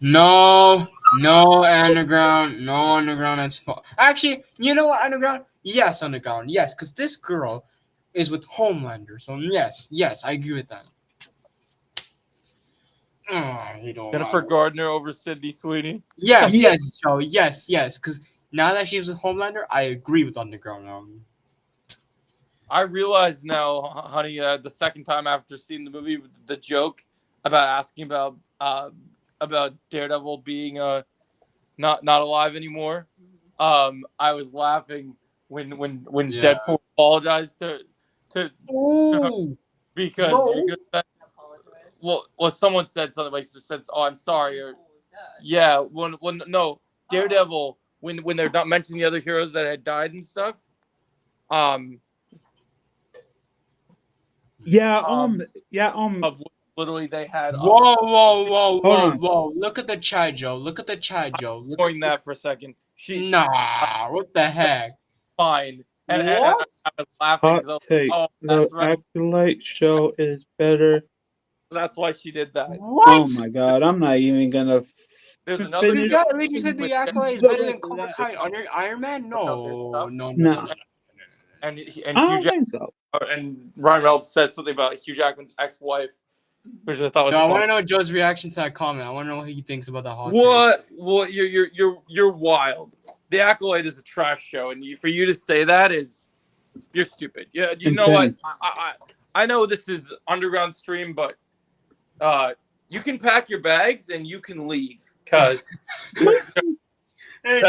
No underground. No underground. That's fun. Actually, you know what, underground? Yes, underground. Yes, because this girl is with Homelander. So yes, I agree with that. Jennifer Gardner over Sydney Sweeney. Yes, Joe. Yes. Because now that she's with Homelander, I agree with underground. I realize now, honey, the second time after seeing the movie, the joke about asking about Daredevil being not alive anymore. I was laughing when Deadpool apologized to because that, well, someone said something like said, "Oh, I'm sorry," or yeah, when no Daredevil when they're not mentioning the other heroes that had died and stuff. Literally, they had. Whoa! Look at the chai, Joe. Look at that for a second. What the heck? Fine. And What? I was laughing because the Acolyte show is better. That's why she did that. What? Oh my god! I'm not even gonna. There's another. This guy at least said the Acolyte is better than Cobra Kai under Iron Man. No. And Hugh I don't think so. And Ryan Reynolds says something about Hugh Jackman's ex-wife, which I thought was. I want to know Joe's reaction to that comment. I want to know what he thinks about that hot. What? Well, you're wild. The Acolyte is a trash show, and for you to say that you're stupid. Yeah, you know what? I know this is underground stream, but you can pack your bags and you can leave, cause. Hey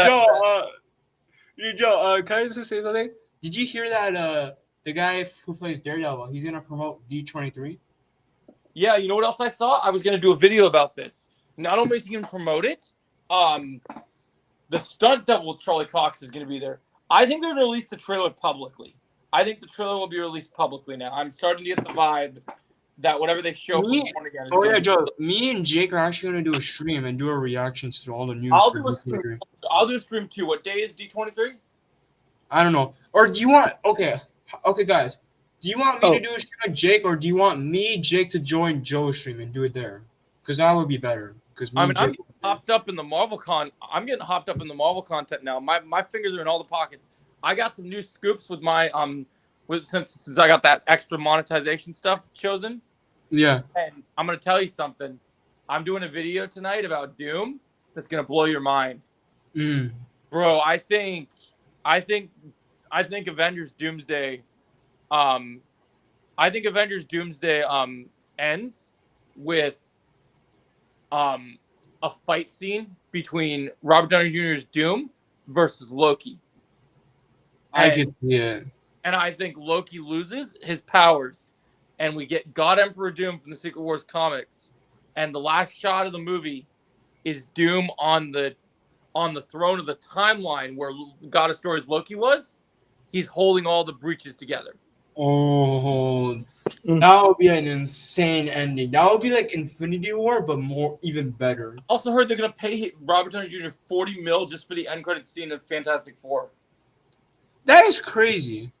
Joe, can I just say something? Did you hear that the guy who plays Daredevil, he's gonna promote D23? Yeah, you know what else I saw? I was gonna do a video about this. Not only is he gonna promote it, the stunt double Charlie Cox is gonna be there. I think they're gonna release the trailer publicly. I think the trailer will be released publicly now. I'm starting to get the vibe that whatever they show from Born Again is Joe. Me and Jake are actually gonna do a stream and do our reactions to all the news. I'll do a stream too. What day is D23? I don't know. Or do you want? Okay, guys. Do you want me to do a stream with Jake, or do you want me, Jake, to join Joe's stream and do it there? Because that would be better. Because I'm getting hopped up in the Marvel I'm getting hopped up in the Marvel content now. My fingers are in all the pockets. I got some new scoops with my since I got that extra monetization stuff chosen. Yeah. And I'm gonna tell you something. I'm doing a video tonight about Doom that's gonna blow your mind. Bro, I think Avengers Doomsday ends with a fight scene between Robert Downey Jr.'s Doom versus Loki. I could see it. And I think Loki loses his powers, and we get God Emperor Doom from the Secret Wars comics. And the last shot of the movie is Doom on the throne of the timeline where God of Stories Loki was. He's holding all the breaches together. Oh, that would be an insane ending. That would be like Infinity War, but even better. Also heard they're gonna pay Robert Downey Jr. $40 million just for the end credit scene of Fantastic Four. That is crazy.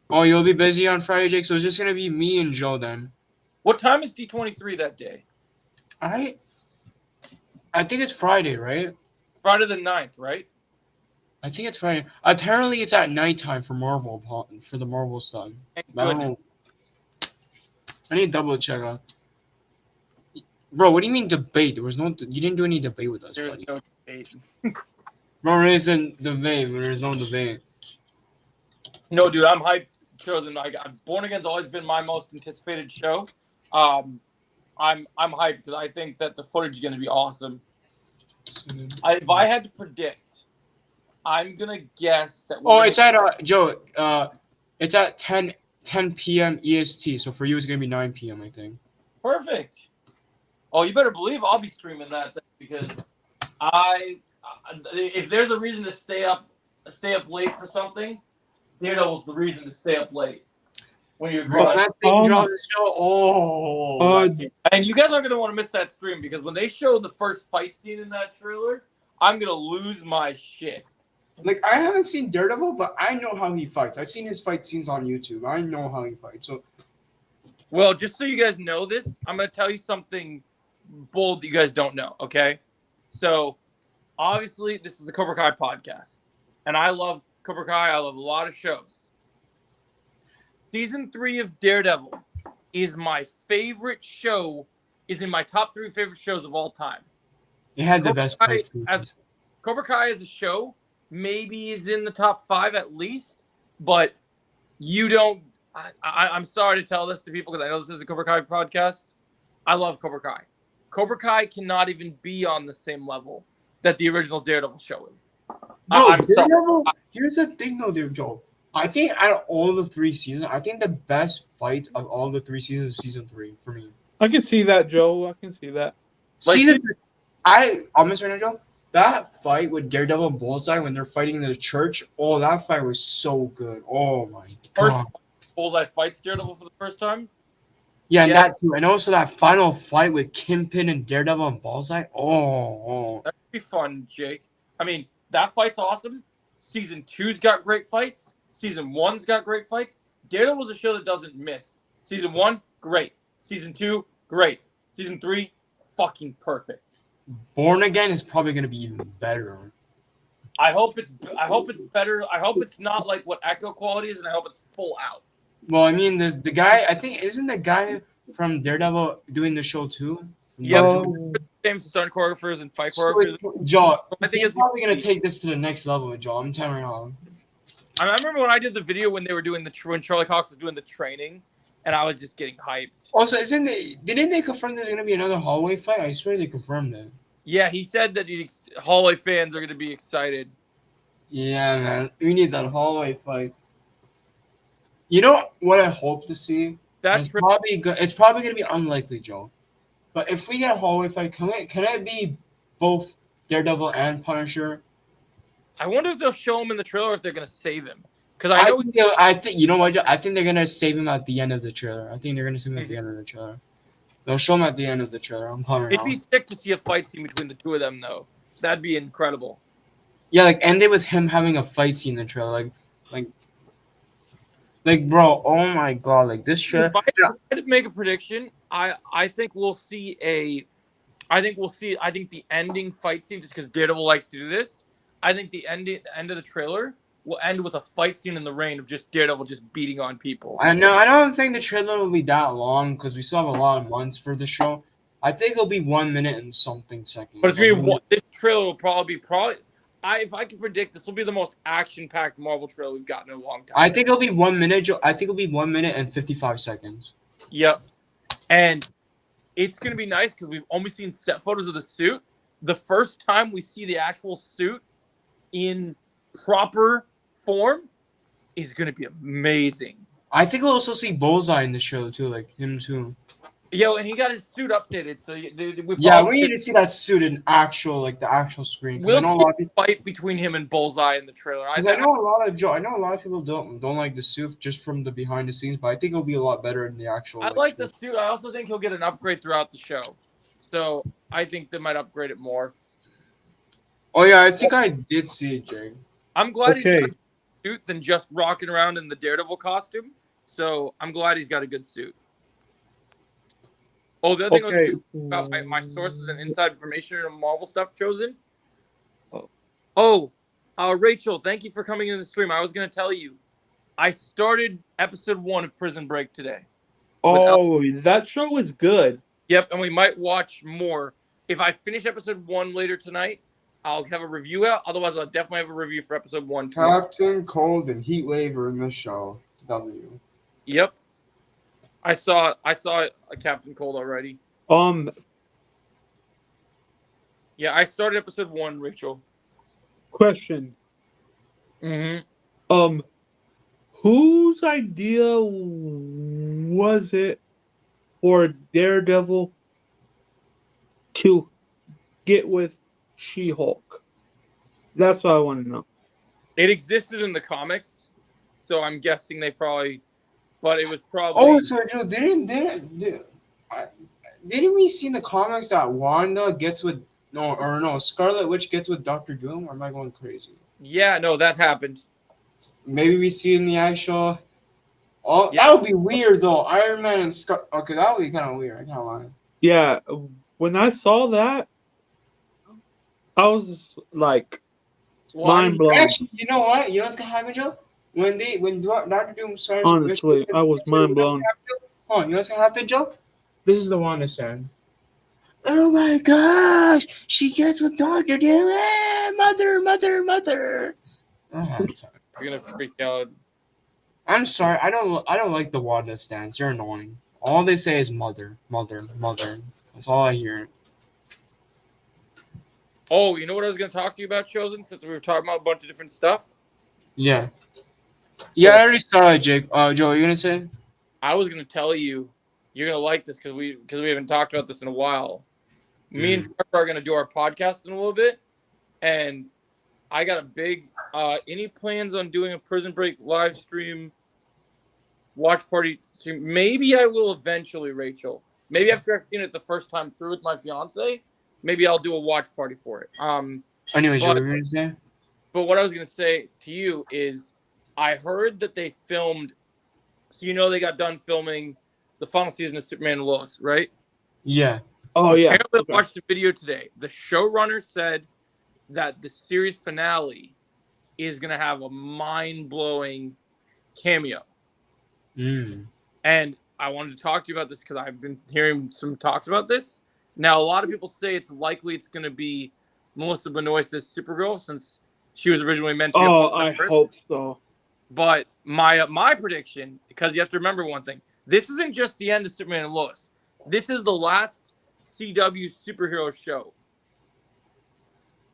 Oh, you'll be busy on Friday, Jake. So it's just gonna be me and Joe then. What time is D23 that day? I think it's Friday, right? Friday the 9th, right? I think it's Friday. Apparently, it's at nighttime for Marvel, for the Marvel stuff. I don't know. I need to double check out. Bro, what do you mean debate? There was no. You didn't do any debate with us. There's no debate. Bro, there isn't debate. There's no debate. No, dude, I'm hyped. Chosen. Born Again's always been my most anticipated show. I'm hyped because I think that the footage is going to be awesome. If I had to predict, I'm gonna guess that. It's at Joe. It's at 10 p.m. EST. So for you, it's gonna be 9 p.m. I think. Perfect. Oh, you better believe I'll be streaming that then, because if there's a reason to stay up late for something, Daredevil's the reason to stay up late. When you're Bro, grinding. that thing drops the show. Oh, And you guys aren't gonna want to miss that stream, because when they show the first fight scene in that trailer, I'm gonna lose my shit. like I haven't seen Daredevil, but I know how he fights. I've seen his fight scenes on YouTube. I know how he fights. So, Well, just so you guys know this, I'm gonna tell you something bold that you guys don't know. Okay, so obviously this is the Cobra Kai podcast, and I love Cobra Kai. I love a lot of shows. Season 3 of Daredevil is my favorite show. Is in my top 3 favorite shows of all time. it had the best fight scenes. Cobra Kai as a show maybe is in the top 5 at least, but you don't. I'm sorry to tell this to people because I know this is a Cobra Kai podcast. I love Cobra Kai. Cobra Kai cannot even be on the same level that the original Daredevil show is. No, I'm sorry. Here's the thing, though, dear Joe. I think out of all the 3 seasons, I think the best fight of all the 3 seasons is season 3 for me. I can see that, Joe. I can see that. Like, Season 3, I'm honest right now, Joe. That fight with Daredevil and Bullseye when they're fighting in the church, oh, that fight was so good. Oh my First, god. Bullseye fights Daredevil for the first time. Yeah, and Yeah. that too. And also that final fight with Kingpin and Daredevil and Bullseye. Oh. That'd be fun, Jake. I mean, that fight's awesome. Season 2's got great fights. Season 1's got great fights. Daredevil's a show that doesn't miss. Season 1, great. Season 2, great. Season 3, fucking perfect. Born Again is probably gonna be even better. I hope it's better. I hope it's not like what Echo quality is, and I hope it's full out. Well, I mean, the guy, I think, isn't the guy from Daredevil doing the show too? Yeah, same stunt choreographers and fight choreographers. Joe, I think he's it's probably gonna take this to the next level, Joe. I'm telling you now. I remember when I did the video when they were doing when Charlie Cox was doing the training, and I was just getting hyped. Also, didn't they confirm there's gonna be another hallway fight? I swear they confirmed that. Yeah, he said that hallway fans are going to be excited. Yeah, man, we need that hallway fight. You know what I hope to see? That's It's probably gonna be unlikely, Joe. But if we get a hallway fight, can it be both Daredevil and Punisher? I wonder if they'll show him in the trailer, or if they're going to save him. Because I think you know what? I think they're gonna save him at the end of the trailer. I think they're gonna save him at the end of the trailer. They'll show him at the end of the trailer. I'm calling it it'd be sick to see a fight scene between the two of them, though. That'd be incredible. Yeah, like end it with him having a fight scene in the trailer, like bro. Oh my god, like this trailer. If I had to make a prediction, I think we'll see I think the ending fight scene, just because Daredevil likes to do this. I think the end of the trailer will end with a fight scene in the rain of just Daredevil just beating on people. I know. I don't think the trailer will be that long because we still have a lot of months for the show. I think it'll be 1 minute and something seconds. But it's gonna be this trailer will probably if I can predict, this will be the most action-packed Marvel trailer we've gotten in a long time. I think it'll be 1 minute. I think it'll be 1 minute and 55 seconds. Yep. And it's gonna be nice because we've only seen set photos of the suit. The first time we see the actual suit in proper form is going to be amazing. I think we'll also see Bullseye in the show too, like him too. Yo, and he got his suit updated, so we need to see that suit in the actual screen. We'll see a fight between him and Bullseye in the trailer. I know a lot of people don't like the suit just from the behind the scenes, but I think it'll be a lot better in the actual. I like the suit. I also think he'll get an upgrade throughout the show, so I think they might upgrade it more. Oh yeah, I think I did see it, Jay. I'm glad he's got a suit than just rocking around in the Daredevil costume. So I'm glad he's got a good suit. Oh, the other thing I was about my sources and inside information and Marvel stuff chosen. Rachel, thank you for coming in the stream. I was going to tell you, I started episode 1 of Prison Break today. Oh, that show is good. Yep, and we might watch more. If I finish episode 1 later tonight, I'll have a review out. Otherwise, I'll definitely have a review for episode 1. Captain Cold and Heatwave are in the show. W. Yep. I saw a Captain Cold already. Yeah, I started episode 1, Rachel. Question. Mm-hmm. Whose idea was it for Daredevil to get with She-Hulk? That's what I want to know. It existed in the comics, so I'm guessing they probably, but it was probably. Oh, so Joe, didn't we see in the comics that Wanda gets with Scarlet Witch gets with Doctor Doom? Or am I going crazy? Yeah, no, that happened. Maybe we see in the actual. Oh, Yeah. that would be weird though. Iron Man and Scar. Okay, that would be kind of weird. I can't lie. Yeah, when I saw that, I was like Well, I mind mean, blown. Actually, you know what? You know what's gonna happen, Joe? When Doctor Doom starts. Honestly, I was mind blown. Oh, you know what's gonna happen, Joe? This is the Wanda stand. Oh my gosh! She gets with Doctor Doom. Mother. Oh, I'm sorry. you're gonna freak out. I'm sorry. I don't like the Wanda stands. They're annoying. All they say is mother. That's all I hear. Oh, you know what I was gonna talk to you about, Chosen? Since we were talking about a bunch of different stuff. Yeah. Yeah, I already saw it, Jake. Joe, are you gonna say? I was gonna tell you, you're gonna like this because we haven't talked about this in a while. Me and Trevor are gonna do our podcast in a little bit, and I got a big. Any plans on doing a Prison Break live stream, watch party stream? Maybe I will eventually, Rachel. Maybe after I've seen it the first time through with my fiance, maybe I'll do a watch party for it. Anyway, Joe, but- what were you gonna say? But what I was gonna say to you is, I heard that they filmed. So they got done filming the final season of Superman and Lois, right? Yeah. Oh yeah. Apparently, Okay. I watched a video today. The showrunner said that the series finale is gonna have a mind-blowing cameo, and I wanted to talk to you about this because I've been hearing some talks about this. Now, a lot of people say it's likely it's gonna be Melissa Benoist's Supergirl, since she was originally meant to be. Oh, I hope so. But my prediction, because you have to remember one thing, this isn't just the end of Superman and Lois. This is the last CW superhero show,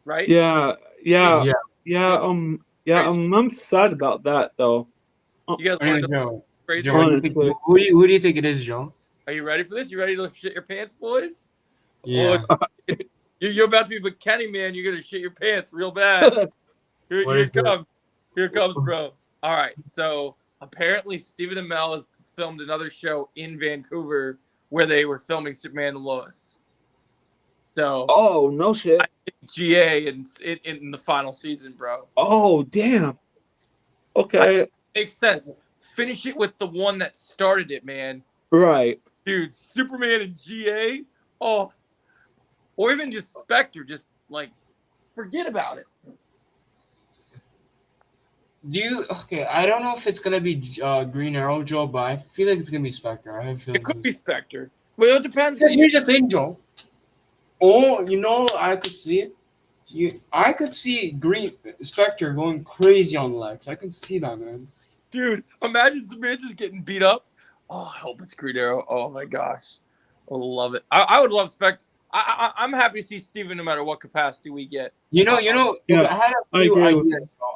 right? Yeah. Yeah. I'm sad about that though. You guys Anyway, want to know Joe. crazy? Joe, what do you think, Honestly. who do you think it is, Joe? Are you ready for this? You ready to shit your pants, boys? Yeah. You're about to be with Kenny, man. You're gonna shit your pants real bad. Here What it is it? comes. Here it comes, bro. All right. So apparently, Stephen Amell has filmed another show in Vancouver where they were filming Superman and Lois. So Oh no shit. GA in the final season, bro. Oh damn. Okay. Makes sense. Finish it with the one that started it, man. Right. Dude, Superman and GA. Oh, or even just Spectre. Just like forget about it. Okay, I don't know if it's gonna be Green Arrow, Joe, but I feel like it's gonna be Spectre. I have a feeling It could be Spectre. Well, it depends. Because here's the thing, Joe. Oh, I could see it. I could see Green Spectre going crazy on Lex. I can see that, man. Dude, imagine Samantha's getting beat up. Oh, I hope it's Green Arrow. Oh my gosh, I love it. I would love Spectre. I'm happy to see Steven no matter what capacity we get. Yeah,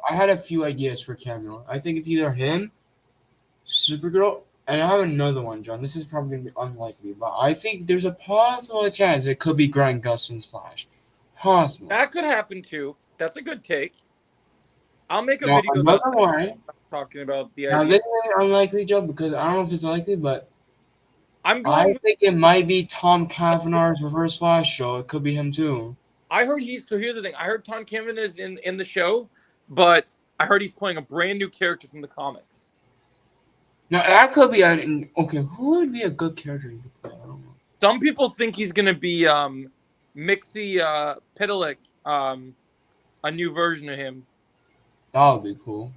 I had a few ideas for cameo. I think it's either him, Supergirl, and I have another one, John. This is probably gonna be unlikely, but I think there's a possible chance it could be Grant Gustin's Flash. Possible. That could happen too. That's a good take. I'll make a Now, video another one. talking about the Now idea. this is unlikely, Joe, because I don't know if it's likely, but I'm I going. think it might be Tom Cavanagh's Reverse Flash show. It could be him too. I heard So here's the thing. I heard Tom Cavan is in the show, but I heard he's playing a brand new character from the comics. Now that could be okay. Who would be a good character he could play? I don't know. Some people think he's gonna be Mixie Pitalik, a new version of him. That would be cool.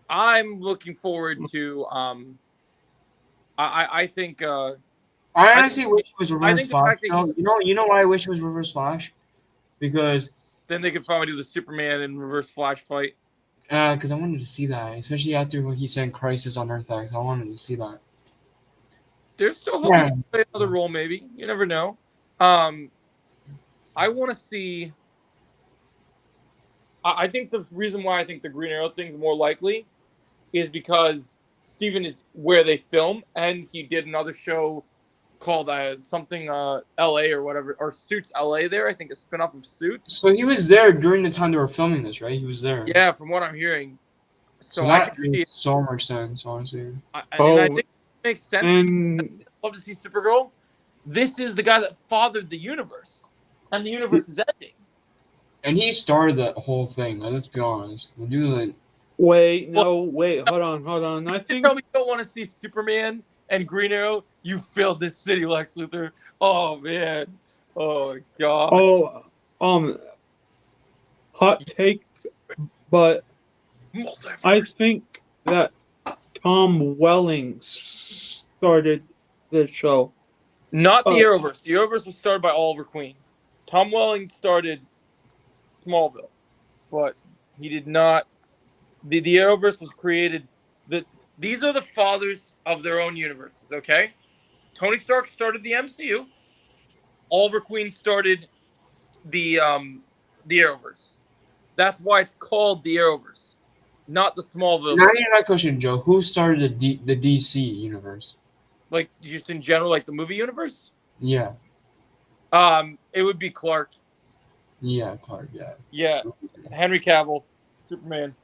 I'm looking forward to I think I honestly wish it was I Reverse think the Flash. fact that he's- You know why I wish it was Reverse Flash? Because then they could finally do the Superman and Reverse Flash fight. I wanted to see that, especially after when he sent Crisis on Earth X. I wanted to see that. There's still hope he can play another role, maybe. You never know. I want to see. I think the reason why I think the Green Arrow thing's more likely is because Steven is where they film, and he did another show called something LA or whatever, or Suits LA there. I think a spinoff of Suits. So he was there during the time they were filming this, right? He was there. Yeah, from what I'm hearing. So I that can see makes it. so much sense, honestly. And I Oh, think it makes sense. and I'd love to see Supergirl. This is the guy that fathered the universe, and the universe is ending. And he started that whole thing. Like, let's be honest. The dude, like, wait, hold on. I You think tell me you don't want to see Superman and Green Arrow. You filled this city, Lex Luthor. Oh man. Oh my gosh. hot take, but Multiverse. I think that Tom Welling started the show. Not the Arrowverse. The Arrowverse was started by Oliver Queen. Tom Welling started Smallville, but he did not. The Arrowverse was created. These are the fathers of their own universes. Okay, Tony Stark started the MCU. Oliver Queen started the Arrowverse. That's why it's called the Arrowverse, not the Smallville. now you're not question, Joe. Who started the DC universe? Like just in general, like the movie universe. Yeah. It would be Clark. Yeah, Clark. Yeah. Yeah, Henry Cavill, Superman.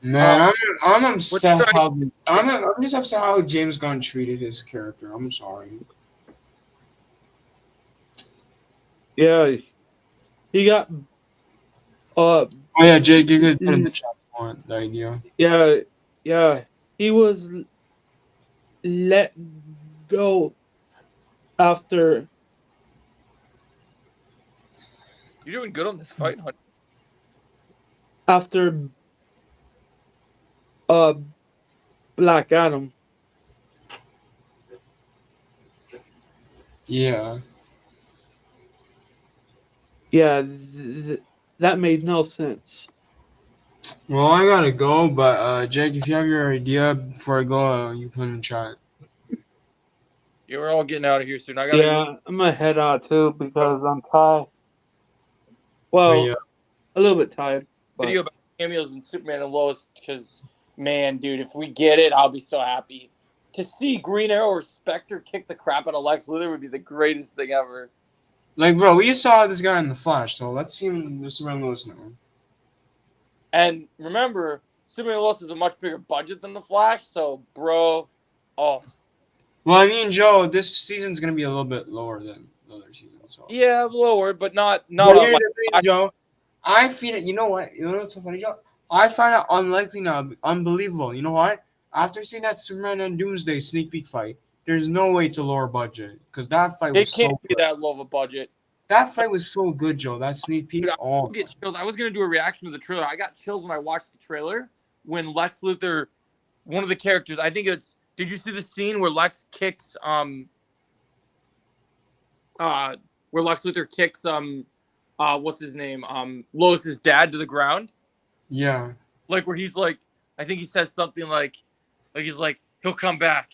Man, I'm upset What's how I'm just upset how James Gunn treated his character. I'm sorry. Yeah, he got. Oh yeah, Jake, you could put in the chat if you want the idea. Yeah. He was let go after. You're doing good on this fight, honey. After Black Adam. Yeah. Yeah, that made no sense. Well, I gotta go, but Jake, if you have your idea before I go, you can put in the chat. Yeah, we're all getting out of here soon. I gotta Yeah, I'm gonna head out too because I'm tired. Well, Yeah. a little bit tired. But video about cameos in Superman and Lois because, man, dude, if we get it, I'll be so happy. To see Green Arrow or Spectre kick the crap out of Lex Luthor would be the greatest thing ever. Like, bro, we just saw this guy in the Flash, so let's see him just around Lois now. And remember, Superman and Lois is a much bigger budget than the Flash, so bro, oh Well, I mean, Joe, this season's gonna be a little bit lower than the other season. So. yeah, lower, but not But a here's lot. the thing, Joe. I feel it. You know what? You know what's so funny, Joe? I find it unlikely now, unbelievable. You know what? After seeing that Superman and Doomsday sneak peek fight, there's no way it's a lower budget because that fight was It can't so be good. that low of a budget. That fight was so good, Joe. That sneak peek. Dude, Oh, get chills. I was gonna do a reaction to the trailer. I got chills when I watched the trailer when Lex Luthor, one of the characters. I think it's. Did you see the scene where Lex kicks where Lex Luthor kicks what's his name Lois's dad to the ground? yeah. Like where he's like, I think he says something like he's like he'll come back,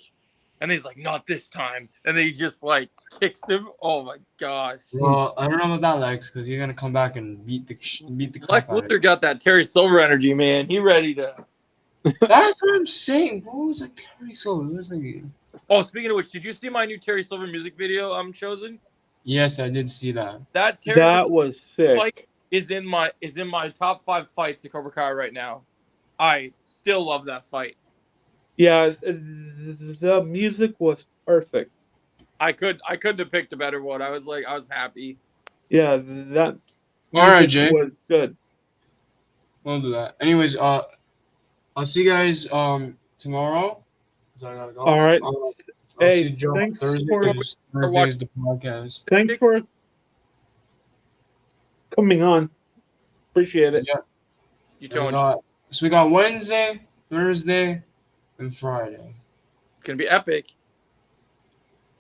and then he's like not this time, and then he just like kicks him. Oh my gosh. Well, I don't know about that, Lex, because you're gonna come back and beat the crap Lex out of Luthor got that Terry Silver energy, man. He ready to. That's what I'm saying, bro. It was like Terry Silver. It was like. Oh, speaking of which, did you see my new Terry Silver music video I'm chosen? Yes, I did see that. That Terry that was sick. fight is in my top 5 fights at Cobra Kai right now. I still love that fight. Yeah, the music was perfect. I couldn't have picked a better one. I was happy. Yeah, that All right, music Jake. was good. We'll do that. Anyways, I'll see you guys tomorrow. So I gotta go. All right. I'll Hey, see Joe thanks Thursday. for- Thursday's the podcast. Thanks for coming on. Appreciate it. Yeah. You So told we got Wednesday, Thursday, and Friday. it's gonna be epic.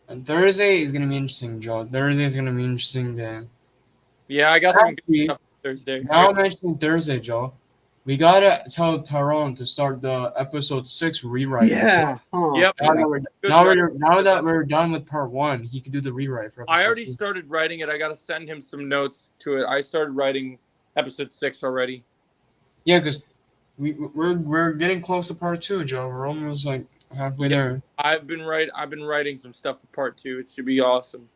And Thursday is gonna be interesting, Joe. Thursday is gonna be an interesting day. Yeah, I got some good Actually, stuff Thursday. Now mentioning Thursday, Joe. We gotta tell Tyrone to start the episode 6 rewrite. Yeah. Huh. Yep. Now that we're done with part 1, he could do the rewrite for episode I already 6. started writing it. I gotta send him some notes to it. I started writing episode 6 already. Yeah, because we're getting close to part 2, Joe. We're almost like halfway there. I've been writing some stuff for part 2. It should be awesome.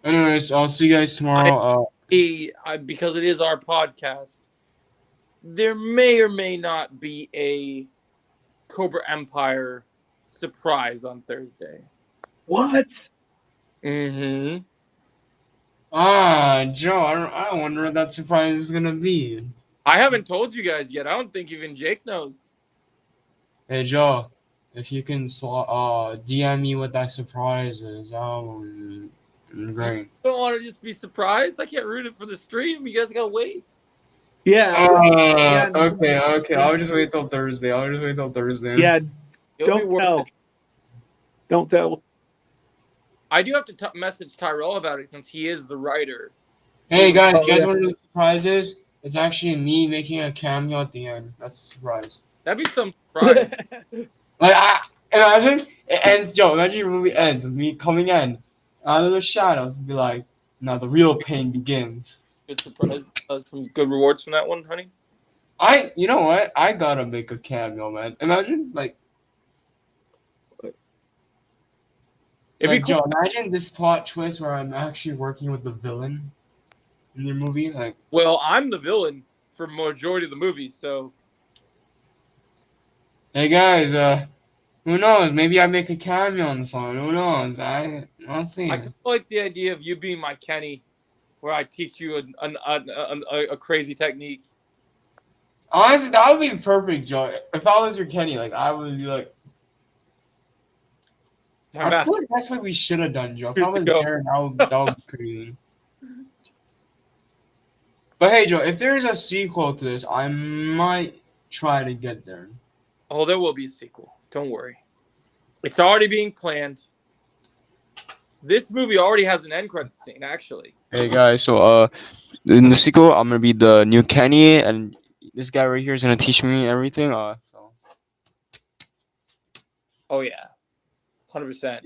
Anyways, I'll see you guys tomorrow. Because it is our podcast, there may or may not be a Cobra Empire surprise on Thursday. What? Mm-hmm. Joe, I wonder what that surprise is gonna be. I haven't told you guys yet. I don't think even Jake knows. Hey Joe, if you can DM me what that surprise is, that would be great. You don't want to just be surprised? I can't ruin it for the stream. You guys gotta wait. Yeah. Okay. I'll just wait till Thursday. Yeah. It'll be Don't worth tell. it. Don't tell. I do have to message Tyrell about it since he is the writer. Hey guys, Oh, you guys yeah. want to know what the surprise is? It's actually me making a cameo at the end. That's a surprise. That'd be some surprise. Imagine it ends, Joe. Imagine your movie ends with me coming in out of the shadows and be like, now the real pain begins. Good surprise. Some good rewards from that one, honey. You know what? I gotta make a cameo, man. Imagine, It'd be cool. Joe, imagine this plot twist where I'm actually working with the villain in your movie. Well, I'm the villain for majority of the movie, so hey guys, who knows? Maybe I make a cameo in the song. Who knows? I'll see. I kind of like the idea of you being my Kenny, where I teach you a crazy technique. Honestly, that would be perfect, Joe. If I was your Kenny, I would be like. My I master. feel like that's what we should have done, Joe. If Here I was we go. there, that would be crazy. But hey, Joe, if there is a sequel to this, I might try to get there. Oh, there will be a sequel. Don't worry. It's already being planned. This movie already has an end credit scene, actually. Hey guys, so in the sequel, I'm gonna be the new Kenny, and this guy right here is gonna teach me everything. So. Oh yeah, 100%.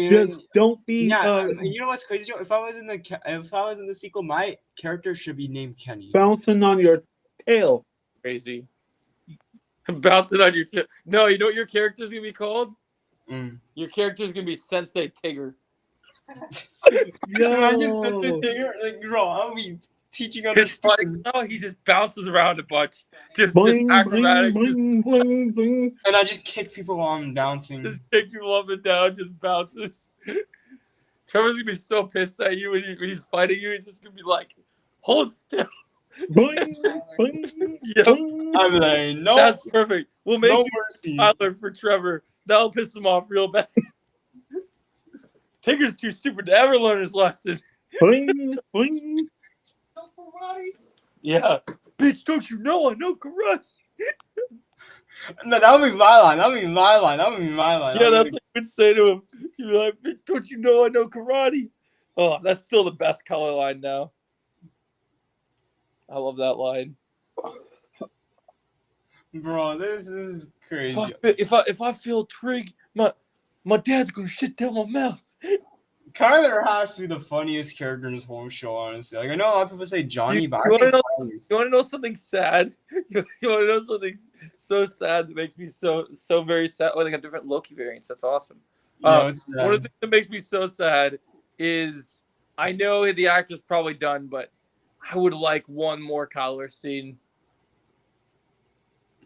Just don't be. You know what's crazy, Joe? If I was in the sequel, my character should be named Kenny. Bouncing on your tail. Crazy. Bouncing on your tail. No, you know what your character's gonna be called? Your character's gonna be Sensei Tigger. Imagine Sensei Tigger, bro, I'll be teaching other students. No, he just bounces around a bunch, just Boing, acrobatic, boing, boing, boing. And I just kick people while I'm bouncing. just kick people up and down, just bounces. Trevor's gonna be so pissed at you when he's fighting you. He's just gonna be like, "Hold still." Boing, boing, Yep. boing. I'm like, no, That's perfect. We'll make no you mercy. Tyler for Trevor. That'll piss him off real bad. Tigger's too stupid to ever learn his lesson. Boing, boing. Yeah. Bitch, don't you know I know karate? No, that would be my line. Yeah, that's what you would say to him. You'd be like, bitch, don't you know I know karate? Oh, that's still the best color line now. I love that line. Bro, this is crazy. If I feel trigged, my dad's gonna shit down my mouth. Kyler has to be the funniest character in this whole show, honestly. I know a lot of people say Johnny, but You I think want to know something sad? You want to know something so sad that makes me so very sad? Oh, they got different Loki variants. That's awesome. One of the things that makes me so sad is I know the actor's probably done, but I would like one more Kyler scene.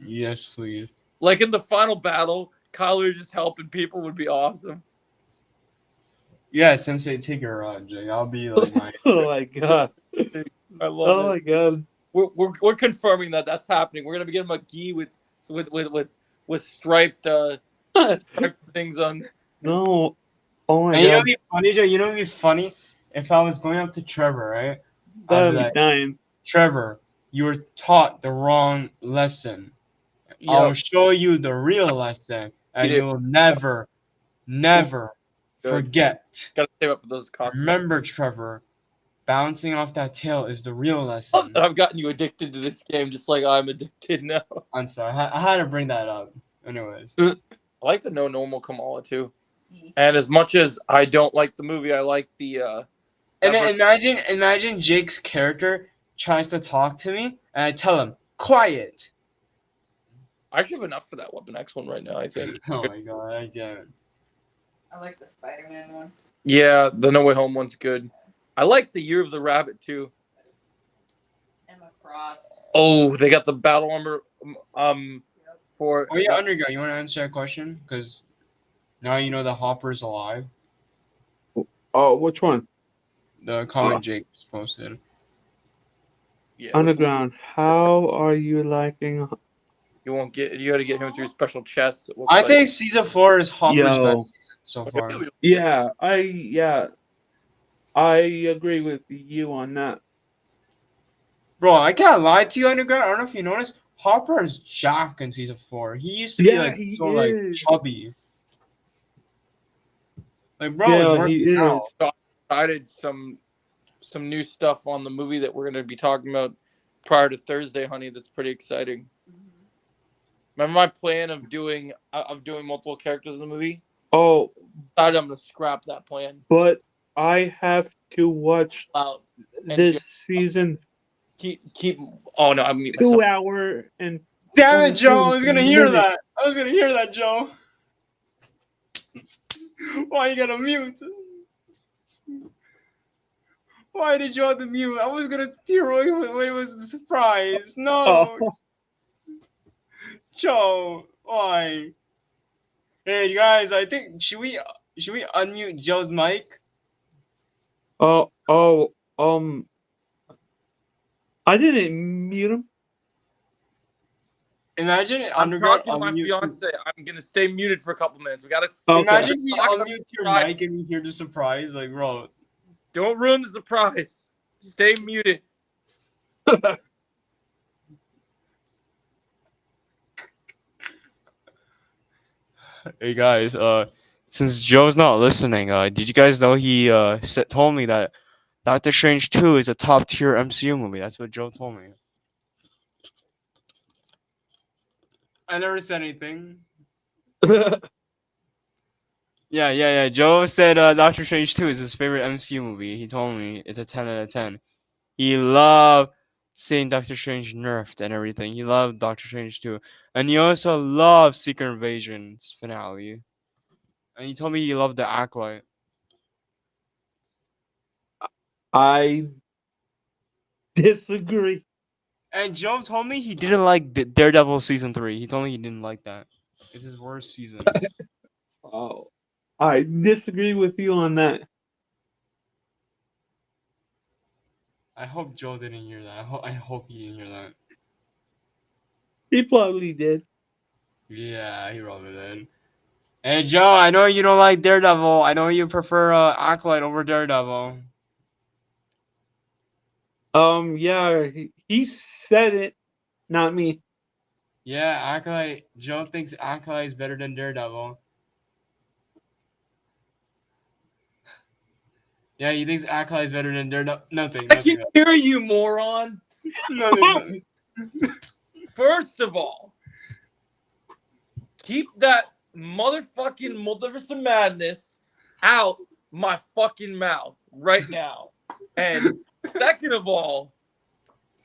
Yes, please. Like in the final battle, Kyler just helping people would be awesome. Yeah, Sensei Tigger, Jay. I'll be like my. Oh my god. I love Oh it. my god. We're confirming that that's happening. We're gonna be getting a gi with striped things on. No. Oh my And you know god. what'd be funny, Joe? You know what'd be funny? If I was going up to Trevor, right? I'd That'd be be like, dying. Trevor, you were taught the wrong lesson. Yep. I'll show you the real lesson, and You did. you will never Good. forget. Gotta save up for those costumes. Remember, Trevor, bouncing off that tail is the real lesson. I've gotten you addicted to this game, just like I'm addicted now. I'm sorry, I had to bring that up. Anyways, I like the No Normal Kamala too, and as much as I don't like the movie, I like the. and then imagine Jake's character tries to talk to me, and I tell him quiet. I actually have enough for that Weapon X one right now, I think. Oh my god, I can't. I like the Spider-Man one. Yeah, the No Way Home one's good. I like the Year of the Rabbit too. Emma Frost. Oh, they got the battle armor for Oh yeah, Underground, you want to answer that question? Because now you know the Hopper's alive. Oh, which one? The comment Jake posted. yeah, Underground. How are you liking? you won't get. You got to get him through special chests. It looks I like. think season 4 is Hopper's Yo. best season so far. Yeah, I agree with you on that. Bro, I can't lie to you, Underground. I don't know if you noticed. Hopper is jacked in season 4. He used to be Yeah, like he so like is. chubby. Like bro, is Yeah, working he out. is. So I decided some new stuff on the movie that we're going to be talking about prior to Thursday, honey. That's pretty exciting. Remember my plan of doing multiple characters in the movie? Oh, I'm going to scrap that plan. but I have to watch And this just season keep. Oh no, I'm mute 2 myself. hour and. Damn it, Joe! I 22 was gonna hear minutes. that. I was gonna hear that, Joe. Why you gotta mute? Why did you have to mute? I was gonna hear when it was a surprise. No, Oh, Joe. Why? Hey, you guys. I think should we unmute Joe's mic? I didn't mute him. Imagine I'm Underground talking to my unmute. fiance. I'm gonna stay muted for a couple minutes. We gotta. Okay. Imagine he Talk about unmutes your surprise. mic and you hear the surprise. Like, bro. Don't ruin the surprise. Stay muted. Hey guys, since Joe's not listening, did you guys know he told me that Doctor Strange 2 is a top tier MCU movie? That's what Joe told me. I never said anything. Yeah. Joe said Doctor Strange 2 is his favorite MCU movie. He told me it's a 10 out of 10. He loved seeing Doctor Strange nerfed and everything. He loved Doctor Strange 2. And he also loved Secret Invasion's finale. And he told me he loved the Acolyte. I disagree. And Joe told me he didn't like Daredevil season 3. He told me he didn't like that. It's his worst season. Oh, I disagree with you on that. I hope Joe didn't hear that. I hope he didn't hear that. He probably did. Yeah, he probably did. Hey Joe, I know you don't like Daredevil. I know you prefer Acolyte over Daredevil. Yeah, he said it, not me. Yeah, Acolyte. Joe thinks Acolyte is better than Daredevil. Yeah, he thinks Acolyte is better than Daredevil. Nothing. I can hear you, moron. Nothing. First of all, keep that motherfucking multiverse of madness out my fucking mouth right now. And second of all,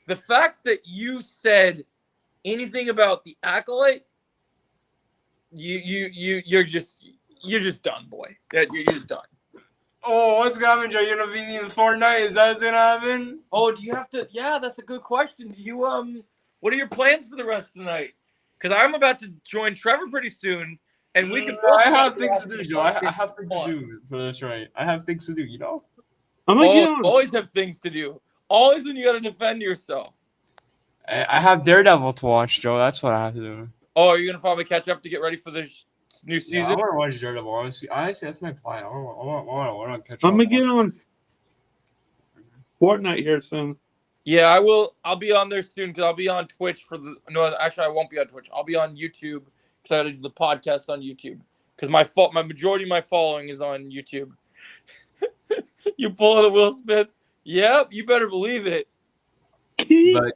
the fact that you said anything about the Acolyte, you're just done, boy. You're just done. Oh, what's gonna happen, Joe? You're gonna beat me in Fortnite? Is that what's gonna happen? Oh, do you have to? Yeah, that's a good question. Do you what are your plans for the rest of the night? Because I'm about to join Trevor pretty soon, and we can. I have things to do, Joe. I have things to do for this, right? I have things to do, you know. I'm gonna get on. Always have things to do. Always when you gotta defend yourself. I have Daredevil to watch, Joe. That's what I have to do. Oh, are you gonna finally catch up to get ready for the new Yeah, season? I want to watch Daredevil. Honestly, that's my plan. I want to catch I'm up. gonna get on Fortnite here soon. Yeah, I will. I'll be on there soon because I'll be on Twitch for the. No, actually, I won't be on Twitch. I'll be on YouTube because I gotta do the podcast on YouTube because my majority of my following is on YouTube. You pull the Will Smith. Yep, you better believe it. But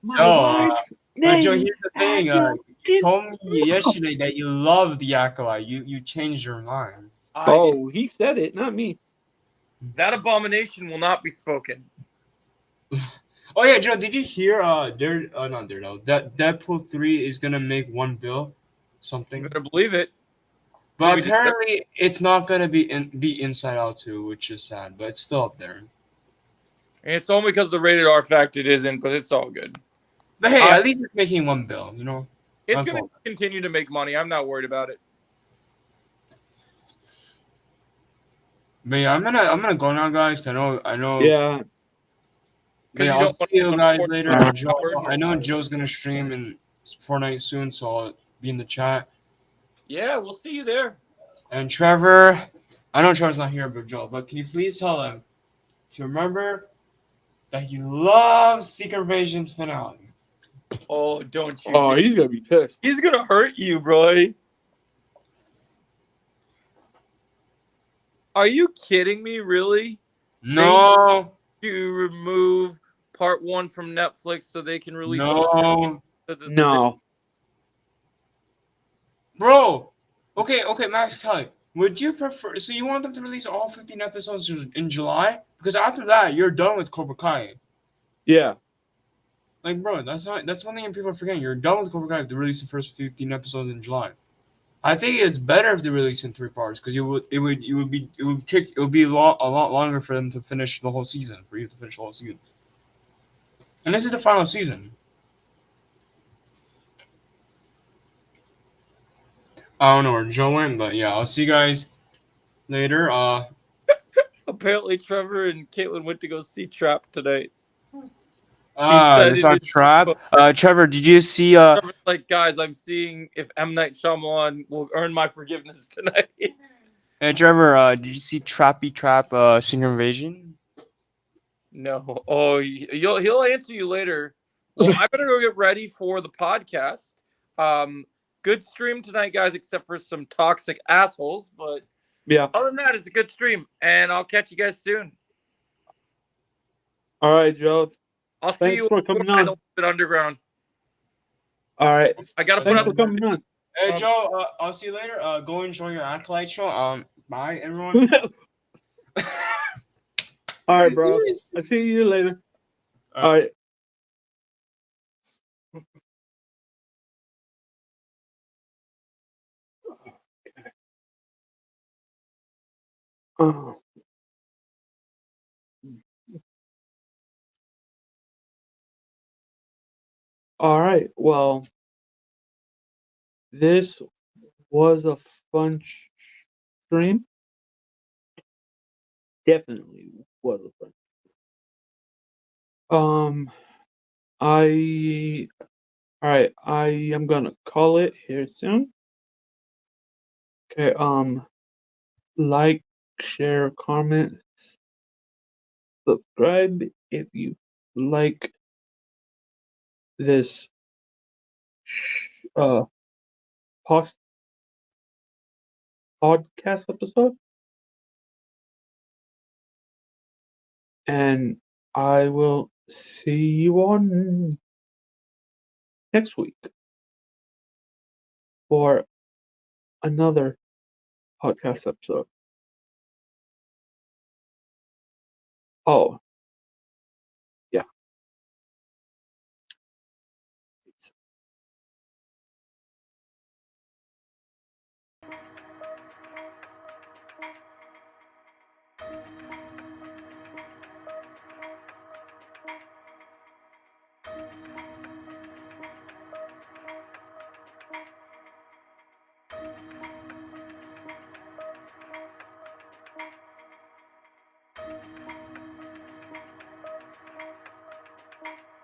Joe, here's the thing. You told me yesterday that you love the Acolyte. You changed your mind. Oh, he said it, not me. That abomination will not be spoken. Oh yeah, Joe, did you hear? Not Daredevil. That Deadpool 3 is gonna make $1 billion. something. You better believe it. But Movie theater. apparently, it's not gonna be Inside Out 2, which is sad. But it's still up there. And it's only because the rated R fact it isn't, but it's all good. But hey, at least it's making $1 billion. You know, It's That's going all. to continue to make money. I'm not worried about it. But yeah, I'm gonna go now, guys. I know. Yeah. But yeah, you I'll don't see want you to guys unfortunately later. get Joe, covered. I know Joe's gonna stream in Fortnite soon, so I'll be in the chat. Yeah, we'll see you there. And Trevor, I know Trevor's not here, but Joe, but can you please tell him to remember that he loves Secret Invasion's finale? Oh, don't you? Oh, he's gonna be pissed. He's gonna hurt you, bro. Are you kidding me? Really? No, To remove part 1 from Netflix so they can release no, No. bro. Okay, Max Kelly. Would you prefer? So you want them to release all 15 episodes in July? Because after that, you're done with Cobra Kai. Yeah. Like, bro, that's one thing people are forgetting. You're done with Cobra Kai if they release the first 15 episodes in July. I think it's better if they release in 3 parts because it would be a lot longer for them to finish the whole season, for you to finish the whole season. And this is the final season. I don't know where Joe went, but yeah, I'll see you guys later. Apparently, Trevor and Caitlin went to go see Trap tonight. said It's in our his trap. book- Trevor, did you see? Trevor's like, guys, I'm seeing if M. Night Shyamalan will earn my forgiveness tonight. Hey, Trevor, did you see Trappy Trap? Secret Invasion? No. Oh, he'll answer you later. Well, I better go get ready for the podcast. Good stream tonight, guys, except for some toxic assholes. But Yeah. other than that, it's a good stream, and I'll catch you guys soon. All right, Joe. I'll see Thanks you for coming on. at Underground. All right. I gotta put Thanks up. for coming on. Hey, Joe, I'll see you later. Go enjoy your Acolyte show. Bye, everyone. All right, bro. I'll see you later. All right. Oh. All right. Well, this was a fun stream. Definitely was a fun. All right. I am gonna call it here soon. Okay. Like, share, comment, subscribe if you like this post podcast episode, and I will see you on next week for another podcast episode. Oh,